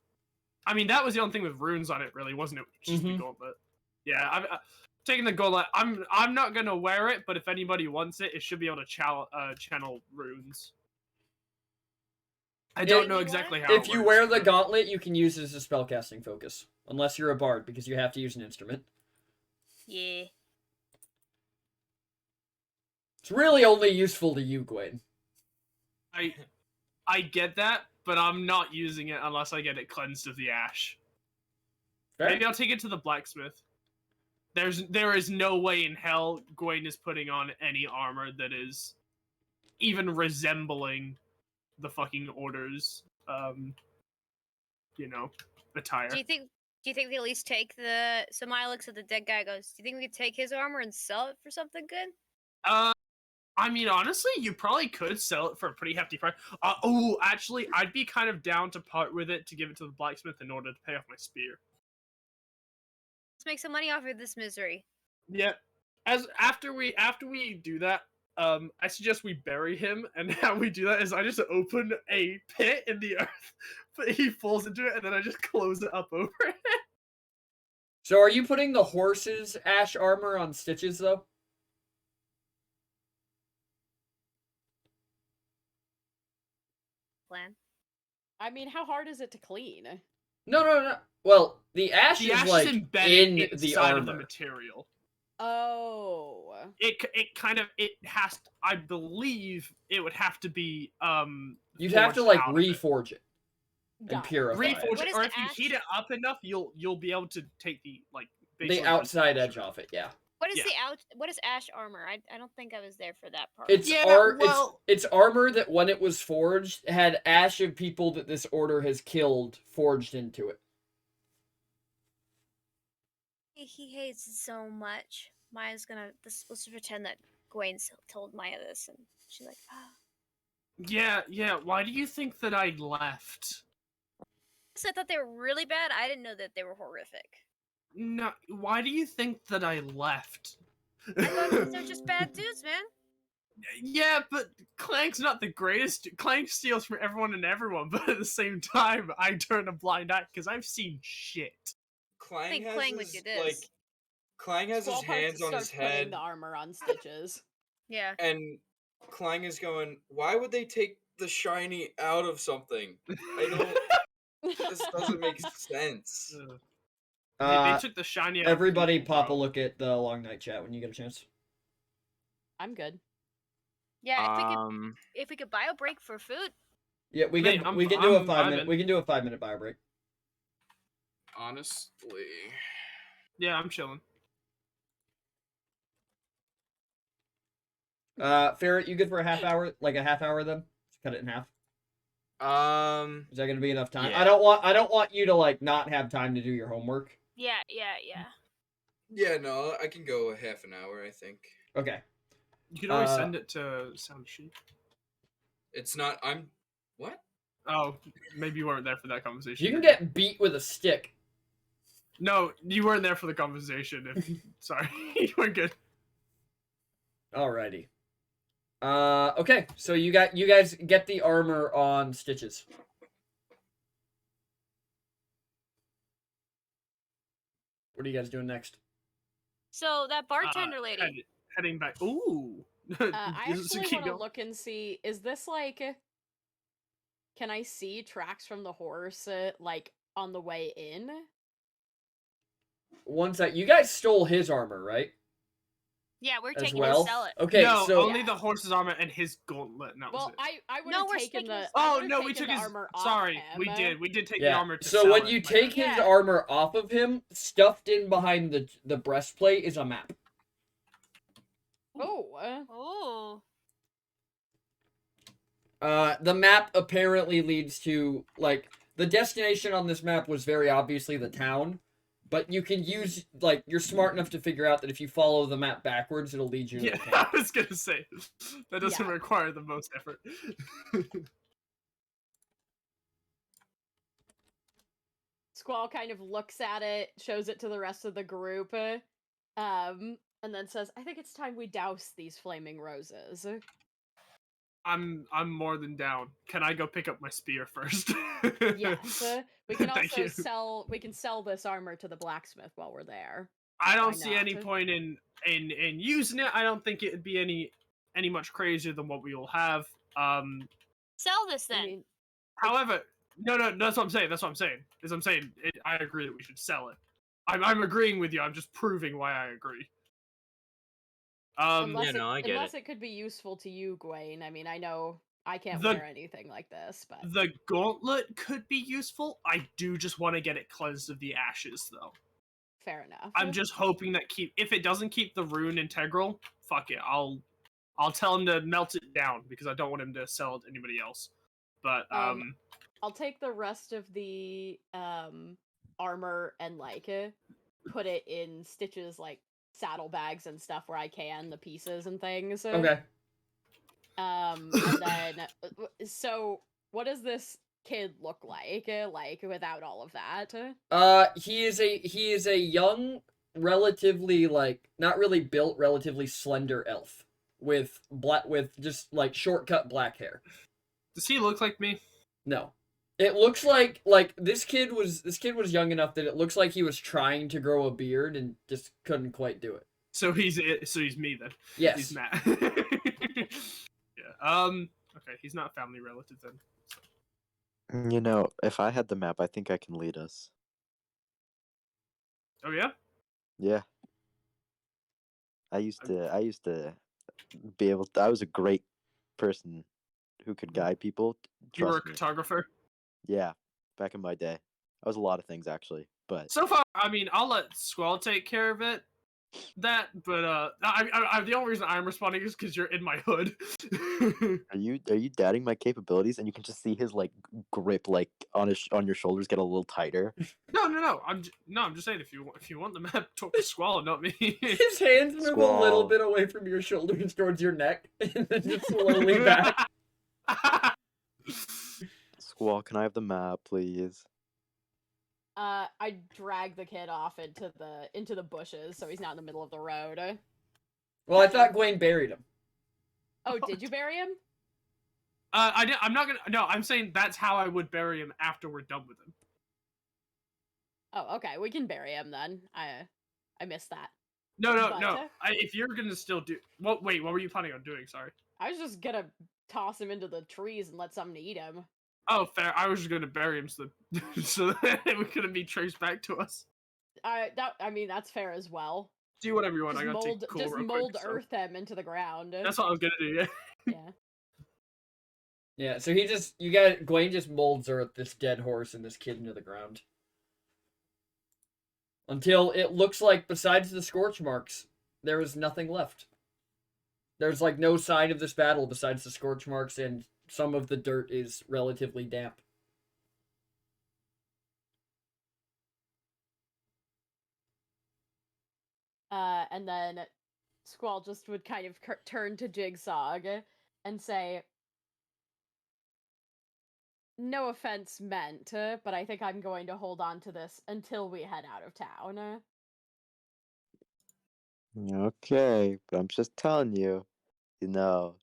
I mean that was the only thing with runes on it, really, wasn't it? Just the gauntlet. Yeah, I've taken the gauntlet. I'm not gonna wear it, but if anybody wants it, it should be able to channel runes. I don't know exactly how. If it you works, wear the but- gauntlet, you can use it as a spellcasting focus, unless you're a bard, because you have to use an instrument. Yeah. It's really only useful to you, Gwen. I get that, but I'm not using it unless I get it cleansed of the ash. Fair. Maybe I'll take it to the blacksmith. There is no way in hell Gwen is putting on any armor that is even resembling the fucking order's attire. Do you think they at least take the? So Maya looks at the dead guy. Goes, do you think we could take his armor and sell it for something good? I mean, honestly, you probably could sell it for a pretty hefty price. Actually, I'd be kind of down to part with it to give it to the blacksmith in order to pay off my spear. Let's make some money off of this misery. Yeah. After we do that, I suggest we bury him, and how we do that is I just open a pit in the earth, but he falls into it, and then I just close it up over it. So are you putting the horse's ash armor on Stitches, though? Plan. I mean, how hard is it to clean? No. Well, the ash The is ash like is embedded in the inside armor. of the material. Oh. I believe it would have to be You'd have to forged like out of it. reforge it and Got it. purify it. Reforge What it, is or the if you ash? heat it up enough, you'll be able to take the The basically outside just- edge off it, yeah. What is Yeah. What is ash armor? I don't think I was there for that part. It's Yeah, well- it's armor that when it was forged had ash of people that this order has killed forged into it. He hates it so much. Maya's gonna. Let's just pretend that Gwen told Maya this, and she's like, "Ah." Yeah. Why do you think that I left? So I thought they were really bad. I didn't know that they were horrific. No, why do you think that I left? I thought they're just bad dudes, man. Yeah, but Clank's not the greatest. Clank steals from everyone and everyone, but at the same time, I turn a blind eye because I've seen shit. Clang think has Clang would his, do this. Clang has his Ballpark hands on his starts putting head, the armor on Stitches. Yeah. and Clang is going, "Why would they take the shiny out of something? I don't. This doesn't make sense." They took the shiny out of Everybody people, pop a bro. look at the long night chat when you get a chance. I'm good. Yeah. If we could bio break for food. Yeah, we Mate, can I'm- we can do a I'm 5-minute vibing. we can do a 5-minute bio break. Honestly, Yeah, I'm chilling. Ferret, you good for a half hour? Like a half hour then? Just cut it in half. Is that gonna be enough time? Yeah. I don't want you to like not have time to do your homework. Yeah. yeah, no, I can go a half an hour. I think Okay. You can always Uh, send it to Sound Sheep. it's not. I'm what? Oh, maybe you weren't there for that conversation. You can get beat with a stick. No, you weren't there for the conversation. Sorry, you weren't good. Alrighty. Okay, so you guys get the armor on Stitches. What are you guys doing next? So that bartender lady. Heading back. Ooh. I So actually keep want to going. look and see. Is this like? Can I see tracks from the horse like on the way in? One sec. You guys stole his armor, right? Yeah, we're As taking well. it to sell it. Okay, no, so only the horse's armor and his gauntlet. And that was Well, it. I would No, have we're taken taking the. his- I Oh would've no, we taken took the his. armor off Sorry, him. we did. We did take the yeah. armor to So sell when it, you my take bad. his Yeah. armor off of him, stuffed in behind the breastplate is a map. Oh. Oh. The map apparently leads to, like, the destination on this map was very obviously the town, but you can use, like, you're smart enough to figure out that if you follow the map backwards, it'll lead you to Yeah, the I town. was gonna say that doesn't Yeah. require the most effort. Squall kind of looks at it, shows it to the rest of the group, and then says, "I think it's time we douse these flaming roses." I'm more than down. Can I go pick up my spear first? Yes, we can Thank also you. sell this armor to the blacksmith while we're there. I don't Why see any not? point in using it. I don't think it would be any much crazier than what we will have. Sell this I then. mean, However, no, that's what I'm saying. That's what I'm saying. I agree that we should sell it. I'm agreeing with you. I'm just proving why I agree. unless I get unless it. it could be useful to you, Gwaine. I mean, I know I can't The- wear anything like this, but The gauntlet could be useful. I do just want to get it cleansed of the ashes, though. fair enough. I'm just hoping that if it doesn't keep the rune integral, fuck it. I'll tell him to melt it down because I don't want him to sell it to anybody else. But I'll take the rest of the armor and like put it in Stitch's like saddlebags and stuff where I can, the pieces and things. Okay. And then so what does this kid look like without all of that? He is a young, relatively, like, not really built, relatively slender elf with just like shortcut black hair. does he look like me? No. It looks like this kid was young enough that it looks like he was trying to grow a beard and just couldn't quite do it. So he's me then. Yes. He's Matt. Yeah. Okay, he's not a family relative then. You know, if I had the map, I think I can lead us. Oh yeah. Yeah. I used to be able to, I was a great person who could guide people. You were a Trust me. cartographer. Yeah, back in my day. I was a lot of things actually, but So far, I mean, I'll let Squall take care of it. But the only reason I'm responding is because you're in my hood. are you doubting my capabilities? And you can just see his like grip like on your shoulders get a little tighter. No. I'm just saying if you want the map, talk to Squall, not me. His hands move a little Squall. bit away from your shoulders towards your neck, and then just slowly back. Squall, can I have the map, please? I drag the kid off into the bushes so he's not in the middle of the road. Well, I thought Gwaine buried him. Oh, did you bury him? I'm not gonna. No, I'm saying that's how I would bury him after we're done with him. Oh, okay, we can bury him then. I missed that. No. But- If you're gonna still do, wait, what were you planning on doing? Sorry. I was just gonna toss him into the trees and let something eat him. Oh, fair. I was just gonna bury him so that it couldn't be traced back to us. I mean that's fair as well. Do whatever you want. Just I gotta mold, take cool just real mold quick, so- earth him into the ground. That's what I was gonna do. Yeah. Yeah. Yeah, so Gwaine just molds this dead horse and this kid into the ground. Until it looks like, besides the scorch marks, there is nothing left. There's like no sign of this battle besides the scorch marks, and some of the dirt is relatively damp. And then Squall just would kind of turn to Jigsaw and say, "No offense meant, but I think I'm going to hold on to this until we head out of town." Okay, but I'm just telling you, you know.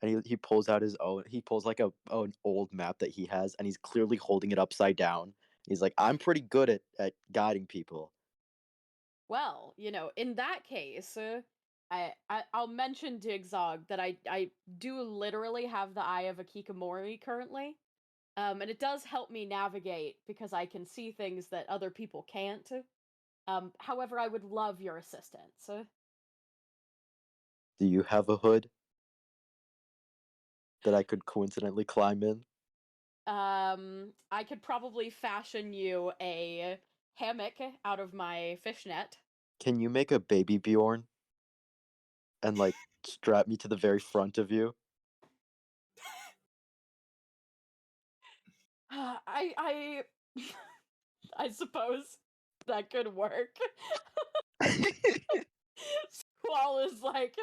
And he pulls out his own. He pulls like an old map that he has, and he's clearly holding it upside down. He's like, I'm pretty good at guiding people. Well, in that case, I'll mention Jigsaw that I do literally have the Eye of a Kikamori currently. And it does help me navigate because I can see things that other people can't. However, I would love your assistance. Do you have a hood that I could coincidentally climb in? I could probably fashion you a hammock out of my fishnet. Can you make a baby Bjorn and like strap me to the very front of you? I I suppose that could work. Squall is like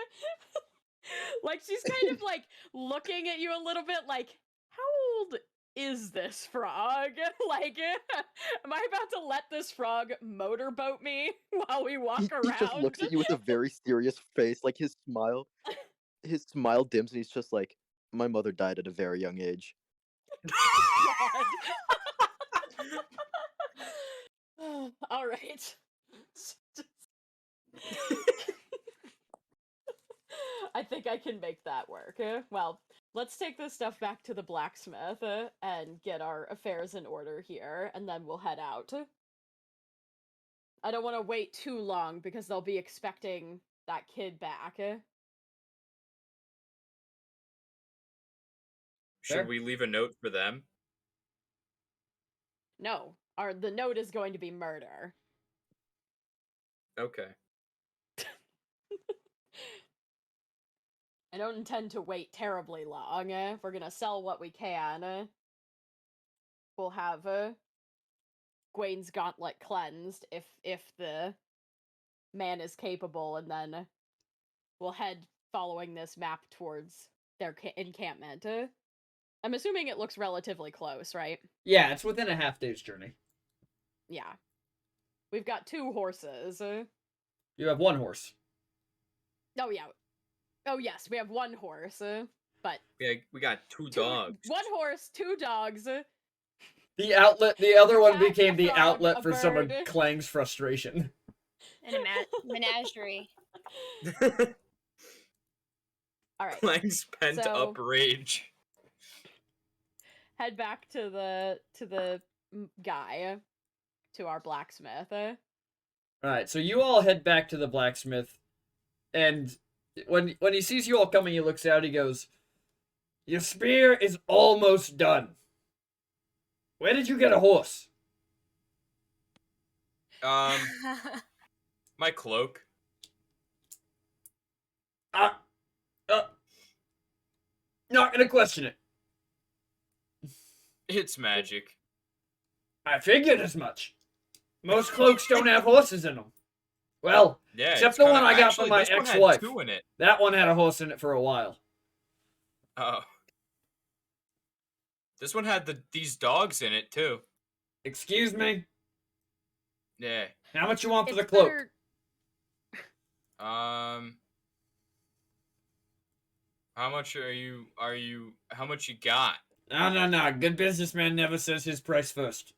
she's kind of like looking at you a little bit like, how old is this frog? Like, am I about to let this frog motorboat me while we walk He around? just looks at you with a very serious face, like his smile dims, and he's just like, "My mother died at a very young age." God. All right. I think I can make that work. Well, let's take this stuff back to the blacksmith and get our affairs in order here, and then we'll head out. I don't want to wait too long because they'll be expecting that kid back. Fair. Should we leave a note for them? No, the note is going to be murder. Okay. I don't intend to wait terribly long. If we're gonna sell what we can, we'll have Gwain's gauntlet cleansed if the man is capable, and then we'll head following this map towards their encampment. I'm assuming it looks relatively close, right? Yeah, it's within a half day's journey. Yeah. We've got 2 horses. You have 1 horse. Oh, yeah. Oh, yes, we have 1 horse, but... Yeah, we got 2 dogs. 1 horse, 2 dogs. The other one Cat, became a the frog, outlet a for some of bird. Klang's frustration. And a menagerie. Alright, Klang's pent So- up rage. head back to the guy, to our blacksmith. Alright, so you all head back to the blacksmith, and when he sees you all coming, he looks out, he goes, "Your spear is almost done. Where did you get a horse?" My cloak. Not gonna question it. It's magic. I figured as much. Most cloaks don't have horses in them. Well, Yeah, except it's the kinda- one I got actually, from my this one had ex-wife. 2 in it. That one had a horse in it for a while. Oh. This one had these dogs in it too. Excuse me? Yeah. How much you want for the It's cloak? better- How much how much you got? No. Good businessman never says his price first.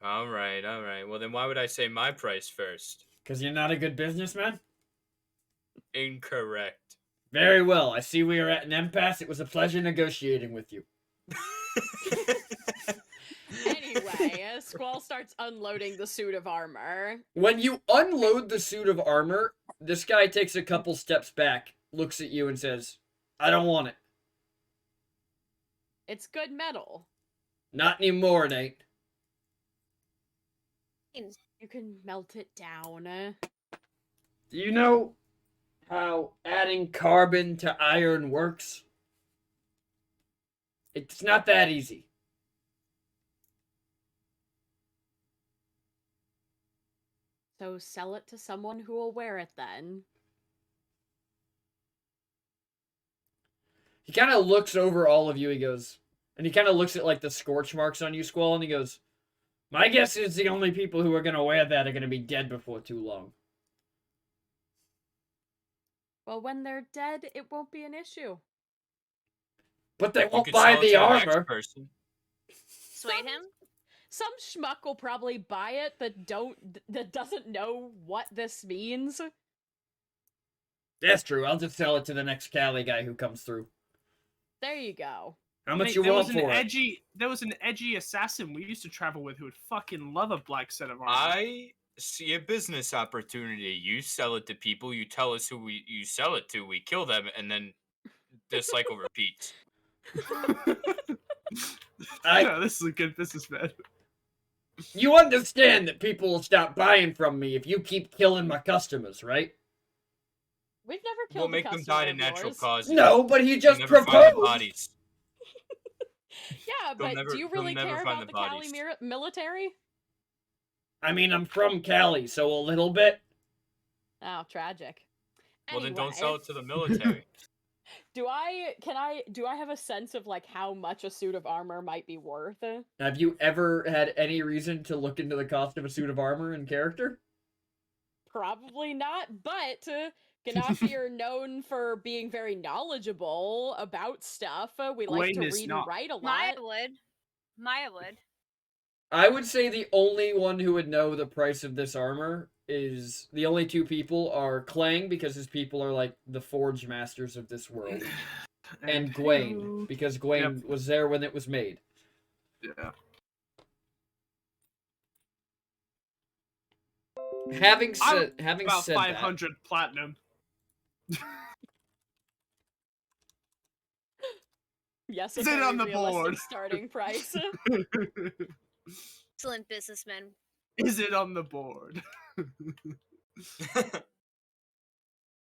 Alright. Well then why would I say my price first? Because you're not a good businessman? Incorrect. Very well. I see we are at an impasse. It was a pleasure negotiating with you. Anyway, Squall starts unloading the suit of armor. When you unload the suit of armor, this guy takes a couple steps back, looks at you, and says, "I don't want it. It's good metal. Not anymore, it ain't." You can melt it down. Do you know how adding carbon to iron works? It's not that easy. So sell it to someone who will wear it then. He kind of looks over all of you, he goes, and he kind of looks at like the scorch marks on you, Squall, and he goes, "My guess is the only people who are going to wear that are going to be dead before too long." Well, when they're dead, it won't be an issue. But they You won't could buy sell it the to the next armor. person. Sway him? Some schmuck will probably buy it that doesn't know what this means. That's true. I'll just sell it to the next Cali guy who comes through. There you go. How much Mate, you there want was an for it? There was an edgy assassin we used to travel with who would fucking love a black set of armor. I see a business opportunity. You sell it to people, you tell us who you sell it to, we kill them, and then this cycle repeats. Yeah, this is a good businessman. You understand that people will stop buying from me if you keep killing my customers, right? We've never killed We'll a make them customer die to of natural yours. causes. No, but he We'll just never find the proposed. bodies. Yeah, They'll but never- do you they'll really never care find about the the Cali bodies. military? I mean, I'm from Cali, so a little bit. Oh, tragic. Well, then don't Anyway, sell it to the military. do I have a sense of like how much a suit of armor might be worth? Have you ever had any reason to look into the cost of a suit of armor in character? Probably not, but Ganassi are known for being very knowledgeable about stuff. We like to Gwen is read not. and write a lot. Maya would. Maya would. I would say the only one who would know the price of this armor is the only two people are Clang, because his people are like the forge masters of this world, and Gwaine, because Gwaine was there when it was made. Yeah. Having I'm said About that, 500 platinum. Yes, a Is it very on the realistic board? starting price. Excellent businessman. Is it on the board?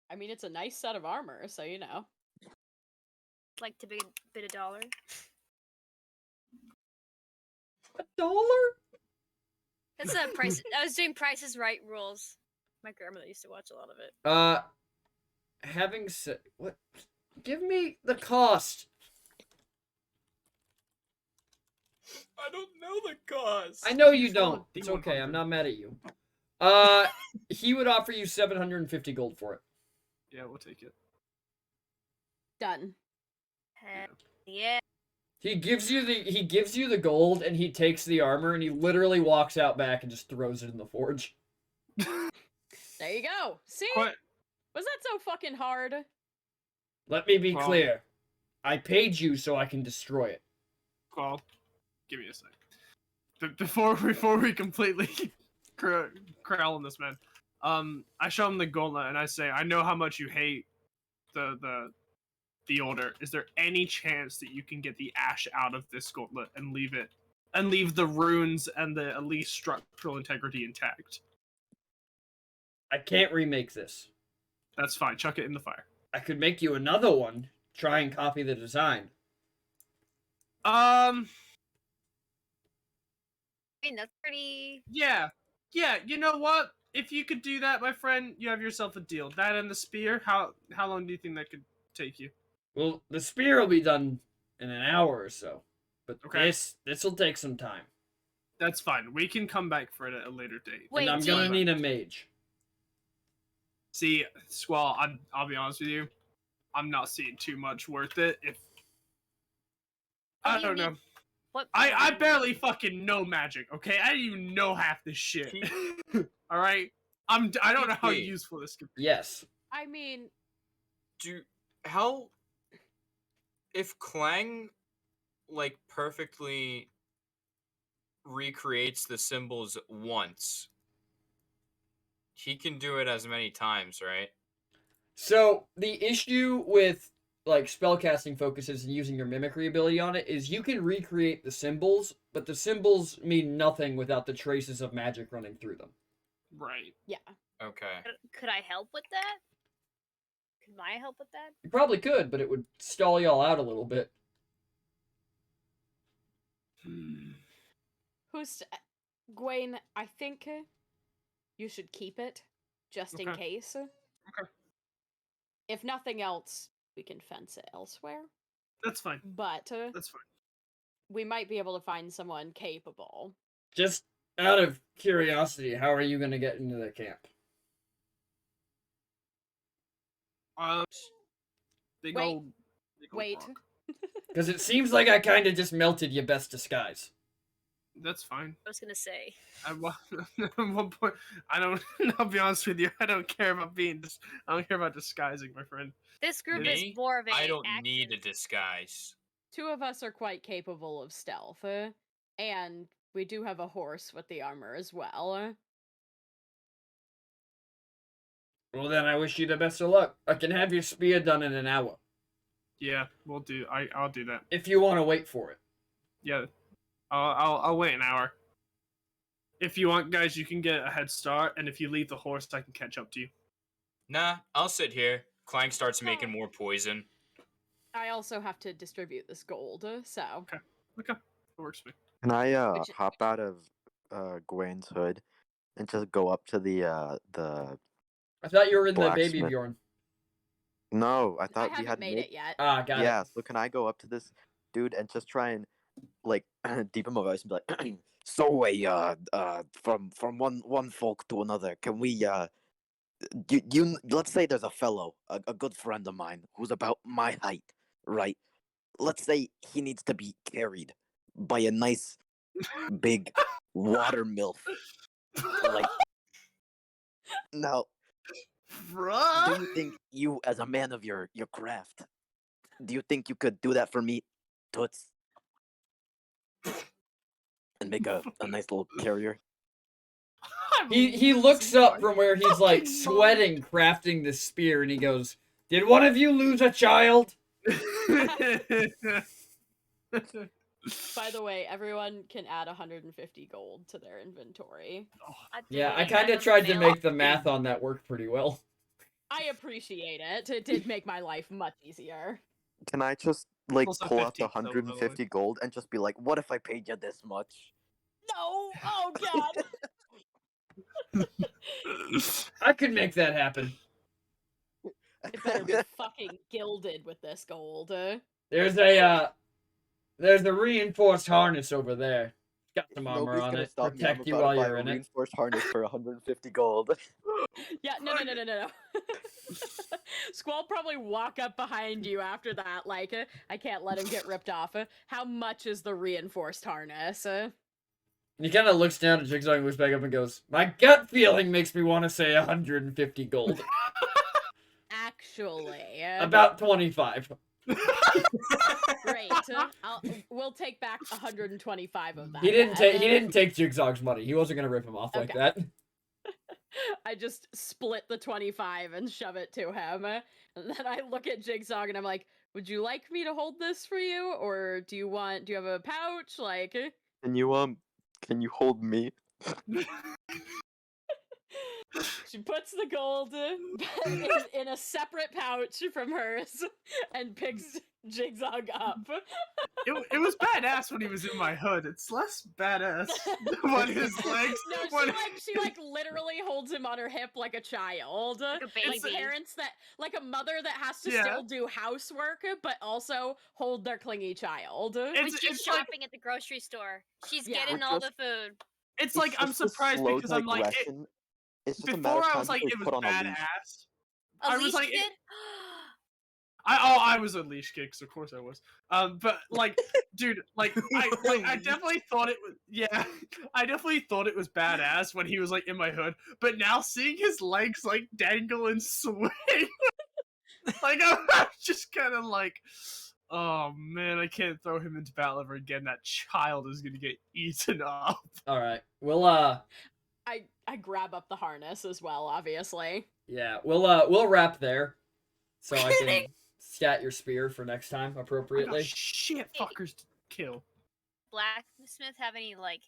I mean, it's a nice set of armor, so you know. Like to bid a dollar. $1? That's a price. I was doing Prices Right rules. My grandmother used to watch a lot of it. Having said what? Give me the cost. I don't know the cost. I know you Sure, don't. It's okay. D100. I'm not mad at you. He would offer you 750 gold for it. Yeah, we'll take it. Done. Hell yeah. He gives you the gold, and he takes the armor, and he literally walks out back and just throws it in the forge. There you go. See? What? Was that so fucking hard? Let me be Well- clear. I paid you so I can destroy it. Well, give me a sec. Before we completely corral on this man, I show him the gauntlet and I say, I know how much you hate the order. Is there any chance that you can get the ash out of this gauntlet and leave the runes and the at least structural integrity intact? I can't remake this. That's fine. Chuck it in the fire. I could make you another one. Try and copy the design. I mean, that's pretty. Yeah. You know what? If you could do that, my friend, you have yourself a deal. That and the spear. How long do you think that could take you? Well, the spear will be done in an hour or so, but Okay. this will take some time, That's fine. We can come back for it at a later date. Wait, and I'm do gonna you- need a mage. See, Squall, I'll be honest with you. I'm not seeing too much worth it. If What I do you don't know. need? What? I barely fucking know magic, okay? I didn't even know half this shit. All right? I don't know how Wait. useful this could be. Yes. I mean, If Clang like perfectly recreates the symbols once, he can do it as many times, right? So the issue with like spellcasting focuses and using your mimicry ability on it is you can recreate the symbols, but the symbols mean nothing without the traces of magic running through them. Right. yeah. Okay. Could I help with that? Could Maya help with that? You probably could, but it would stall y'all out a little bit. Who's Gwaine? I think you should keep it just in Okay. case. Okay. If nothing else, we can fence it elsewhere. That's fine. But That's fine. we might be able to find someone capable. Just out of curiosity, how are you gonna get into the camp? Big Wait. old Wait. rock. Because it seems like I kind of just melted your best disguise. That's fine. I was gonna say. At one point, I'll be honest with you. I don't care about I don't care about disguising, my friend. This group Me? is more of a. I don't need a active- disguise. Two of us are quite capable of stealth, and we do have a horse with the armor as well. Well, then I wish you the best of luck. I can have your spear done in an hour, Yeah, we'll do. I'll do that. if you want to wait for it. Yeah, I'll wait an hour. If you want, guys, you can get a head start, and if you leave the horse, I can catch up to you. Nah, I'll sit here. Clang starts making more poison. I also have to distribute this gold, so. Okay. Okay, that works for me. Can I Which- hop out of Gwen's hood and just go up to the I thought you were in the baby Blacksmith. Bjorn. No, I I thought we haven't had made it yet. Ah, got yeah, it. so can I go up to this dude and just try and like deepen my voice and be like, so from one folk to another, can we you let's say there's a fellow, a good friend of mine who's about my height, right? Let's say he needs to be carried by a nice big water milf. Like now, do Bruh. you think you, as a man of your craft, do you think you could do that for me, Toots? And make a nice little carrier? He looks up from where he's like sweating, crafting the spear, and he goes, "Did one of you lose a child?" By the way, everyone can add 150 gold to their inventory. Yeah, I didn't kind of ever tried to fail. make the math on that work pretty well. I appreciate it. It did make my life much easier. Can I just like Also pull out 50 the though, by the way. 150 gold and just be like, what if I paid you this much? No! Oh god! I could make that happen. It better be fucking gilded with this gold. There's a reinforced harness over there. Got some armor Nobody's on gonna it. stop me. I'm Protect you about to while buy you're a in it. reinforced harness for 150 gold. Yeah, no. Squall probably walk up behind you after that, like, I can't let him get ripped off. How much is the reinforced harness? He kind of looks down at Jigsaw and looks back up and goes, "My gut feeling makes me want to say 150 gold." Actually, About 25. great. We'll take back 125 of that. He didn't then. take Jigsaw's money. He wasn't gonna rip him off like Okay. that. I just split the 25 and shove it to him. And then I look at Jigsaw and I'm like, would you like me to hold this for you? Or do you have a pouch? Like, Can you hold me? she puts the gold in a separate pouch from hers and picks Jigsaw up. It was badass when he was in my hood. It's less badass when his legs. No, when- she literally holds him on her hip like a child. Like a Like baby. parents like a mother that has to Yeah. still do housework but also hold their clingy child. When It's- she's it's like- shopping at the grocery store, she's Yeah. getting We're all just- the food. It's like I'm just a surprised slow because I'm like digression. It's just a matter before of I time was like before it he's was put on a leash. badass. A I was leash like- kid? I was a leash kicks, of course I was. But like, dude, I definitely thought it was I definitely thought it was badass when he was like in my hood. But now seeing his legs like dangle and swing, like I'm just kind of like, oh man, I can't throw him into battle ever again. That child is gonna get eaten up. All right. We'll I grab up the harness as well, obviously. yeah, we'll wrap there, so I can scat your spear for next time I got appropriately. shit fuckers to kill. Blacksmith have any like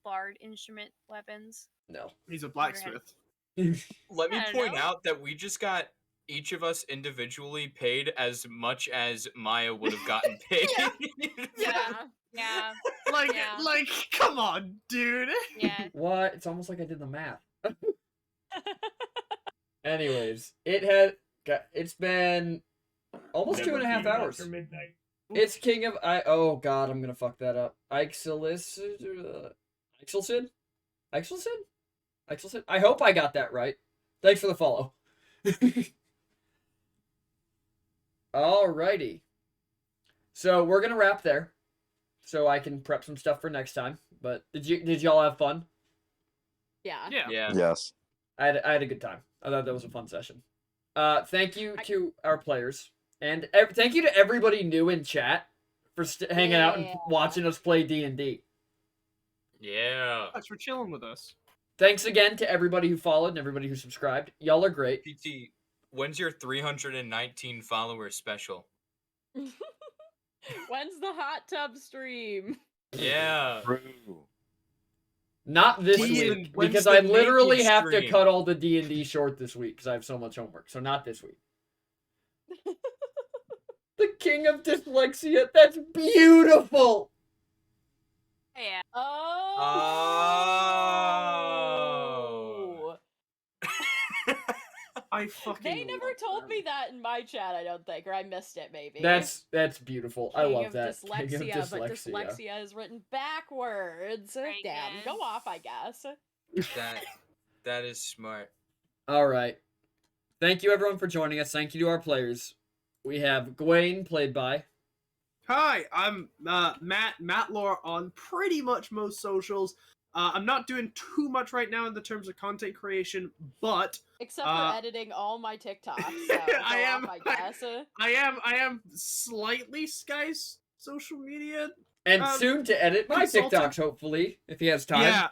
bard instrument weapons? No. He's a blacksmith. Let me I don't point know. out that we just got each of us individually paid as much as Maya would have gotten paid. Yeah. Yeah, Like, Yeah. like, come on, dude. yeah. What? It's almost like I did the math. Anyways, it's been almost Never 2.5 feed him hours. After midnight. It's King of oh god, I'm gonna fuck that up. Ixalicid? Ixalicid? I hope I got that right. Thanks for the follow. Alrighty. So we're gonna wrap there. So I can prep some stuff for next time. But did y'all have fun? Yeah. Yeah. Yeah. Yes. I had a good time. I thought that was a fun session. Thank you to our players, and thank you to everybody new in chat for hanging out and Yeah. watching us play D&D. Yeah. Thanks for chilling with us. Thanks again to everybody who followed and everybody who subscribed. Y'all are great. PT, when's your 319 followers special? When's the hot tub stream? Yeah. True. Not this When's the- week, when's because the I literally naked have to stream? cut all the D&D short this week because I have so much homework. So not this week. The King of Dyslexia. That's beautiful. Yeah. Oh. I fucking. They never love told them. me that in my chat, I don't think, or I missed it maybe. That's beautiful. I King love of that. King dyslexia, of but dyslexia is written backwards. Right, Damn, man. go off, I guess. That is smart. All right. Thank you everyone for joining us. Thank you to our players. We have Gwaine, played by. Hi, I'm Matt Lore on pretty much most socials. I'm not doing too much right now in the terms of content creation, but Except for editing all my TikToks, so go I am- off, I guess. I am slightly Sky's social media. And soon to edit my consultant. TikToks, hopefully, if he has time. Yeah.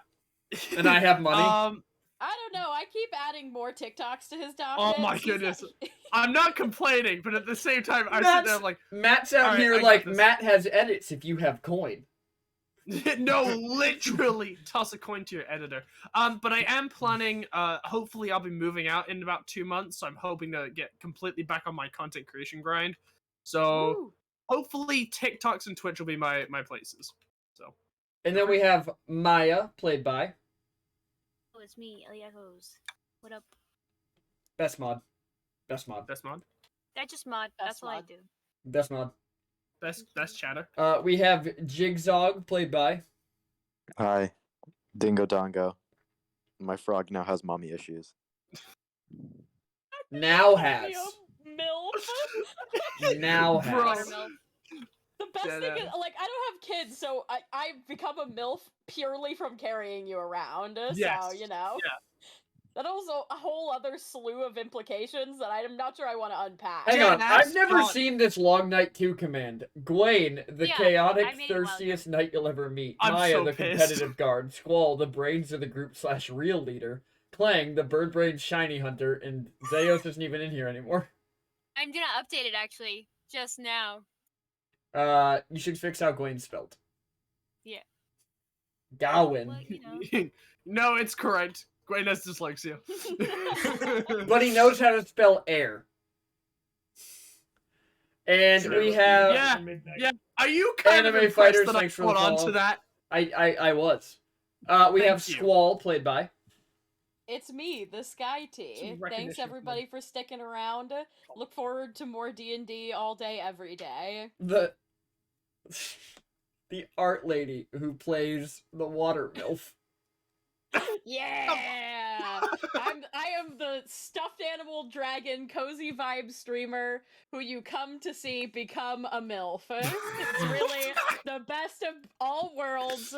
And I have money. I don't know, I keep adding more TikToks to his Oh document. my goodness. I'm not complaining, but at the same time, I sit Matt's- there like, Matt's out Alright, here I got like this. Matt has edits if you have coin. no, literally toss a coin to your editor. But I am planning. Hopefully, I'll be moving out in about 2 months. So I'm hoping to get completely back on my content creation grind. So Woo. hopefully, TikToks and Twitch will be my places. So And then we have Maya, played by. Oh, it's me, Eliakos. What up? Best mod. Best mod. best mod, I just mod. That's Best all I mod. do. Best mod. best chatter. We have Jigzog, played by. Hi, Dingo Dongo. My frog now has mommy issues. Now Call has. me a MILF. Now Bro. has. The best Shut thing up. is, like, I don't have kids, so I've become a MILF purely from carrying you around. Yes. So, you know. Yeah. That also a whole other slew of implications that I'm not sure I want to unpack. Hang on, Dead I've ass never on. seen this Long Night 2 command. Gwaine, the Yeah, chaotic, I made it a while ago. thirstiest knight you'll ever meet. I'm Maya, so the pissed. competitive guard. Squall, the brains of the group / real leader. Clang, the bird brain shiny hunter. And Zeos isn't even in here anymore. I'm gonna update it actually just now. You should fix how Gwaine's spelled. Yeah. Gawain. Well, you know. No, it's correct. Gwen has dyslexia. But he knows how to spell air. And Trevor we feed him have... Yeah, after midnight. yeah. Are you kind Anime of impressed Fighters, that thanks I for the put on follow. to that? I was. We have Thank you. Squall, played by... It's me, the Sky T. Some Thanks recognition for everybody for sticking around. Look forward to more D&D all day, every day. The art lady who plays the water MILF. Yeah! I am the stuffed animal dragon cozy vibe streamer who you come to see become a MILF. It's really the best of all worlds.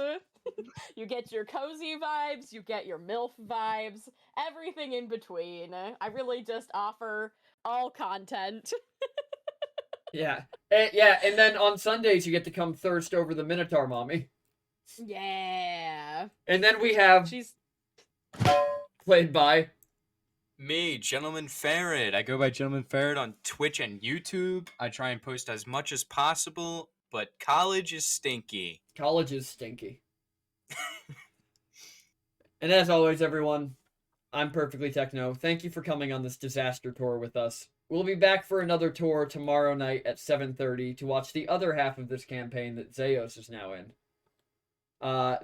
You get your cozy vibes, you get your MILF vibes, everything in between. I really just offer all content. Yeah. And then on Sundays you get to come thirst over the Minotaur mommy. Yeah. And then we have She's played by Me, Gentleman Ferret. I go by Gentleman Ferret on Twitch and YouTube. I try and post as much as possible, but college is stinky. College is Stinky. And as always, everyone, I'm Perfectly Techno. Thank you for coming on this disaster tour with us. We'll be back for another tour tomorrow night at 7:30 to watch the other half of this campaign that Zeos is now in.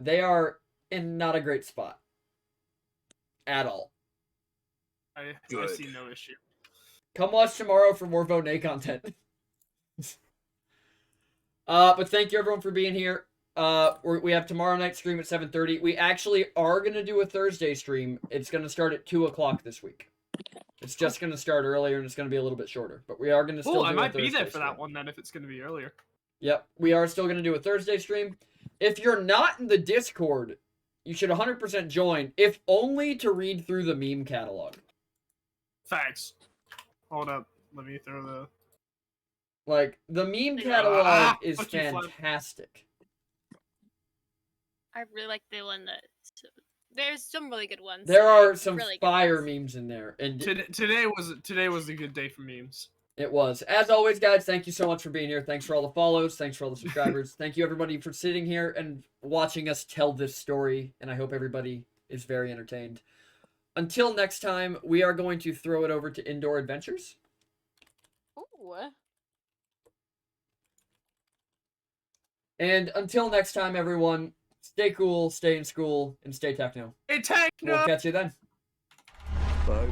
They are in not a great spot. At all. I Good. see no issue. Come watch tomorrow for more Vonet content. But thank you everyone for being here. We have tomorrow night stream at 7:30. We actually are gonna do a Thursday stream. It's gonna start at 2 o'clock this week. It's just gonna start earlier and it's gonna be a little bit shorter. But we are gonna still Oh, do I a might be Thursday there for that stream. one then if it's going to be earlier. Yep, we are still gonna do a Thursday stream. If you're not in the Discord, you should 100% join, if only to read through the meme catalog. Facts. Hold up. Let me throw the. Like, the meme Ah, catalog is fuck you, Flem. fantastic. I really like the one that. There's some really good ones. There are some Really good fire ones. memes in there, and Today was a good day for memes. it was. As always, guys, thank you so much for being here. Thanks for all the follows. Thanks for all the subscribers. Thank you, everybody, for sitting here and watching us tell this story, and I hope everybody is very entertained. Until next time, we are going to throw it over to Indoor Adventures. Ooh. And until next time, everyone, Stay cool, stay in school, and stay techno. Hey, Techno! We'll catch you then. Bye.